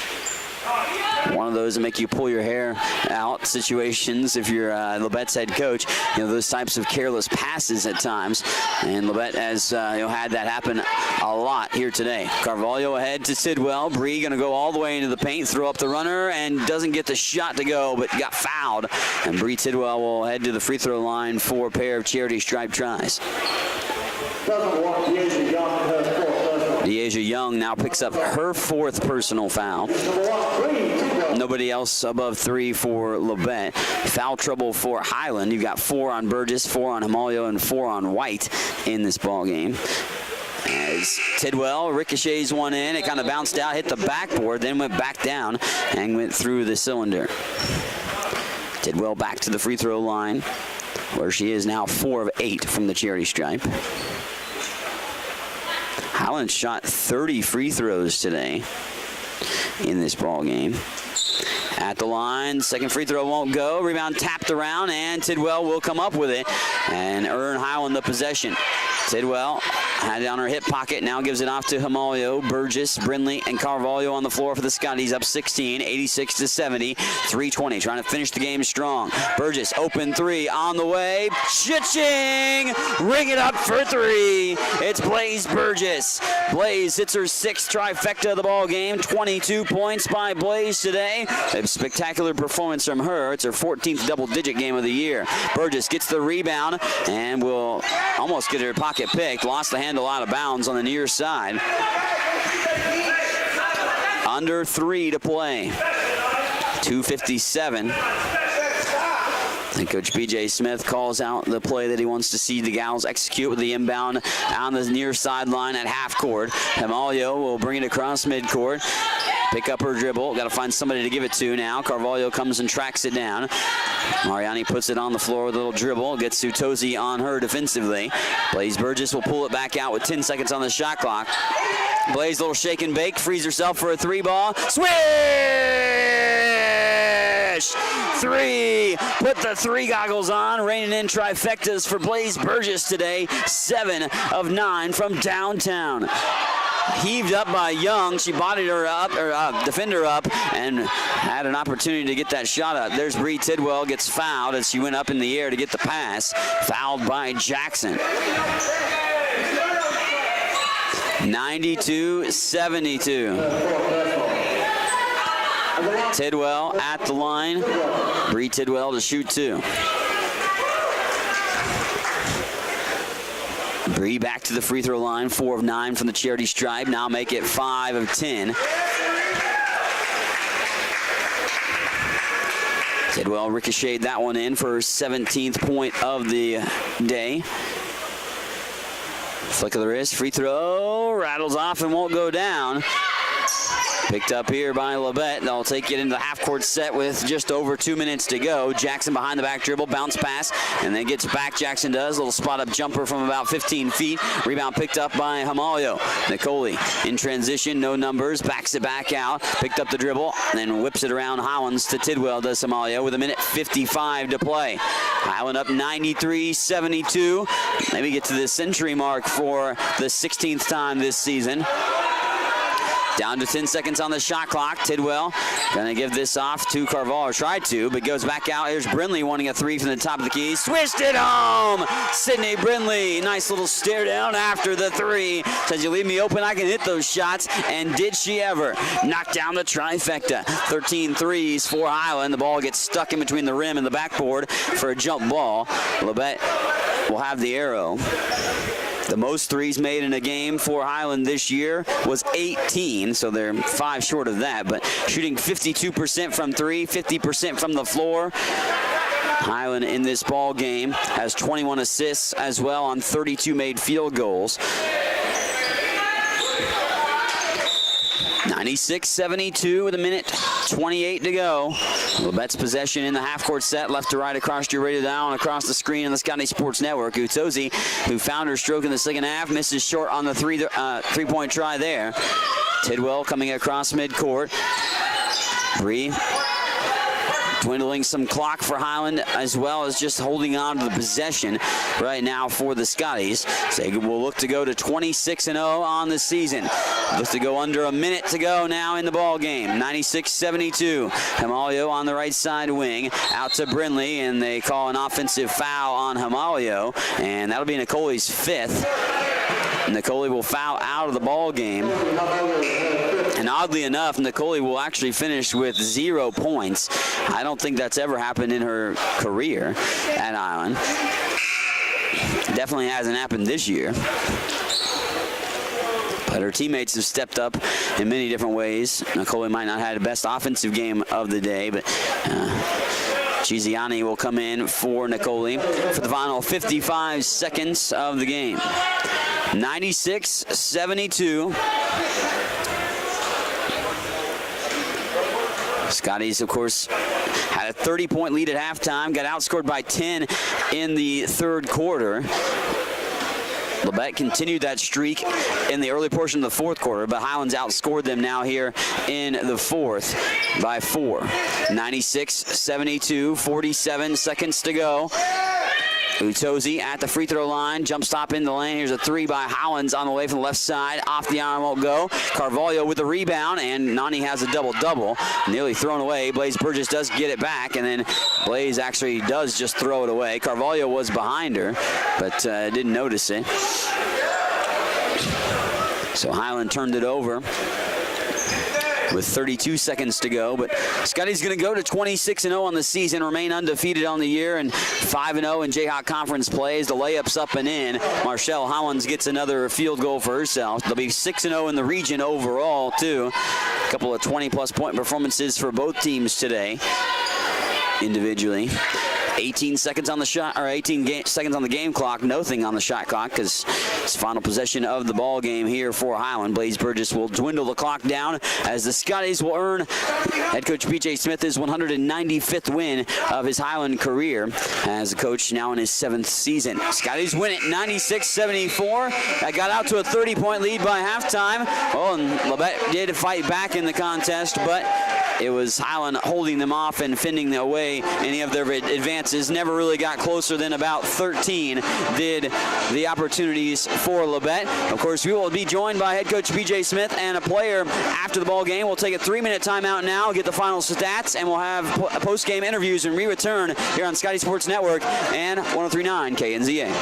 One of those that make you pull your hair out situations if you're Labette's head coach. You know, those types of careless passes at times. And Labette has had that happen a lot here today. Carvalho ahead to Tidwell. Bree going to go all the way into the paint, throw up the runner, and doesn't get the shot to go, but got fouled. And Bree Tidwell will head to the free throw line for a pair of charity stripe tries. Deasia Young now picks up her 4th personal foul. Nobody else above 3 for Labette. Foul trouble for Highland. You've got 4 on Burgess, 4 on Himalio, and 4 on White in this ball game. As Tidwell ricochets one in, it kind of bounced out, hit the backboard, then went back down and went through the cylinder. Tidwell back to the free throw line, where she is now 4 of 8 from the charity stripe. Highland shot 30 free throws today in this ball game. At the line, second free throw won't go. Rebound tapped around, and Tidwell will come up with it and earn Highland the possession. Tidwell Had it on her hip pocket. Now gives it off to Himalio, Burgess, Brindley, and Carvalho on the floor for the Scotties. Up 16, 86-70, 3:20. Trying to finish the game strong. Burgess, open three on the way. Cha-ching! Ring it up for three. It's Blaze Burgess. Blaze hits her sixth trifecta of the ball game. 22 points by Blaze today. A spectacular performance from her. It's her 14th double-digit game of the year. Burgess gets the rebound and will almost get her pocket picked. Lost the handle out of bounds on the near side. Under 3 to play. 2:57. And Coach B.J. Smith calls out the play that he wants to see the Gals execute with the inbound on the near sideline at half court. Himalio will bring it across midcourt. Pick up her dribble. Got to find somebody to give it to now. Carvalho comes and tracks it down. Mariani puts it on the floor with a little dribble. Gets Sutosi on her defensively. Blaze Burgess will pull it back out with 10 seconds on the shot clock. Blaze, little shake and bake. Frees herself for a three ball. Swish! Three. Put the three goggles on. Raining in trifectas for Blaze Burgess today. 7 of 9 from downtown. Heaved up by Young. She bodied her up, or defender up, and had an opportunity to get that shot up. There's Bree Tidwell, gets fouled as she went up in the air to get the pass. Fouled by Jackson. 92-72. Tidwell at the line. Bree Tidwell to shoot two. Bree back to the free throw line, 4 of 9 from the charity stripe. Now make it 5 of 10. Tidwell ricocheted that one in for her 17th point of the day. Flick of the wrist, free throw, rattles off and won't go down. Picked up here by Labette. They'll take it into the half-court set with just over 2 minutes to go. Jackson behind the back dribble, bounce pass, and then gets back. Jackson does. Little spot-up jumper from about 15 feet. Rebound picked up by Himalio. Nicoli in transition, no numbers, backs it back out. Picked up the dribble, and then whips it around Highlands to Tidwell, does Himalio, with 1:55 to play. Highland up 93-72. Maybe get to the century mark for the 16th time this season. Down to 10 seconds on the shot clock. Tidwell gonna give this off to Carvalho, tried to, but goes back out. Here's Brindley wanting a three from the top of the key. Swished it home! Sydney Brindley, nice little stare down after the three. Says, you leave me open, I can hit those shots. And did she ever? Knocked down the trifecta. 13 threes for Highland. The ball gets stuck in between the rim and the backboard for a jump ball. Labette will have the arrow. The most threes made in a game for Highland this year was 18, so they're 5 short of that, but shooting 52% from three, 50% from the floor. Highland in this ball game has 21 assists as well on 32 made field goals. 96-72 with 1:28 to go. Labette's possession in the half-court set, left to right across your radio dial and across the screen on the Scotty Sports Network. Utosi, who found her stroke in the second half, misses short on the three-point try there. Tidwell coming across midcourt. Bree dwindling some clock for Highland, as well as just holding on to the possession right now for the Scotties. So we'll look to go to 26-0 on the season. Looks to go under a minute to go now in the ball game. 96-72. Himalio on the right side wing. Out to Brindley, and they call an offensive foul on Himalio, and that'll be Nicoli's 5th. Nicoli will foul out of the ball game. And oddly enough, Nicoli will actually finish with 0 points. I don't think that's ever happened in her career at Highland. Definitely hasn't happened this year. But her teammates have stepped up in many different ways. Nicoli might not have had the best offensive game of the day, but Giziani will come in for Nicoli for the final 55 seconds of the game. 96-72. Scotties, of course, had a 30-point lead at halftime, got outscored by 10 in the third quarter. Labette continued that streak in the early portion of the fourth quarter, but Highlands outscored them now here in the fourth by 4. 96-72, 47 seconds to go. Utozi at the free throw line. Jump stop in the lane. Here's a three by Howlands on the way from the left side. Off the arm won't go. Carvalho with the rebound, and Nani has a double-double. Nearly thrown away. Blaze Burgess does get it back, and then Blaze actually does just throw it away. Carvalho was behind her, but didn't notice it. So Highland turned it over with 32 seconds to go, but Scotty's going to go to 26-0 on the season, remain undefeated on the year, and 5-0 in Jayhawk Conference plays. The layups up and in. Marshall Howlands gets another field goal for herself. They'll be 6-0 in the region overall, too. A couple of 20-plus point performances for both teams today, individually. 18 seconds on the shot, or 18 seconds on the game clock. Nothing on the shot clock because it's final possession of the ball game here for Highland. Blaze Burgess will dwindle the clock down as the Scotties will earn head coach B.J. Smith his 195th win of his Highland career as a coach now in his 7th season. Scotties win it 96-74. That got out to a 30-point lead by halftime. Oh, and Labette did fight back in the contest, but it was Highland holding them off and fending away any of their advances. Never really got closer than about 13 did the opportunities for Labette. Of course, we will be joined by head coach B.J. Smith and a player after the ball game. We'll take a 3-minute timeout now, get the final stats, and we'll have post-game interviews and return here on Scotty Sports Network and 103.9 KNZA.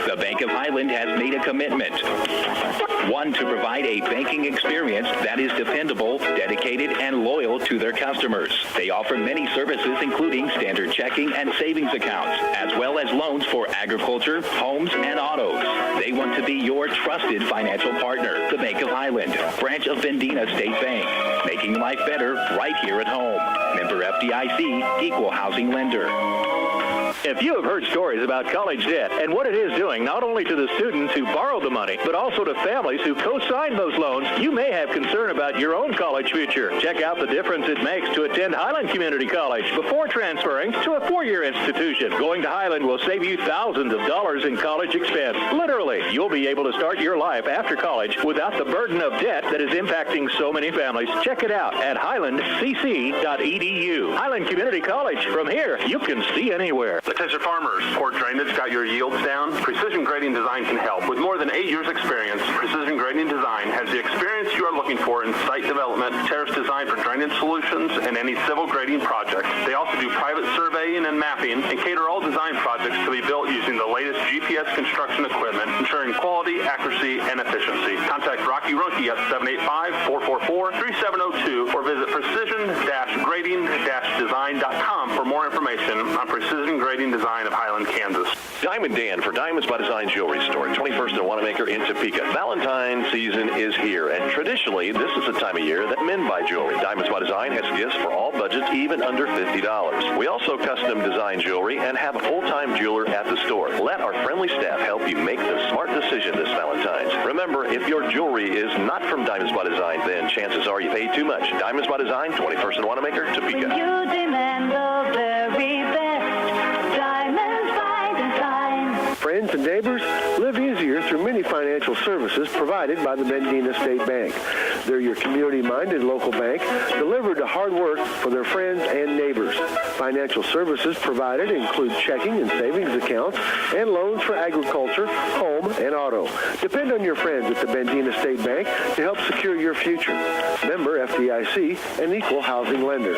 The Bank of Highland has made a commitment. One, to provide a banking experience that is dependable, dedicated, and loyal to their customers. They offer many services, including standard checking and savings accounts, as well as loans for agriculture, homes, and autos. They want to be your trusted financial partner. The Bank of Highland, branch of Bendina State Bank, making life better right here at home. Member FDIC, equal housing lender. If you have heard stories about college debt and what it is doing not only to the students who borrowed the money, but also to families who co-signed those loans, you may have concern about your own college future. Check out the difference it makes to attend Highland Community College before transferring to a 4-year institution. Going to Highland will save you thousands of dollars in college expense. Literally, you'll be able to start your life after college without the burden of debt that is impacting so many families. Check it out at highlandcc.edu. Highland Community College. From here, you can see anywhere. Attention farmers, poor drainage got your yields down? Precision Grading Design can help. With more than 8 years experience, Precision Grading Design has the experience you are looking for in site development, terrace design for drainage solutions, and any civil grading project. They also do private surveying and mapping and cater all design projects to be built using the latest GPS construction equipment, ensuring quality, accuracy, and efficiency. Contact Rocky Runke at 785-444-3702 or visit precision-grading-design.com for more information on Precision Grading Design of Highland, Kansas. Diamond Dan for Diamonds by Design Jewelry Store, 21st and Wanamaker in Topeka. Valentine's season is here, and traditionally, this is the time of year that men buy jewelry. Diamonds by Design has gifts for all budgets, even under $50. We also custom design jewelry and have a full-time jeweler at the store. Let our friendly staff help you make the smart decision this Valentine's. Remember, if your jewelry is not from Diamonds by Design, then chances are you paid too much. Diamonds by Design, 21st and Wanamaker, Topeka. When you demand the very best, Diamonds by Design. Friends and neighbors, live easier through many financial services provided by the Bendina State Bank. They're your community-minded local bank, delivered to hard work for their friends and neighbors. Financial services provided include checking and savings accounts and loans for agriculture, home, and auto. Depend on your friends at the Bendina State Bank to help secure your future. Member FDIC, an equal housing lender.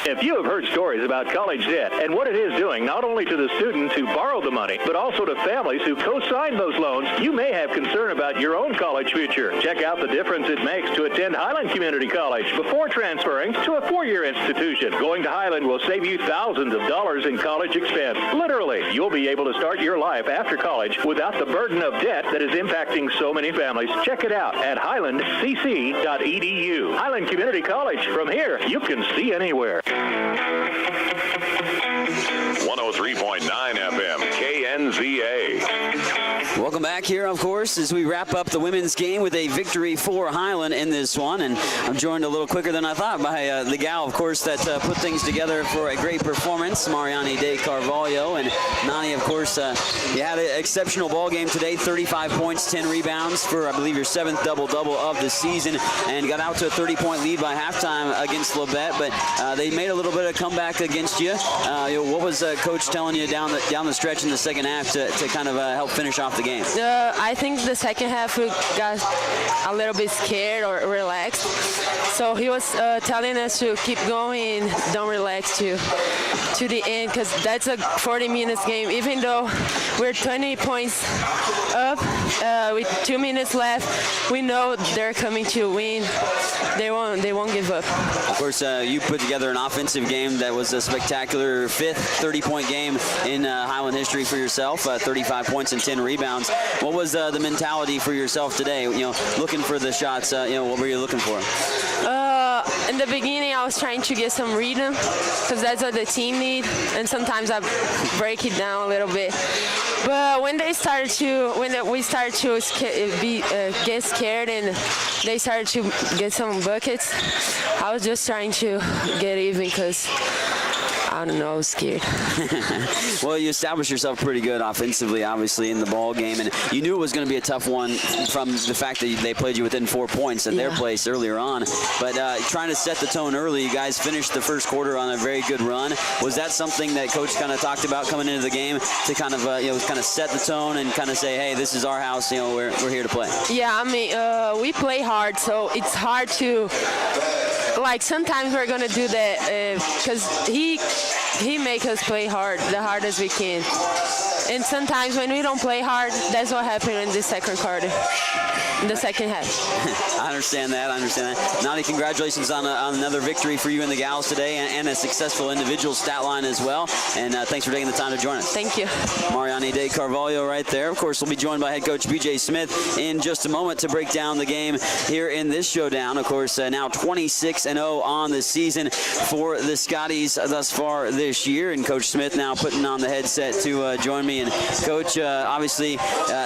If you have heard stories about college debt and what it is doing not only to the students who borrowed the money, but also to families who co-signed those loans, you may have concern about your own college future. Check out the difference it makes to attend Highland Community College before transferring to a 4-year institution. Going to Highland will save you thousands of dollars in college expense. Literally, you'll be able to start your life after college without the burden of debt that is impacting so many families. Check it out at highlandcc.edu. Highland Community College. From here, you can see anywhere. 103.9 FM, KNZA. Welcome back here, of course, as we wrap up the women's game with a victory for Highland in this one. And I'm joined a little quicker than I thought by the gal, of course, that put things together for a great performance, Mariani de Carvalho. And Nani, of course, you had an exceptional ball game today, 35 points, 10 rebounds for, I believe, your 7th double-double of the season, and got out to a 30-point lead by halftime against Labette. But they made a little bit of comeback against you. What was Coach telling you down the stretch in the second half to kind of help finish off the game? I think the second half we got a little bit scared or relaxed. So he was telling us to keep going and don't relax to the end, because that's a 40 minutes game. Even though we're 20 points up with 2 minutes left, we know they're coming to win. They won't give up. Of course, you put together an offensive game that was a spectacular 5th 30-point game in Highland history for yourself, 35 points and 10 rebounds. What was the mentality for yourself today? Looking for the shots. What were you looking for? In the beginning, I was trying to get some rhythm, because that's what the team need, and sometimes I break it down a little bit. But when we started to get scared and they started to get some buckets, I was just trying to get even, because I don't know, I was scared. Well, you established yourself pretty good offensively, obviously, in the ball game, and you knew it was going to be a tough one from the fact that they played you within 4 points at their place earlier on. But trying to set the tone early, you guys finished the first quarter on a very good run. Was that something that Coach kind of talked about coming into the game to kind of kind of set the tone and kind of say, hey, this is our house, we're here to play? Yeah, I mean, we play hard, so it's hard to. Like, sometimes we're going to do that because he make us play hard, the hardest we can. And sometimes when we don't play hard, that's what happened in the second quarter, in the second half. I understand that. Nani, congratulations on another victory for you and the gals today, and a successful individual stat line as well. And thanks for taking the time to join us. Thank you. Mariani de Carvalho right there. Of course, we'll be joined by head coach B.J. Smith in just a moment to break down the game here in this showdown. Of course, now 26-0 on the season for the Scotties thus far this year. And Coach Smith now putting on the headset to join me. And Coach, obviously,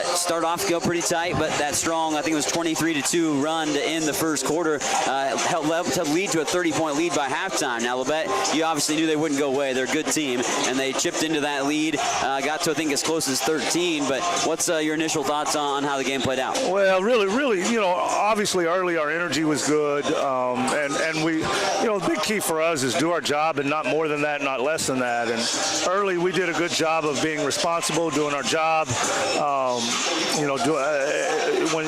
start off go pretty tight, but that strong, I think it was 23-2 run to end the first quarter, helped to lead to a 30-point lead by halftime. Now, Labette, you obviously knew they wouldn't go away. They're a good team, and they chipped into that lead, got to, I think, as close as 13. But what's your initial thoughts on how the game played out? Well, really, obviously early our energy was good, and we, the big key for us is do our job and not more than that, not less than that. And early we did a good job of being responsible, doing our job.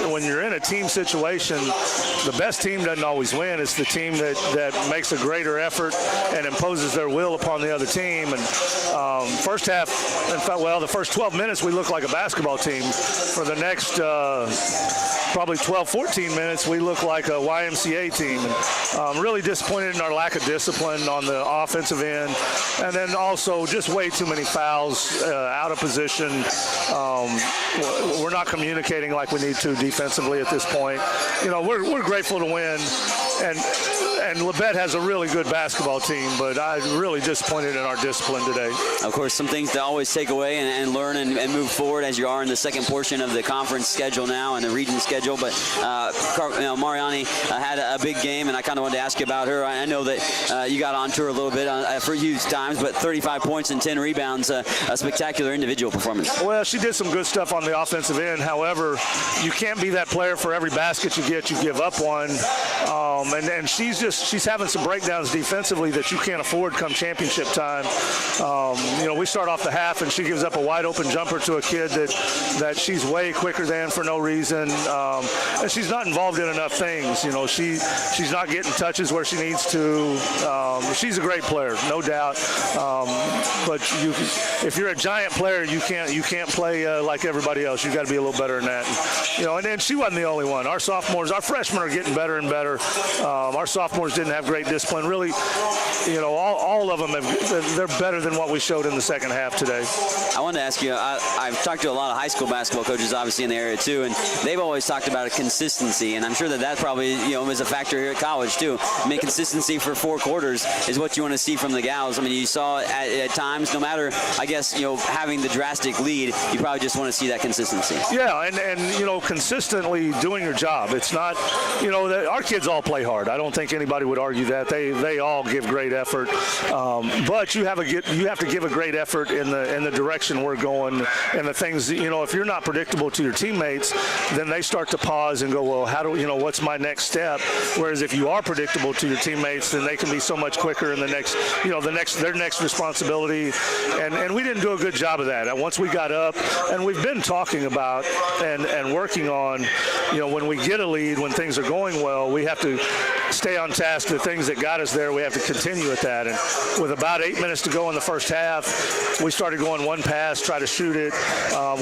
When you're in a team situation, the best team doesn't always win. It's the team that makes a greater effort and imposes their will upon the other team. And first half, the first 12 minutes we looked like a basketball team. For the next probably 12, 14 minutes, we looked like a YMCA team. And really disappointed in our lack of discipline on the offensive end. And then also just way too many fouls, out of position. We're not communicating like we need to defensively at this point. We're grateful to win, and Labette has a really good basketball team, but I'm really disappointed in our discipline today. Of course, some things to always take away and learn and move forward as you are in the second portion of the conference schedule now and the region schedule. But Mariani had a big game, and I kind of wanted to ask you about her. I know that you got onto her a little bit for huge times, but 35 points and 10 rebounds, a spectacular individual performance. Well, she did some good stuff on the offensive end. However, you can't be that player for every basket you get, you give up one. And she's having some breakdowns defensively that you can't afford come championship time. We start off the half and she gives up a wide open jumper to a kid that she's way quicker than for no reason. And she's not involved in enough things. She's not getting touches where she needs to. She's a great player, no doubt. But if you're a giant player, you can't play like everybody else. You've got to be a little better than that. And then she wasn't the only one. Our freshmen are getting better and better. Our sophomores didn't have great discipline. Really, all of them they're better than what we showed in the second half today. I wanted to ask you, I've talked to a lot of high school basketball coaches obviously in the area too, and they've always talked about a consistency, and I'm sure that probably is a factor here at college too. I mean, consistency for 4 quarters is what you want to see from the gals. I mean, you saw at times, no matter, I guess, having the drastic lead, you probably just want to see that consistency. Yeah, and consistently doing your job. It's not, our kids all play hard. I don't think anybody would argue that. They all give great effort, but you have to give a great effort in the direction we're going, and the things, if you're not predictable to your teammates, then they start to pause and go, well, what's my next step? Whereas if you are predictable to your teammates, then they can be so much quicker in the next, their next responsibility. And we didn't do a good job of that. And once we got up, and we've been talking about and working on, when we get a lead, when things are going well, we have to stay on task. The things that got us there, we have to continue with that. And with about 8 minutes to go in the first half, we started going one pass, try to shoot it,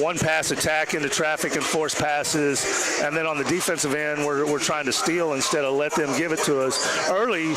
one pass attack into traffic and force passes. And then on the defensive end, we're trying to steal instead of let them give it to us. Early,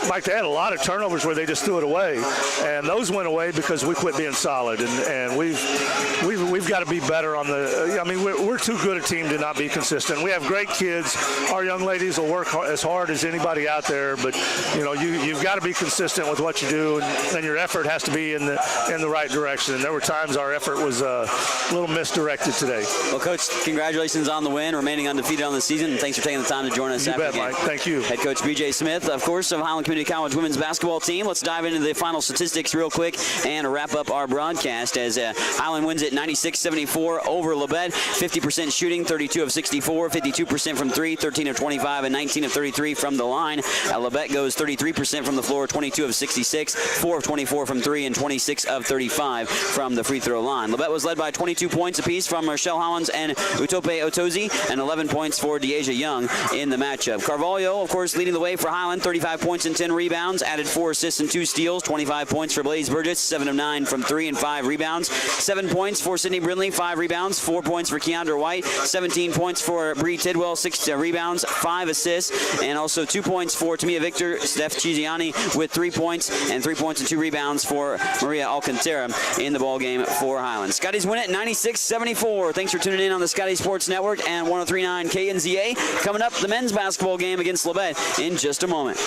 Mike, they had a lot of turnovers where they just threw it away. And those went away because we quit being solid. And we've got to be better on we're too good a team to not be consistent. We have great kids. Our young ladies will work as hard as anybody out there, but you've got to be consistent with what you do, and your effort has to be in the right direction. And there were times our effort was a little misdirected today. Well, Coach, congratulations on the win, remaining undefeated on the season, and thanks for taking the time to join us. You bet, Mike. Thank you. Head Coach B.J. Smith, of course, of Highland Community College women's basketball team. Let's dive into the final statistics real quick and wrap up our broadcast as Highland wins it 96-74 over Labette. 50% shooting, 32 of 64, 52% from 3, 13 of 25, and 19 of 33 from the line. Labette goes 33% from the floor, 22 of 66, 4 of 24 from 3, and 26 of 35 from the free throw line. Labette was led by 22 points apiece from Rochelle Hollins and Utope Otozi, and 11 points for Deasia Young in the matchup. Carvalho, of course, leading the way for Highland, 35 points and 10 rebounds, added 4 assists and 2 steals, 25 points for Blaze Burgess, 7 of 9 from 3 and 5 rebounds, 7 points for Sydney Brindley, 5 rebounds, 4 points for Keandra White, 17 points for Bree Tidwell, 6 rebounds, 5 assists, and also 2 points for Tamia Victor, Steph Chiziani with 3 points, and 3 points and 2 rebounds for Maria Alcantara in the ball game for Highland. Scotties win it 96-74. Thanks for tuning in on the Scotty Sports Network and 103.9 KNZA. Coming up, the men's basketball game against Labette in just a moment.